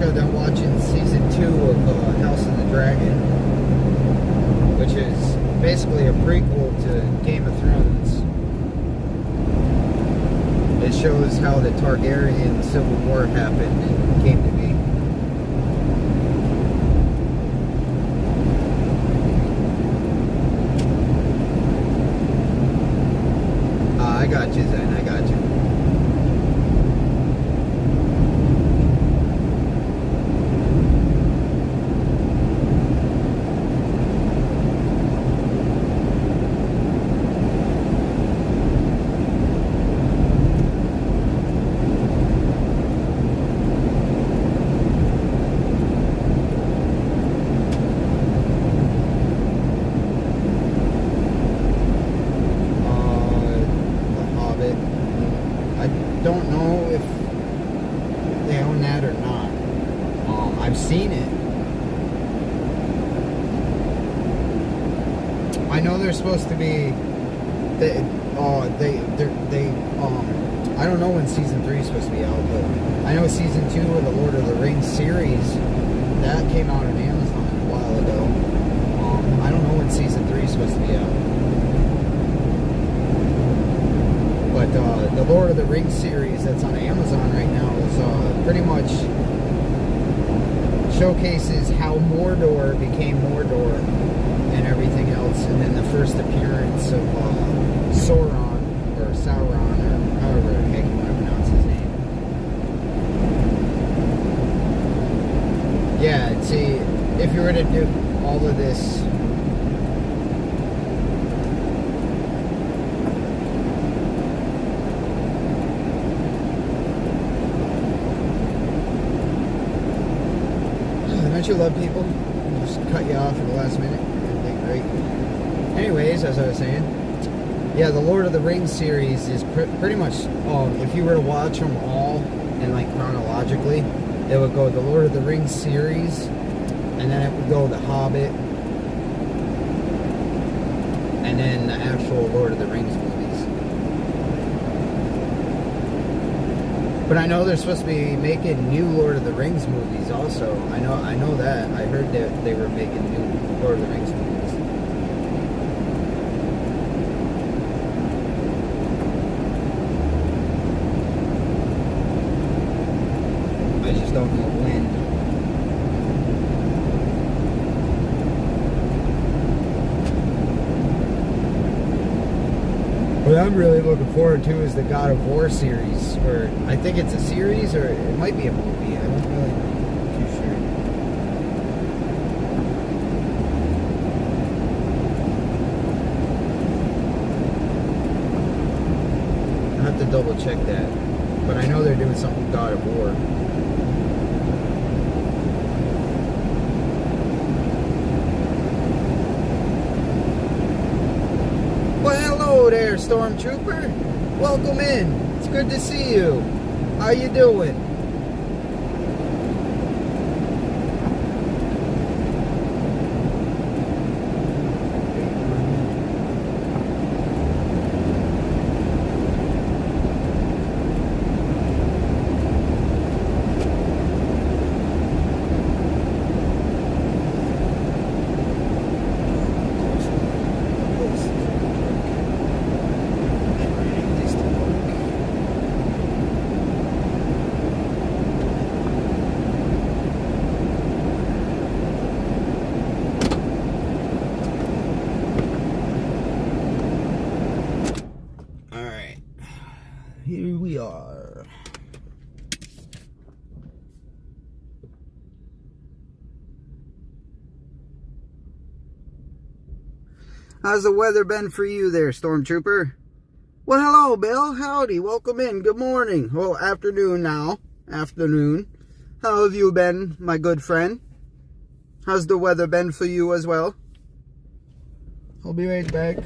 got done watching season 2 of House of the Dragon, which is basically a prequel to Game of Thrones. It shows how the Targaryen Civil War happened and came to be. I got you, Zen, I got you. I've seen it. I know they're supposed to be. I don't know when season 3 is supposed to be out, but I know season 2 of the Lord of the Rings series that came out on Amazon a while ago. I don't know when season 3 is supposed to be out, but the Lord of the Rings series that's on Amazon right now is pretty much showcases how Mordor became Mordor and everything else, and then the first appearance of Sauron, or Sauron, or however the heck you want to pronounce his name. Yeah, see, if you were to do all of this, don't you love people who just cut you off at the last minute? They're great. Anyways, as I was saying, yeah, the Lord of the Rings series is pretty much, if you were to watch them all and like chronologically, it would go the Lord of the Rings series, and then it would go the Hobbit, and then the actual Lord of the Rings movies. But I know they're supposed to be making new Lord of the Rings movies also. I know that. I heard that they were making new Lord of the Rings movies. I just don't know when. What I'm really looking forward to is the God of War series, or I think it's a series, or it might be a movie. I don't really know. Too sure. I have to double check that, but I know they're doing something with God of War. Hello there, Stormtrooper. Welcome in. It's good to see you. How you doing? Here we are. How's the weather been for you there, Stormtrooper? Well, hello, Bill. Howdy. Welcome in. Good morning. Well, afternoon now. Afternoon. How have you been, my good friend? How's the weather been for you as well? I'll be right back.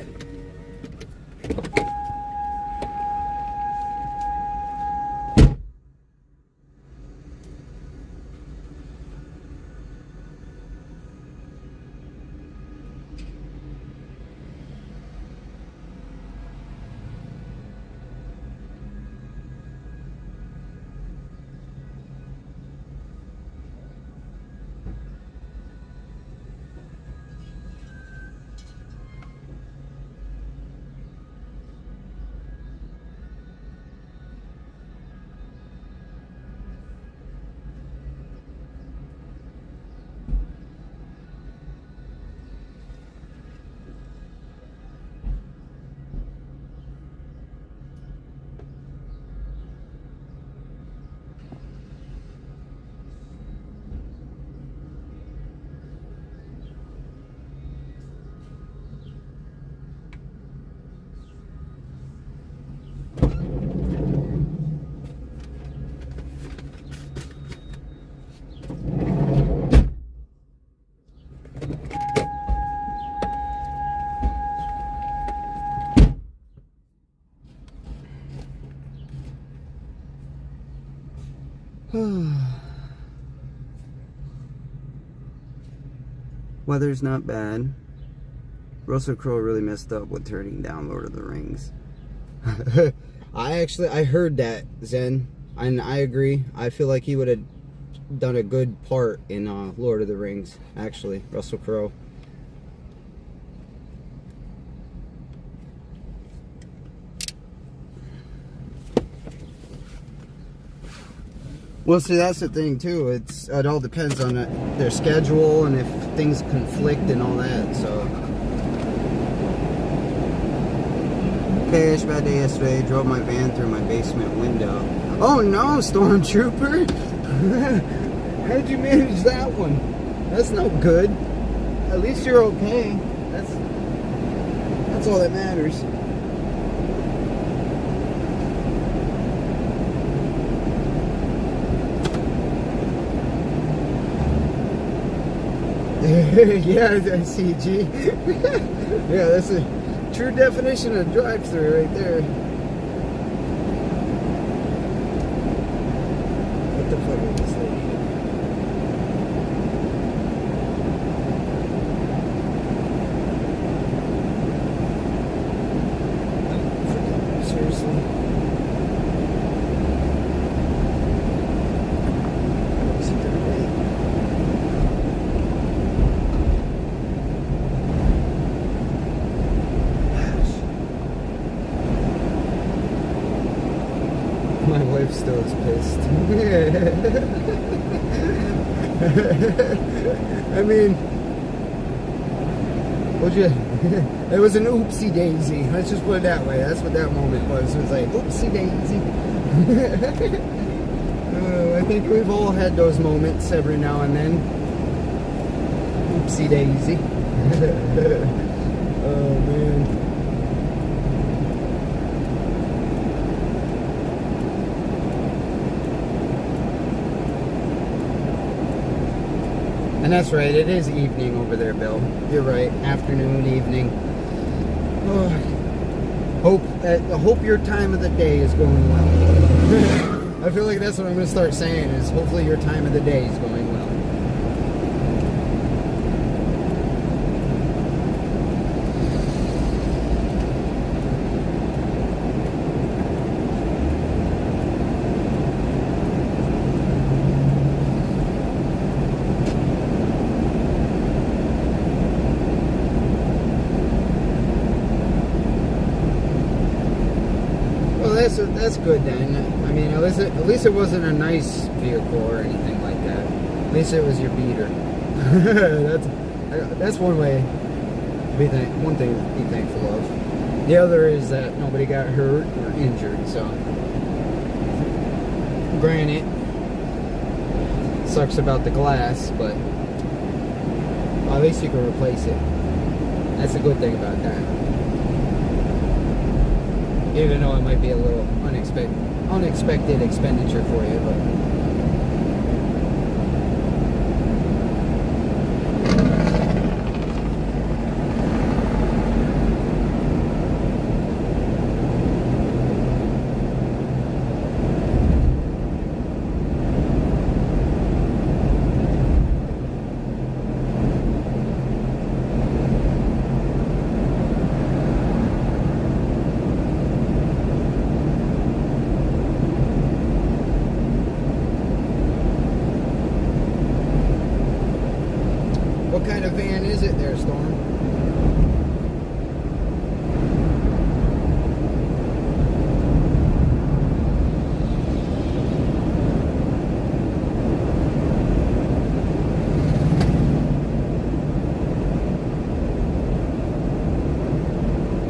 Weather's not bad. Russell Crowe really messed up with turning down Lord of the Rings. I heard that, Zen, and I agree. I feel like he would have done a good part in Lord of the Rings, actually, Russell Crowe. Well, see, that's the thing too. It all depends on their schedule and if things conflict and all that. So, okay, it's a bad day yesterday. Drove my van through my basement window. Oh no, Stormtrooper! How'd you manage that one? That's no good. At least you're okay. That's all that matters. Yeah, I see, G. Yeah, that's a true definition of drive-through right there. What the fuck is this lady? Seriously? Is it their way? My wife still is pissed. I mean, it was an oopsie daisy. Let's just put it that way. That's what that moment was. It was like, oopsie daisy. I think we've all had those moments every now and then. Oopsie daisy. Oh, man. And that's right, it is evening over there, Bill. You're right, afternoon, evening. Oh, I hope your time of the day is going well. I feel like that's what I'm going to start saying, is hopefully your time of the day is going well. That's good then. I mean, at least it wasn't a nice vehicle or anything like that. At least it was your beater. that's one way. One thing to be thankful of. The other is that nobody got hurt or injured. So, granted, sucks about the glass, but well, at least you can replace it. That's a good thing about that. Even though it might be a little unexpected expenditure for you, but what kind of van is it there, Storm?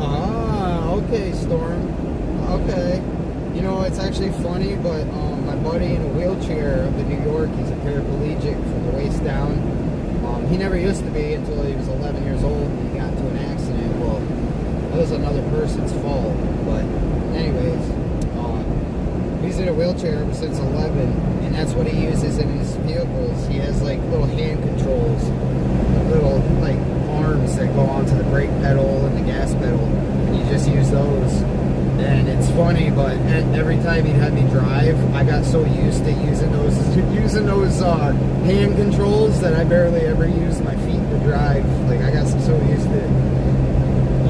Ah, okay, Storm. Okay. You know, it's actually funny, but my buddy in a wheelchair up in New York, he's a paraplegic from the waist down. He never used to be until he was 11 years old and he got into an accident. Well, that was another person's fault. But anyways, he's in a wheelchair ever since 11, and that's what he uses in his vehicles. He has like little hand controls, little like arms that go onto the brake pedal and the gas pedal, and you just use those. And it's funny but every time he'd have me drive, I got so used to using those hand controls that I barely ever used my feet to drive. Like, I got so used to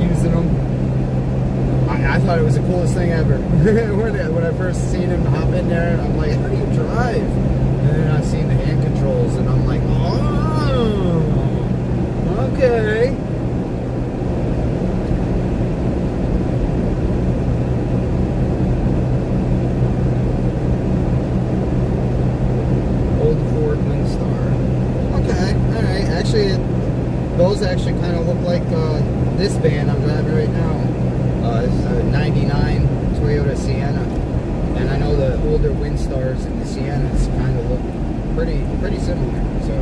using them. I thought it was the coolest thing ever. when I first seen him hop in there, I'm like, how do you drive? And then I seen the hand controls, and I'm like, oh, okay. Old Ford Windstar. Okay, all right. Actually, those actually kind of look like this van I'm driving right now. This is a 99 Toyota Sienna. And I know the older Windstars and the Siennas kind of look pretty similar. So.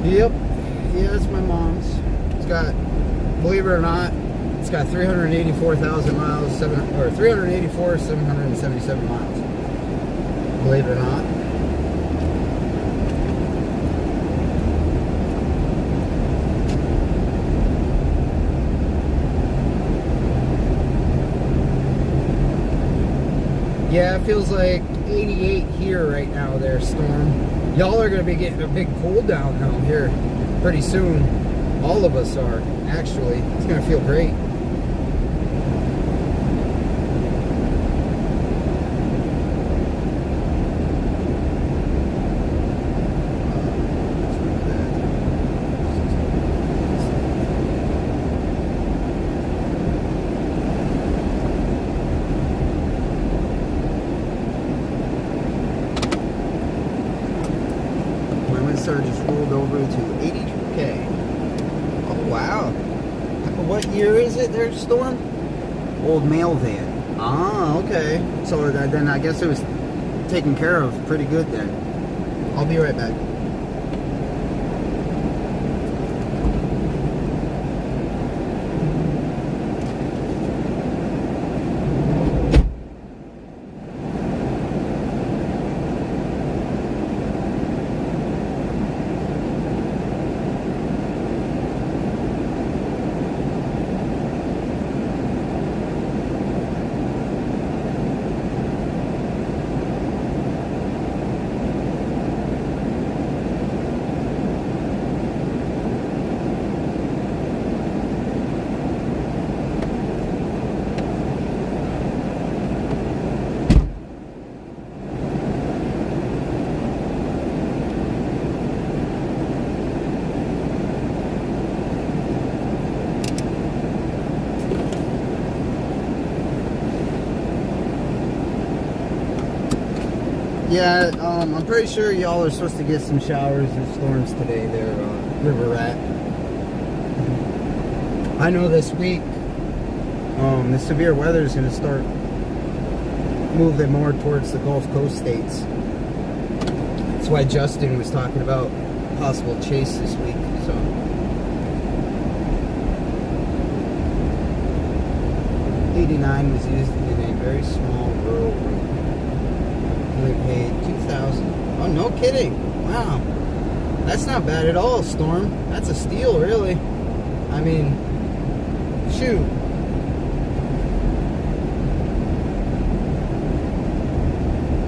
Yep, yeah, it's my mom's. It's got, believe it or not, it's got 384,000 miles, 777 miles. Believe it or not. Yeah, it feels like 88 here right now there, Storm. Y'all are going to be getting a big cool down now here pretty soon. All of us are, actually. It's going to feel great. Windstar just rolled over to 82K. Oh, wow. What year is it there, Storm? Old mail van. Ah, okay. So then I guess it was taken care of pretty good then. I'll be right back. Yeah, I'm pretty sure y'all are supposed to get some showers and storms today there, River Rat. I know this week, the severe weather is going to start moving more towards the Gulf Coast states. That's why Justin was talking about possible chase this week, so. 89 was used in a very small rural route. Only paid $2,000. Oh, no kidding. Wow. That's not bad at all, Storm. That's a steal, really. I mean, shoot.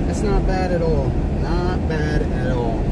That's not bad at all. Not bad at all.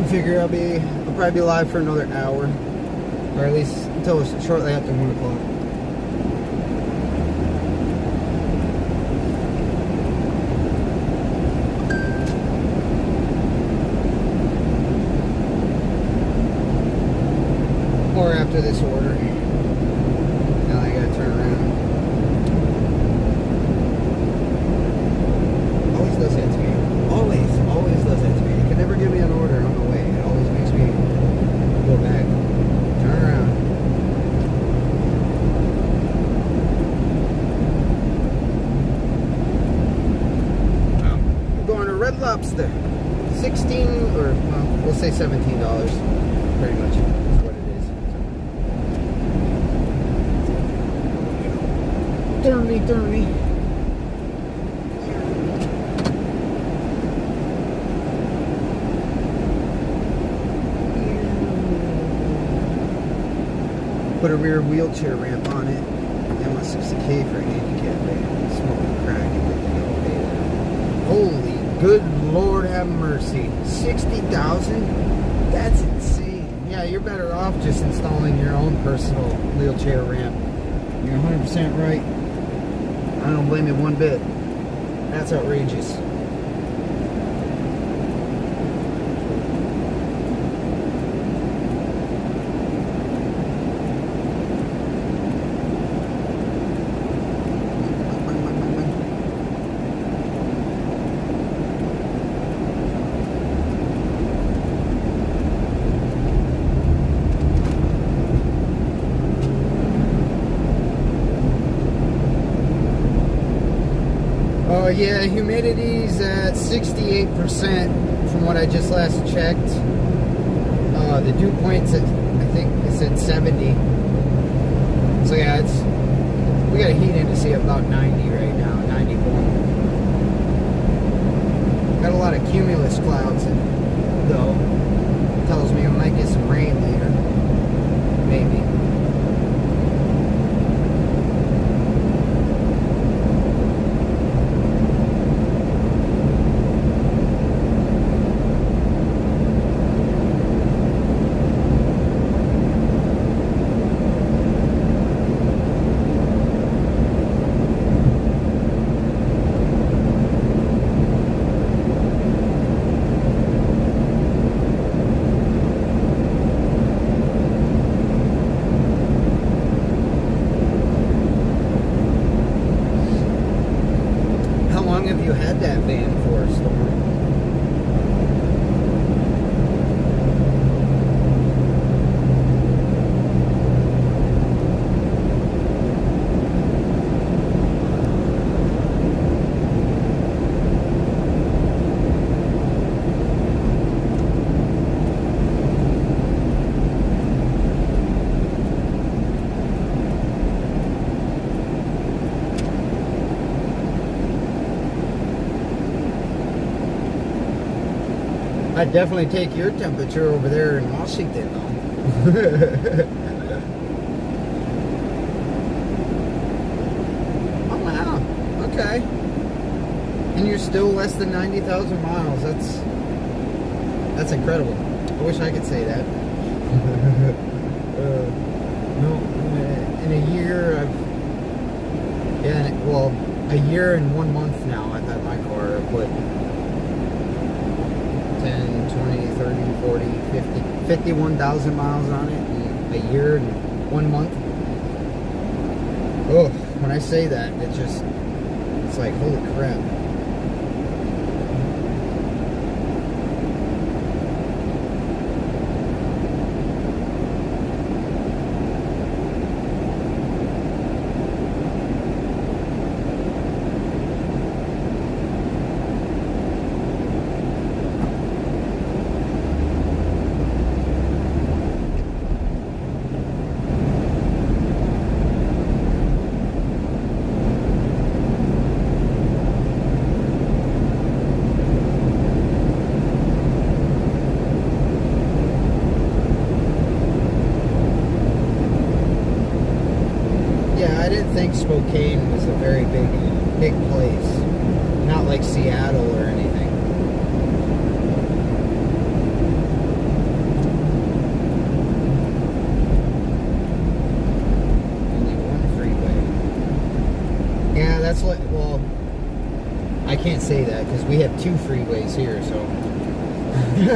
figure I'll probably be live for another hour, or at least until shortly after 1 o'clock. Or after this order. Now I gotta turn around. Always does that to me. Always does that to me. It can never give me an order on the way. It always makes me go back. Turn around. We're going to Red Lobster. 16 or well, we'll say $17 pretty much. Turn me. Put a rear wheelchair ramp on it. M60K for a handicap ramp. Smoking crack and everything. Holy good Lord have mercy. 60,000? That's insane. Yeah, you're better off just installing your own personal wheelchair ramp. You're 100% right. I don't blame you one bit. That's outrageous. Yeah, humidity's at 68% from what I just last checked. The dew point's at, I think it's at 70. So yeah, we got a heat index of about 90 right now, 91. Got a lot of cumulus clouds though. Tells me we might get some rain later. Maybe. Have you had that van for a storm? I'd definitely take your temperature over there in Washington, though. Oh, wow. Okay. And you're still less than 90,000 miles. That's incredible. I wish I could say that. No, in a year, a year and 1 month now I've had my car put 10, 20, 30, 40, 50, 51,000 miles on it in a year and 1 month. Oh, when I say that, it's like, holy crap. I didn't think Spokane was a very big place. Not like Seattle or anything. that's like, well, I can't say that because we have 2 freeways here, so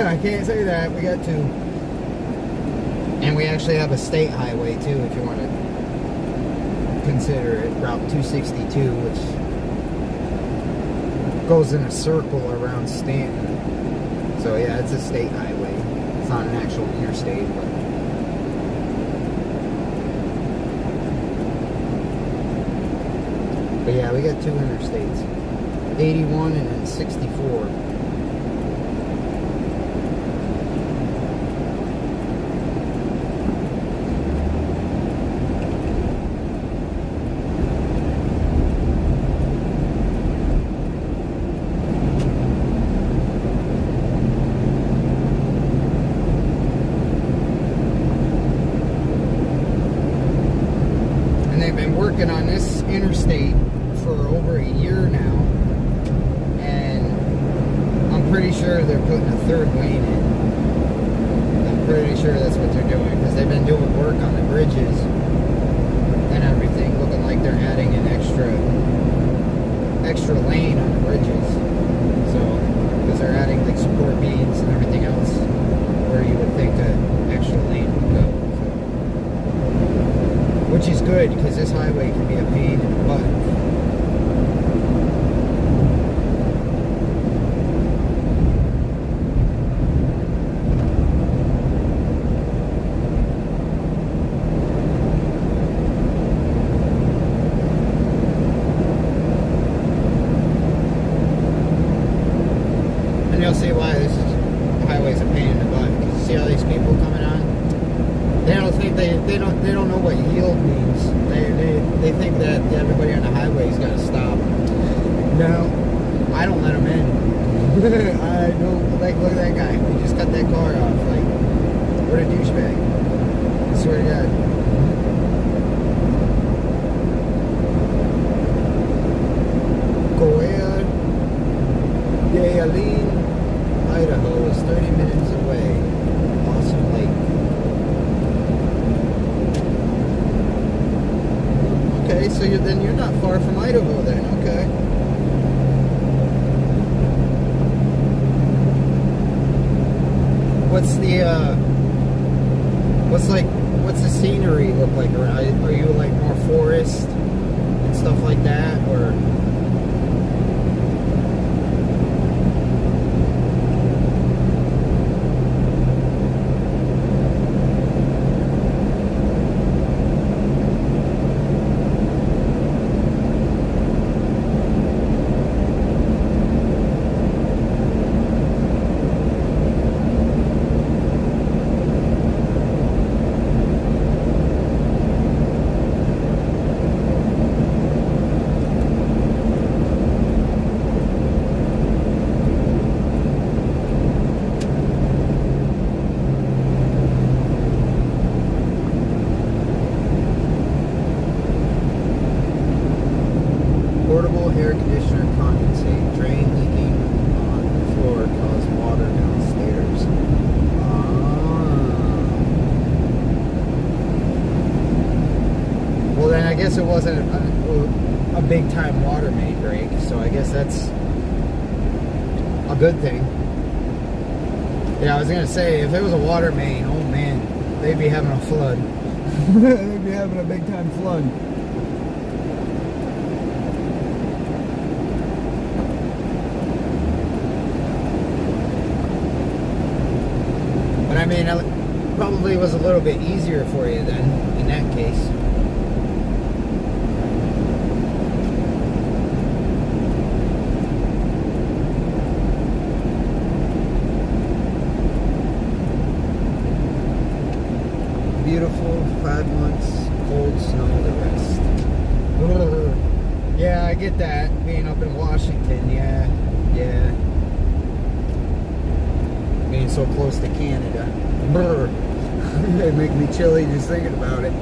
I can't say that. We got 2. And we actually have a state highway too, if you want to consider it, Route 262, which goes in a circle around Stanton. So yeah, it's a state highway. It's not an actual interstate, but yeah, we got 2 interstates. 81 and then 64. And they've been working on this interstate for over a year now, and I'm pretty sure they're putting a 3rd lane in. I'm pretty sure that's what they're doing, because they've been doing work on the bridges and everything, looking like they're adding an extra lane on the bridges. So, because they're adding like support beams and everything else where you would think an extra lane would go. So, which is good, because this highway can be a pain in the butt. You'll see why this highway's a pain in the butt. See all these people coming on? They don't think they don't know what yield means. They think that everybody on the highway's got to stop. No, I don't let them in. I don't, like, look at that guy. He just cut that car off. Like, what a douchebag. I swear to God. Coeur d'Alene, Idaho is 30 minutes away. Awesome Lake. Okay, so you're not far from Idaho then, okay. What's the scenery look like around? Are you like more forest and stuff like that, or? Portable air conditioner condensate. Drain leaking on the floor caused water downstairs. Well, then I guess it wasn't a big time water main break, so I guess that's a good thing. Yeah, I was gonna say, if it was a water main, oh man, they'd be having a flood. They'd be having a big time flood. I mean, it probably was a little bit easier for you then, in that case. Beautiful, 5 months, cold snow, the rest. Yeah, I get that, being up in Washington, yeah. Being so close to Canada. It makes me chilly just thinking about it.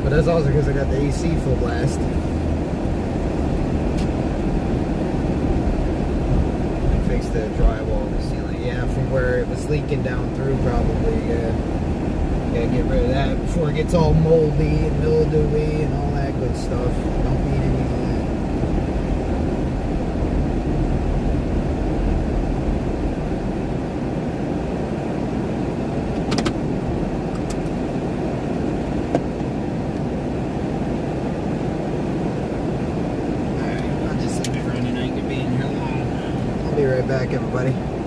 But that's also because I got the AC full blast. I fixed the drywall in the ceiling. Yeah, from where it was leaking down through probably. Gotta get rid of that before it gets all moldy and mildewy and all that good stuff. Don't need any of that. right back, everybody.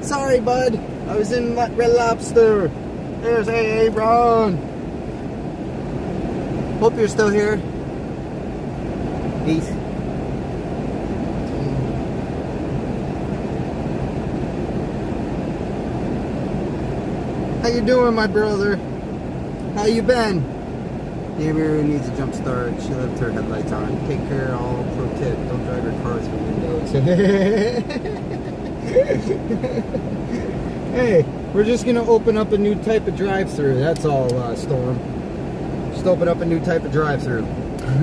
Sorry, bud. I was in Red Lobster. There's Aaron. Hope you're still here. Peace. How you doing, my brother? How you been? Neighbor needs a jump start. She left her headlights on. Take care. All pro tip: don't drive your cars through windows. Hey, we're just gonna open up a new type of drive-through. That's all, Storm. Just open up a new type of drive-through.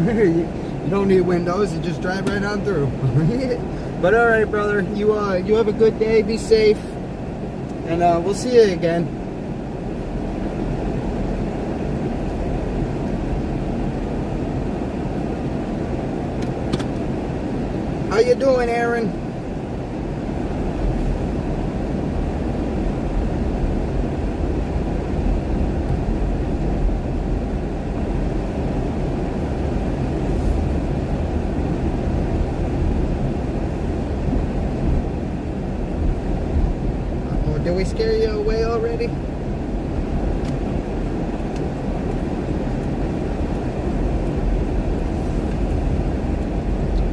You don't need windows. You just drive right on through. But all right, brother. You have a good day. Be safe, and we'll see you again. How you doing, Aaron? Oh, did we scare you away already?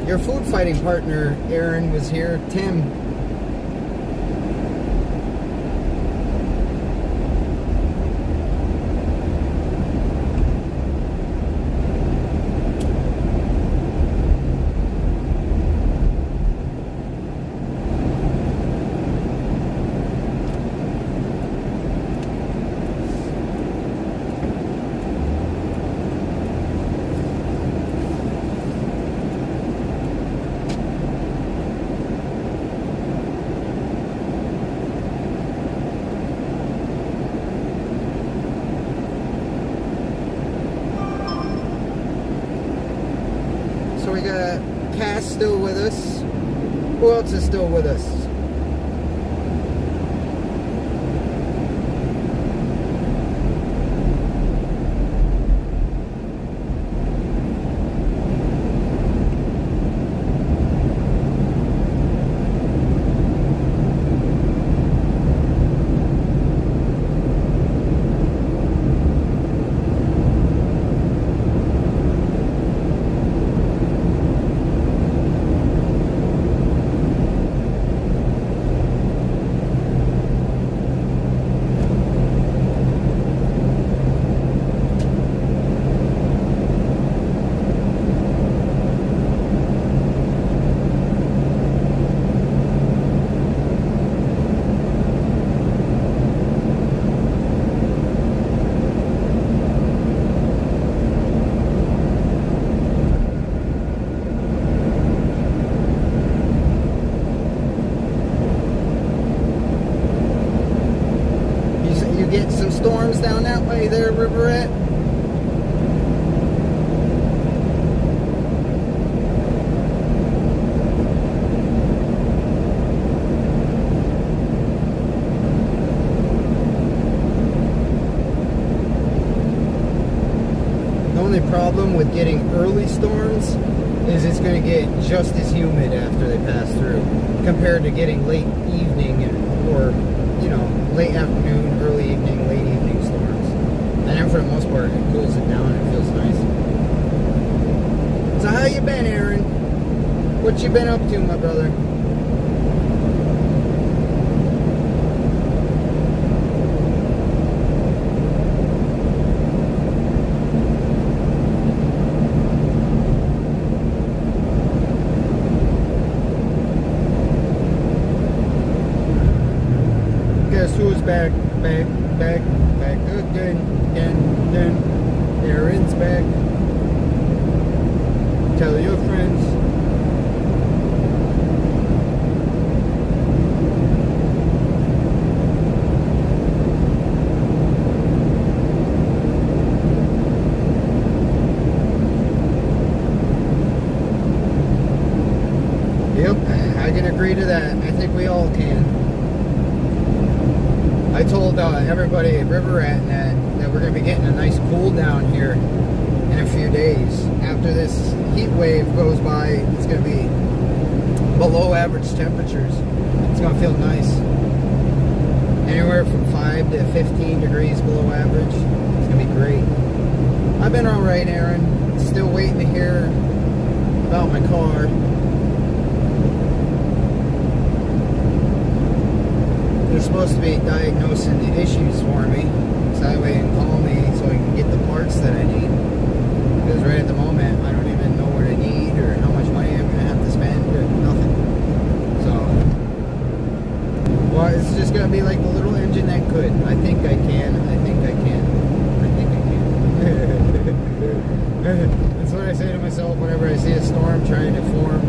Your food fighting partner, Aaron, was here. Tim. So we got Cass still with us. Who else is still with us? Get some storms down that way there, Riverette. The only problem with getting early storms is it's going to get just as humid after they pass through compared to getting late evening or late afternoon, early evening, late evening storms. And then for the most part, it cools it down and it feels nice. So how you been, Aaron? What you been up to, my brother? Guess who's back again. Aaron's back. Tell your friends. Yep, I can agree to that. I think we all can. I told everybody at River Rat that we're going to be getting a nice cool down here in a few days. After this heat wave goes by, it's going to be below average temperatures. It's going to feel nice. anywhere from 5 to 15 degrees below average. It's gonna be great. I've been all right, Aaron. Still waiting to hear about my car. They're supposed to be diagnosing the issues for me, so that way they can call me so I can get the parts that I need. Because right at the moment, I don't even know what I need or how much money I'm gonna have to spend or nothing. So, well, it's just gonna be like the little engine that could. I think I can. I think I can. I think I can. That's what I say to myself whenever I see a storm trying to form.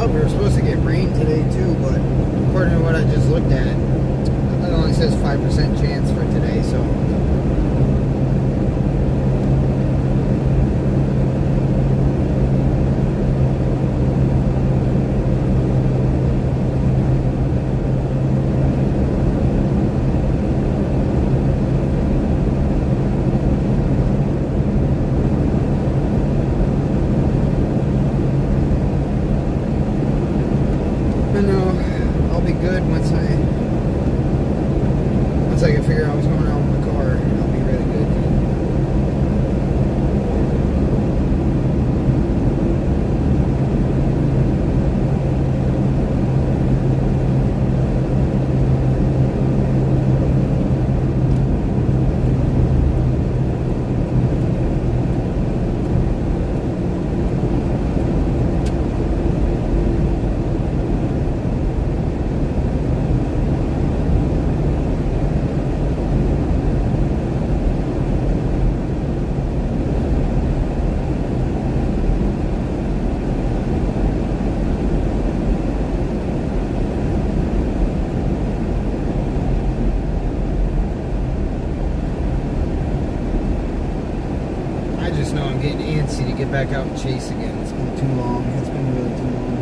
We were supposed to get rain today too, but according to what I just looked at, it only says 5% chance for today, so. I know I'll be good once I can figure out what's going on with my car. I'll be really good. I just know I'm getting antsy to get back out and chase again. It's been too long. It's been really too long.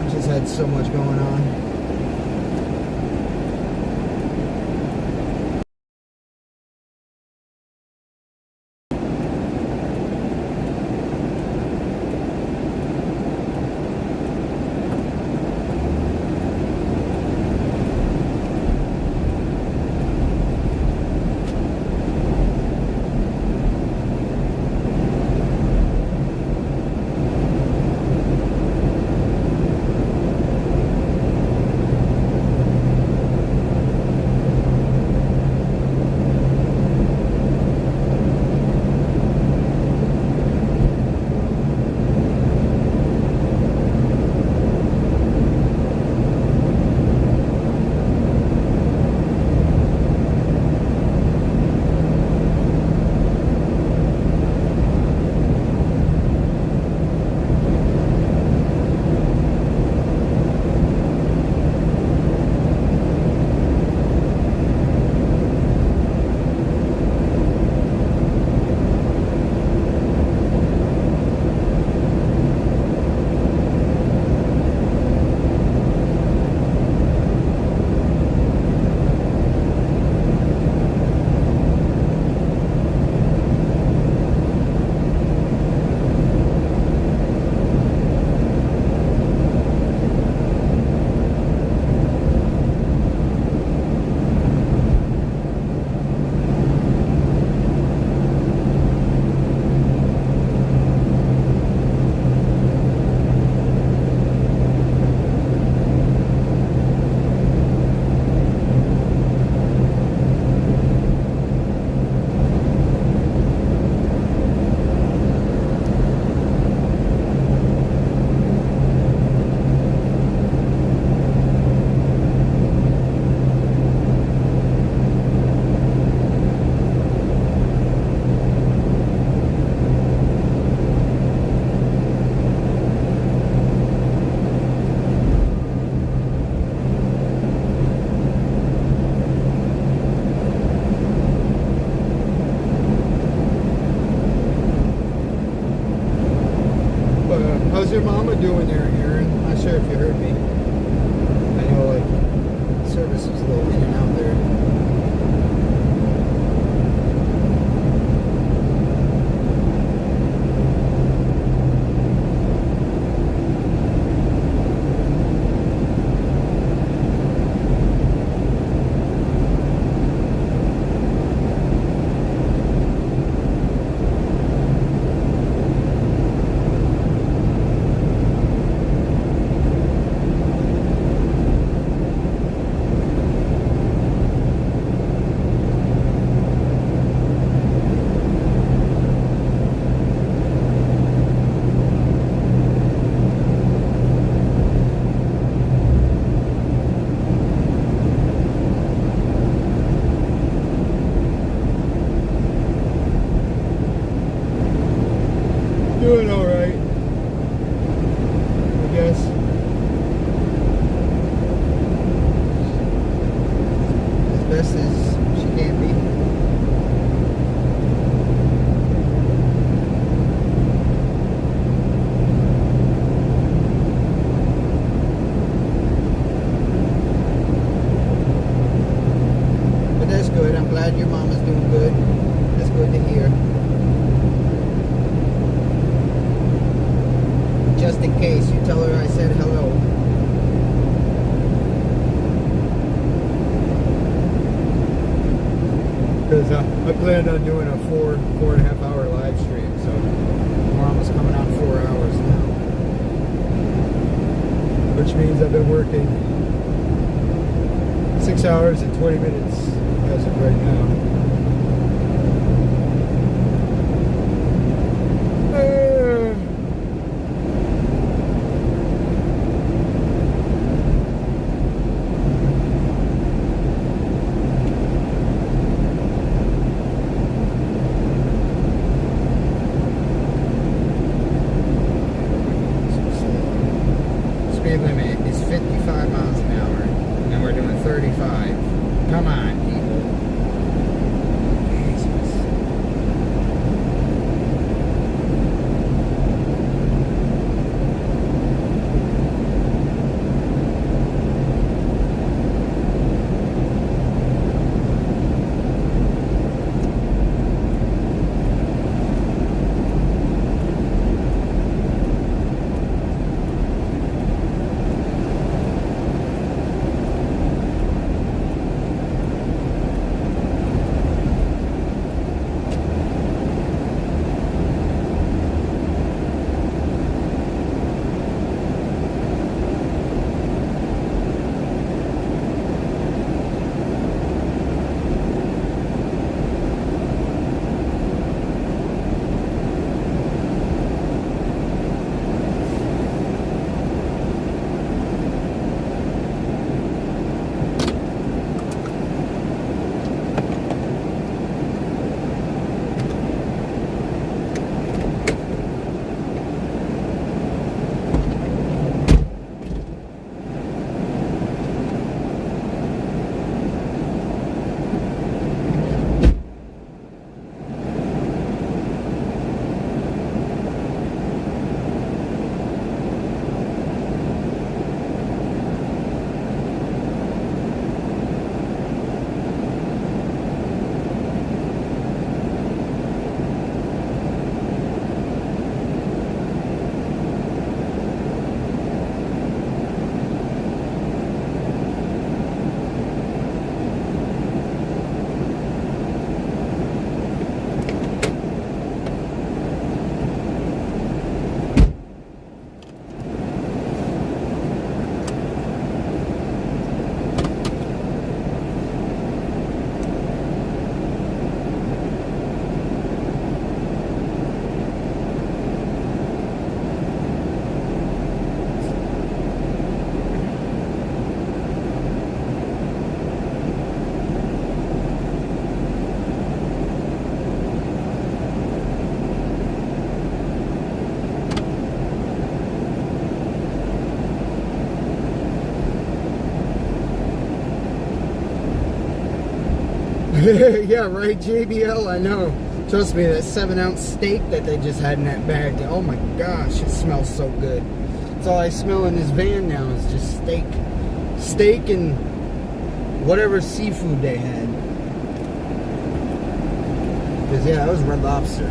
I've just had so much going on. doing there, Aaron? Not sure if you heard me. I know, like, service was a little in and out there. Doing all right, I guess. As best as she can be. But that's good. I'm glad your mama's doing good. That's good to hear. Just in case, you tell her I said hello. Because I planned on doing a 4.5 hour live stream, so we're almost coming on 4 hours now. Which means I've been working 6 hours and 20 minutes as of right now. Speed limit is 55 miles an hour, and we're doing 35. Come on, people. Jesus. Yeah, right, JBL, I know. Trust me, that 7-ounce steak that they just had in that bag, oh my gosh, it smells so good. That's all I smell in this van now is just steak. Steak and whatever seafood they had. Because, yeah, that was Red Lobster.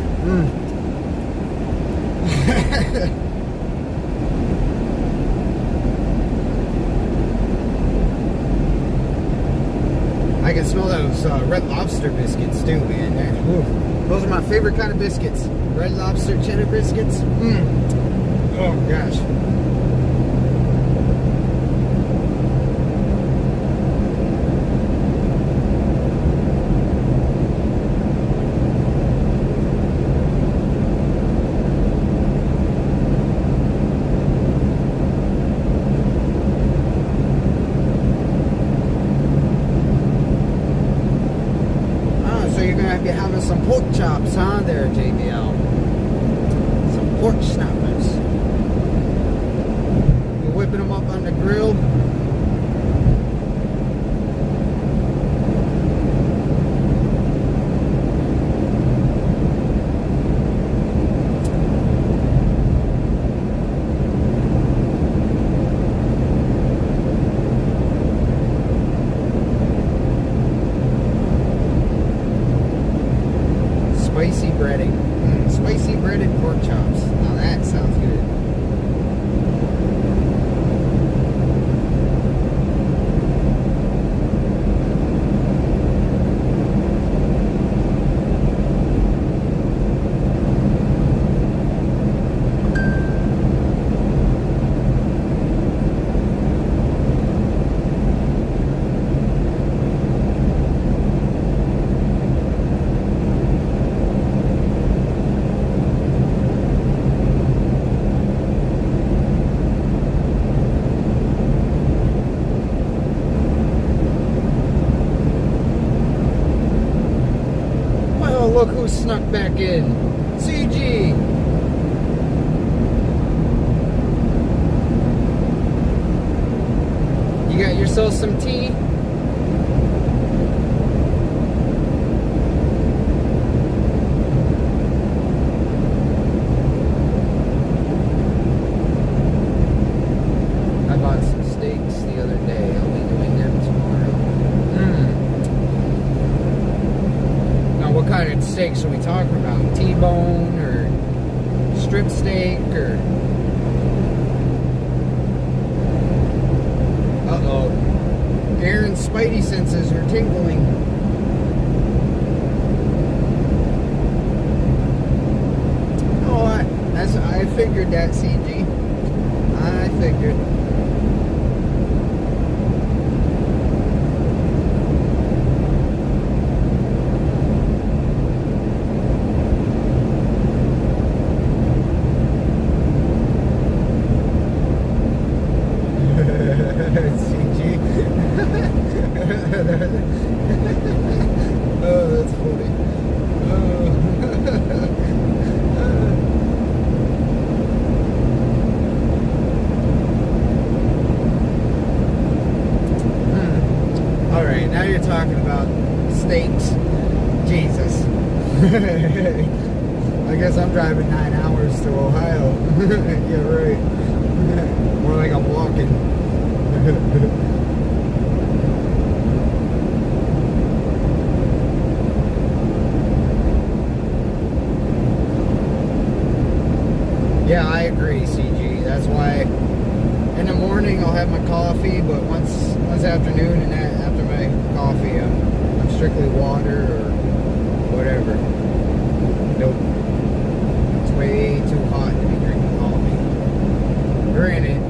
I can smell those Red Lobster biscuits too, man. Those are my favorite kind of biscuits. Red Lobster cheddar biscuits. Oh gosh. Be having some pork chops, huh, there, JBL? Some pork snappers. You're whipping them up on the grill. Spicy breading. Spicy breaded pork chops. Now that sounds good. Look who snuck back in. CG. You got yourself some tea? I bought some steaks the other day. I'll be doing them tomorrow. What kind of steaks are we talking about? T-bone or strip steak or... Uh-oh. Aaron's spidey senses are tingling. Oh, I figured that, CG. I figured. Oh, that's funny. Alright, now you're talking about steaks. Jesus. I guess I'm driving 9 hours to Ohio. Yeah, right. More like I'm walking. Yeah, I agree, CG. That's why in the morning I'll have my coffee, but once afternoon and after my coffee, I'm strictly water or whatever. Nope. It's way too hot to be drinking coffee. Granted,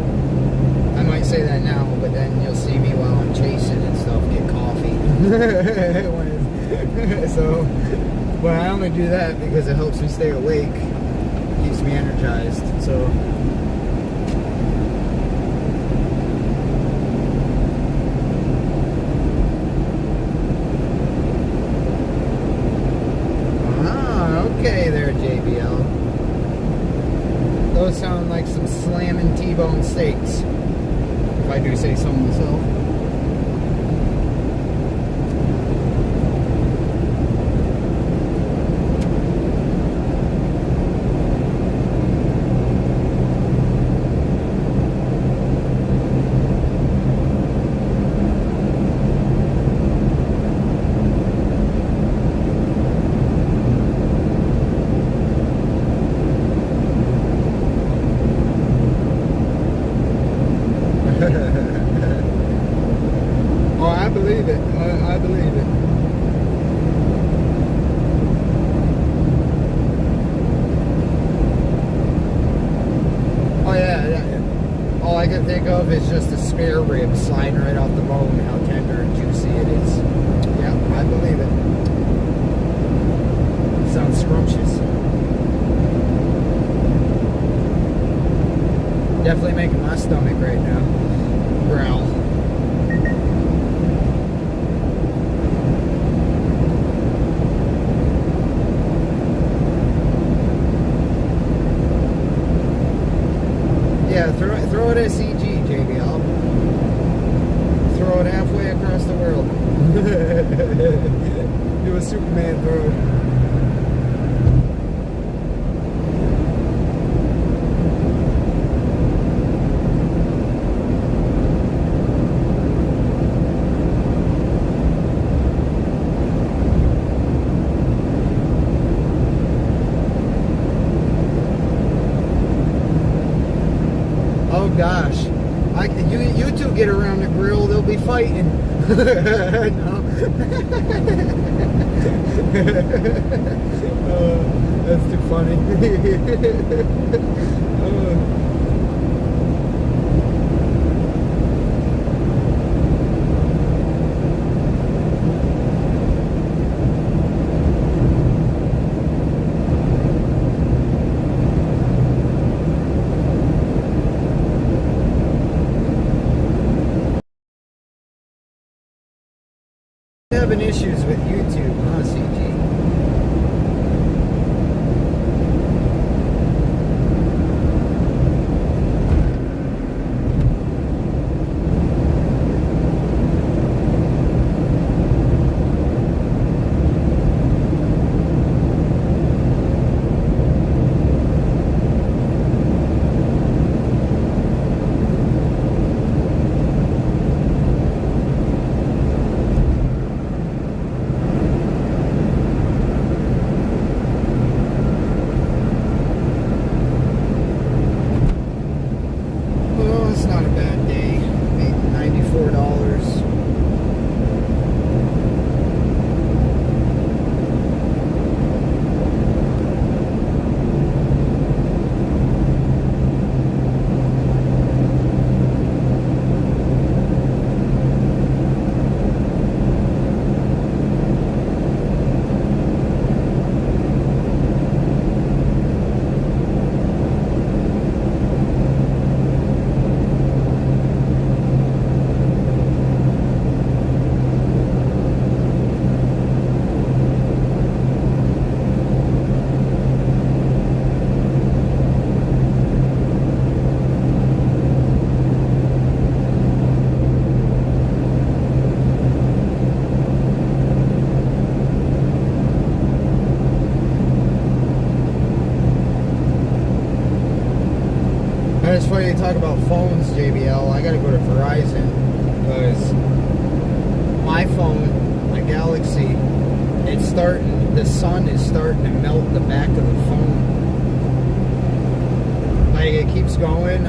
I might say that now, but then you'll see me while I'm chasing and stuff get coffee. So, but I only do that because it helps me stay awake. Keeps me energized. So okay there, JBL. Those sound like some slamming T-bone steaks, if I do say so myself. I believe it. Oh yeah. All I can think of is just a spare rib sliding right off the bone, how tender and juicy it is. Yeah, I believe it. Sounds scrumptious. Definitely making my stomach right now growl. Yeah, throw it at CG, JBL. Throw it halfway across the world. Do a Superman throw. Oh gosh, you two get around the grill, they'll be fighting. No. That's too funny. Having issues with YouTube, huh, CG? Well, it's not a bad day. Made $94. It's funny you talk about phones, JBL. I gotta go to Verizon because my phone, my Galaxy, the sun is starting to melt the back of the phone. Like it keeps going.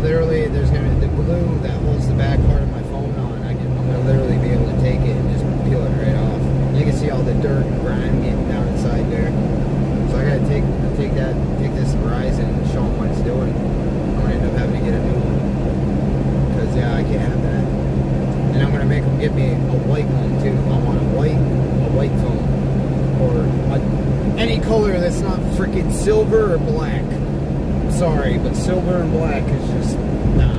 There's gonna be the glue that holds the back part of my phone on. I'm gonna literally be able to take it and just peel it right off. You can see all the dirt and grime getting down inside there. So I gotta take this Verizon and show them what it's doing. I'm gonna end up having to get a new one because yeah, I can't have that. And I'm gonna make them get me a white one too. I want a white phone or any color that's not freaking silver or black. Sorry, but silver and black is just nah.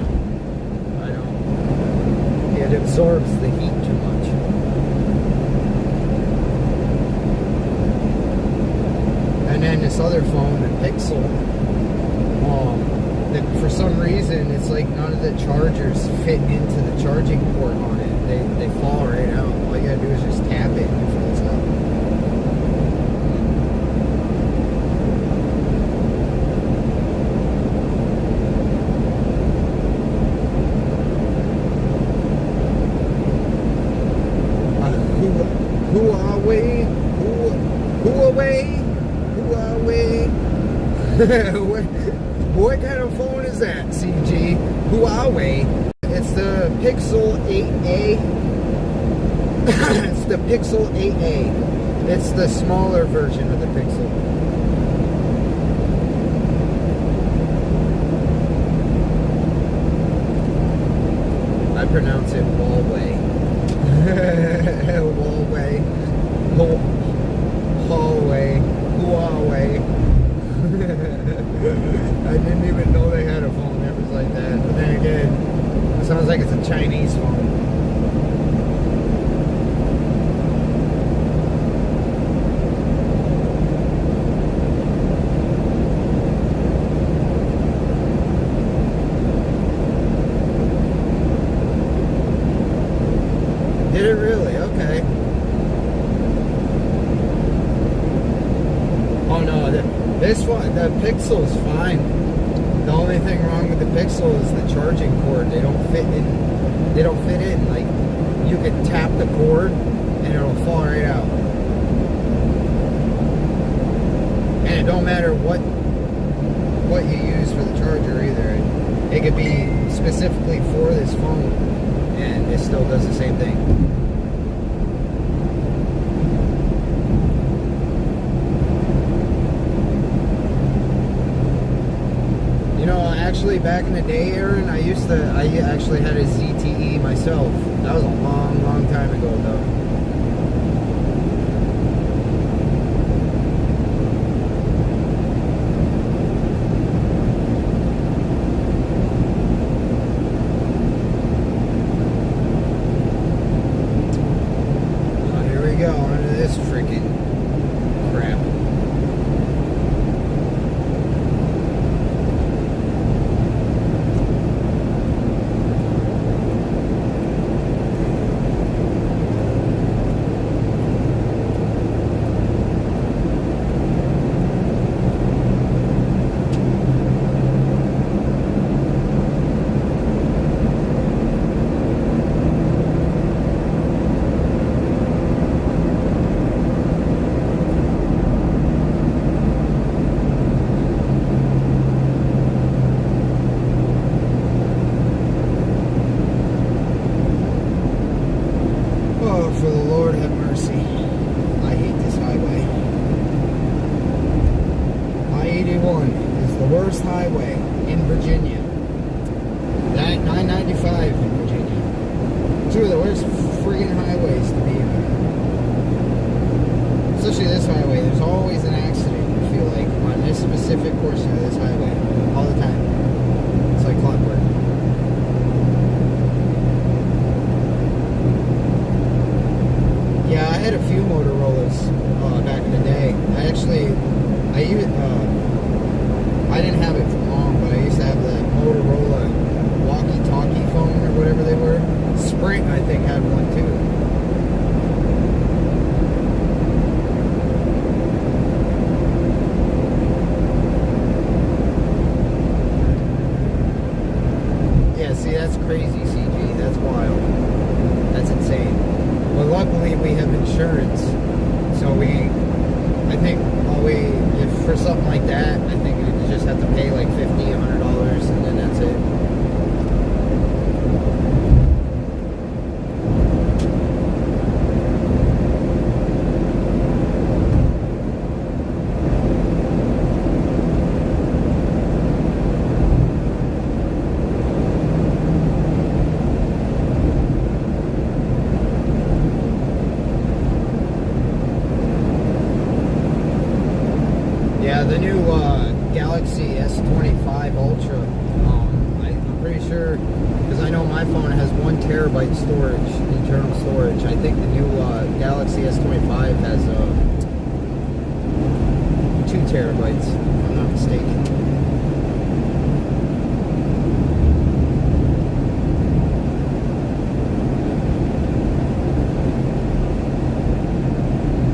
I don't. It absorbs the heat too much. And then this other phone, the Pixel, that for some reason it's like none of the chargers fit into the charging port on it. They fall right out. All you gotta do is just tap it and it fills up. Huawei. What kind of phone is that, CG? Huawei. It's the Pixel 8a. It's the Pixel 8a. It's the smaller version of the Pixel. I pronounce it Huawei. Huawei. Huawei. Huawei. I didn't even know they had a phone that was like that. But then again, it sounds like it's a Chinese phone. Did it really? Okay. Oh no, this one, the Pixel's fine. The only thing wrong with the Pixel is the charging cord. They don't fit in. They don't fit in. Like, you could tap the cord and it'll fall right out. And it don't matter what you use for the charger either. It could be specifically for this phone, and it still does the same thing. You know, actually, back in the day, Aaron, I actually had a ZTE myself. That was a long, long time ago, though. Oh, here we go, onto this freaking crap. Oh, for the Lord have mercy. I hate this highway. I-81 is the worst highway in Virginia. That 995 in Virginia. Two of the worst friggin' highways to be on. Especially this highway. There's always an accident, I feel like, on this specific portion of this highway. All the time. It's like clockwork. Yeah, I had a few Motorola's back in the day. I didn't have it for long, but I used to have the Motorola walkie-talkie phone or whatever they were. Sprint, I think, had one too. Yeah, see, that's crazy, CG. That's wild. That's insane. Well, luckily we have insurance, so I think if for something like that, I think you just have to pay like $50, $100, and then that's it. Yeah, the new Galaxy S25 Ultra, I'm pretty sure, because I know my phone has 1 terabyte storage, internal storage. I think the new Galaxy S25 has 2 terabytes, if I'm not mistaken.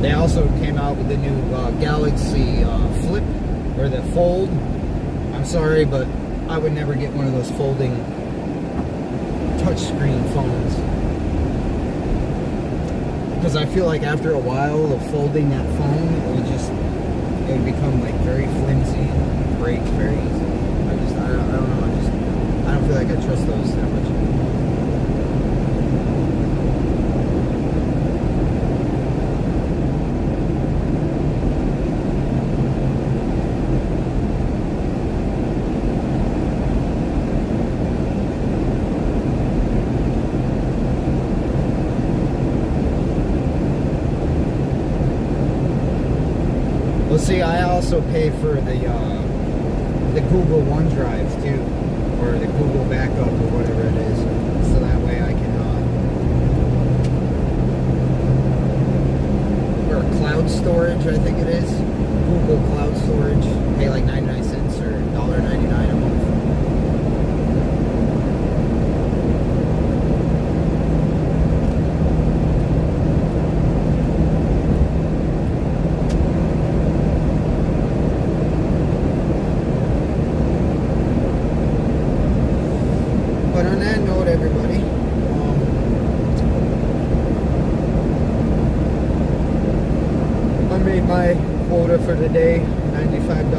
They also came out with the new Galaxy Flip, or the Fold. I'm sorry, but I would never get one of those folding touchscreen phones. Because I feel like after a while of folding that phone, it would become like very flimsy and break very easily. I don't know, I don't feel like I trust those that much. See, I also pay for the Google OneDrive too, or the Google Backup or whatever it is, so that way I can, or cloud storage, I think it is, Google Cloud Storage, pay like 99 cents or $1.99 a month. But on that note, everybody, I made my quota for the day, $95.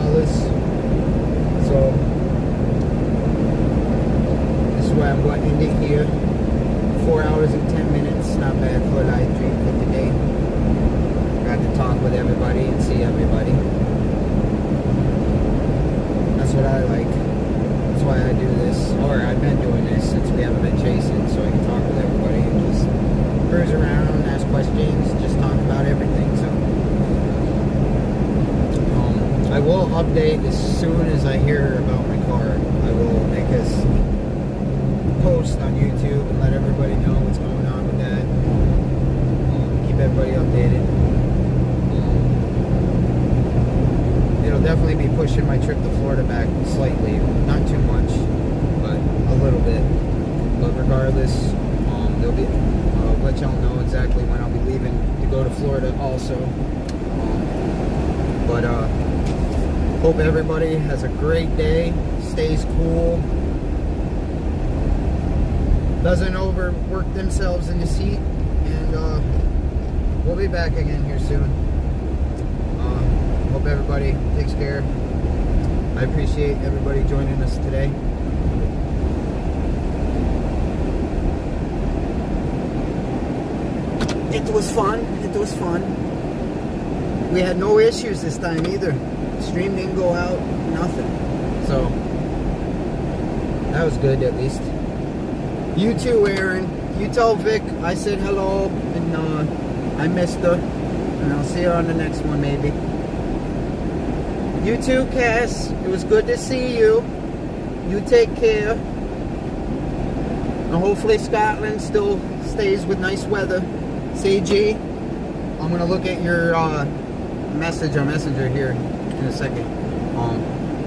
So this is why I'm going to end it here. 4 hours and 10 minutes, not bad for a live stream for today. Got to talk with everybody and see everybody. That's what I like. That's why I do this, or I've been doing this since we haven't been chasing, so I can talk with everybody and just cruise around, ask questions, just talk about everything. So I will update as soon as I hear about my car. I will make us post on YouTube and let everybody know what's going on with that. Keep everybody updated. It'll definitely be pushing my trip to Florida back slightly, not too much, but a little bit. But regardless, there'll be. I'll let y'all know exactly when I'll be leaving to go to Florida also. But hope everybody has a great day, stays cool, doesn't overwork themselves in the seat, and we'll be back again here soon. Hope everybody takes care. I appreciate everybody joining us today. It was fun. It was fun. We had no issues this time either. Stream didn't go out, nothing. So that was good at least. You too, Aaron. You tell Vic I said hello and I missed her. And I'll see her on the next one maybe. You too, Cass. It was good to see you. You take care. And hopefully Scotland still stays with nice weather. CG, I'm going to look at your message on Messenger here in a second.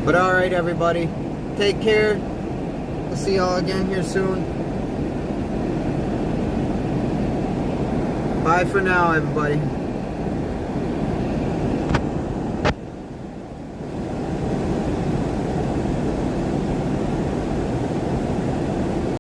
But alright, everybody. Take care. We'll see y'all again here soon. Bye for now, everybody.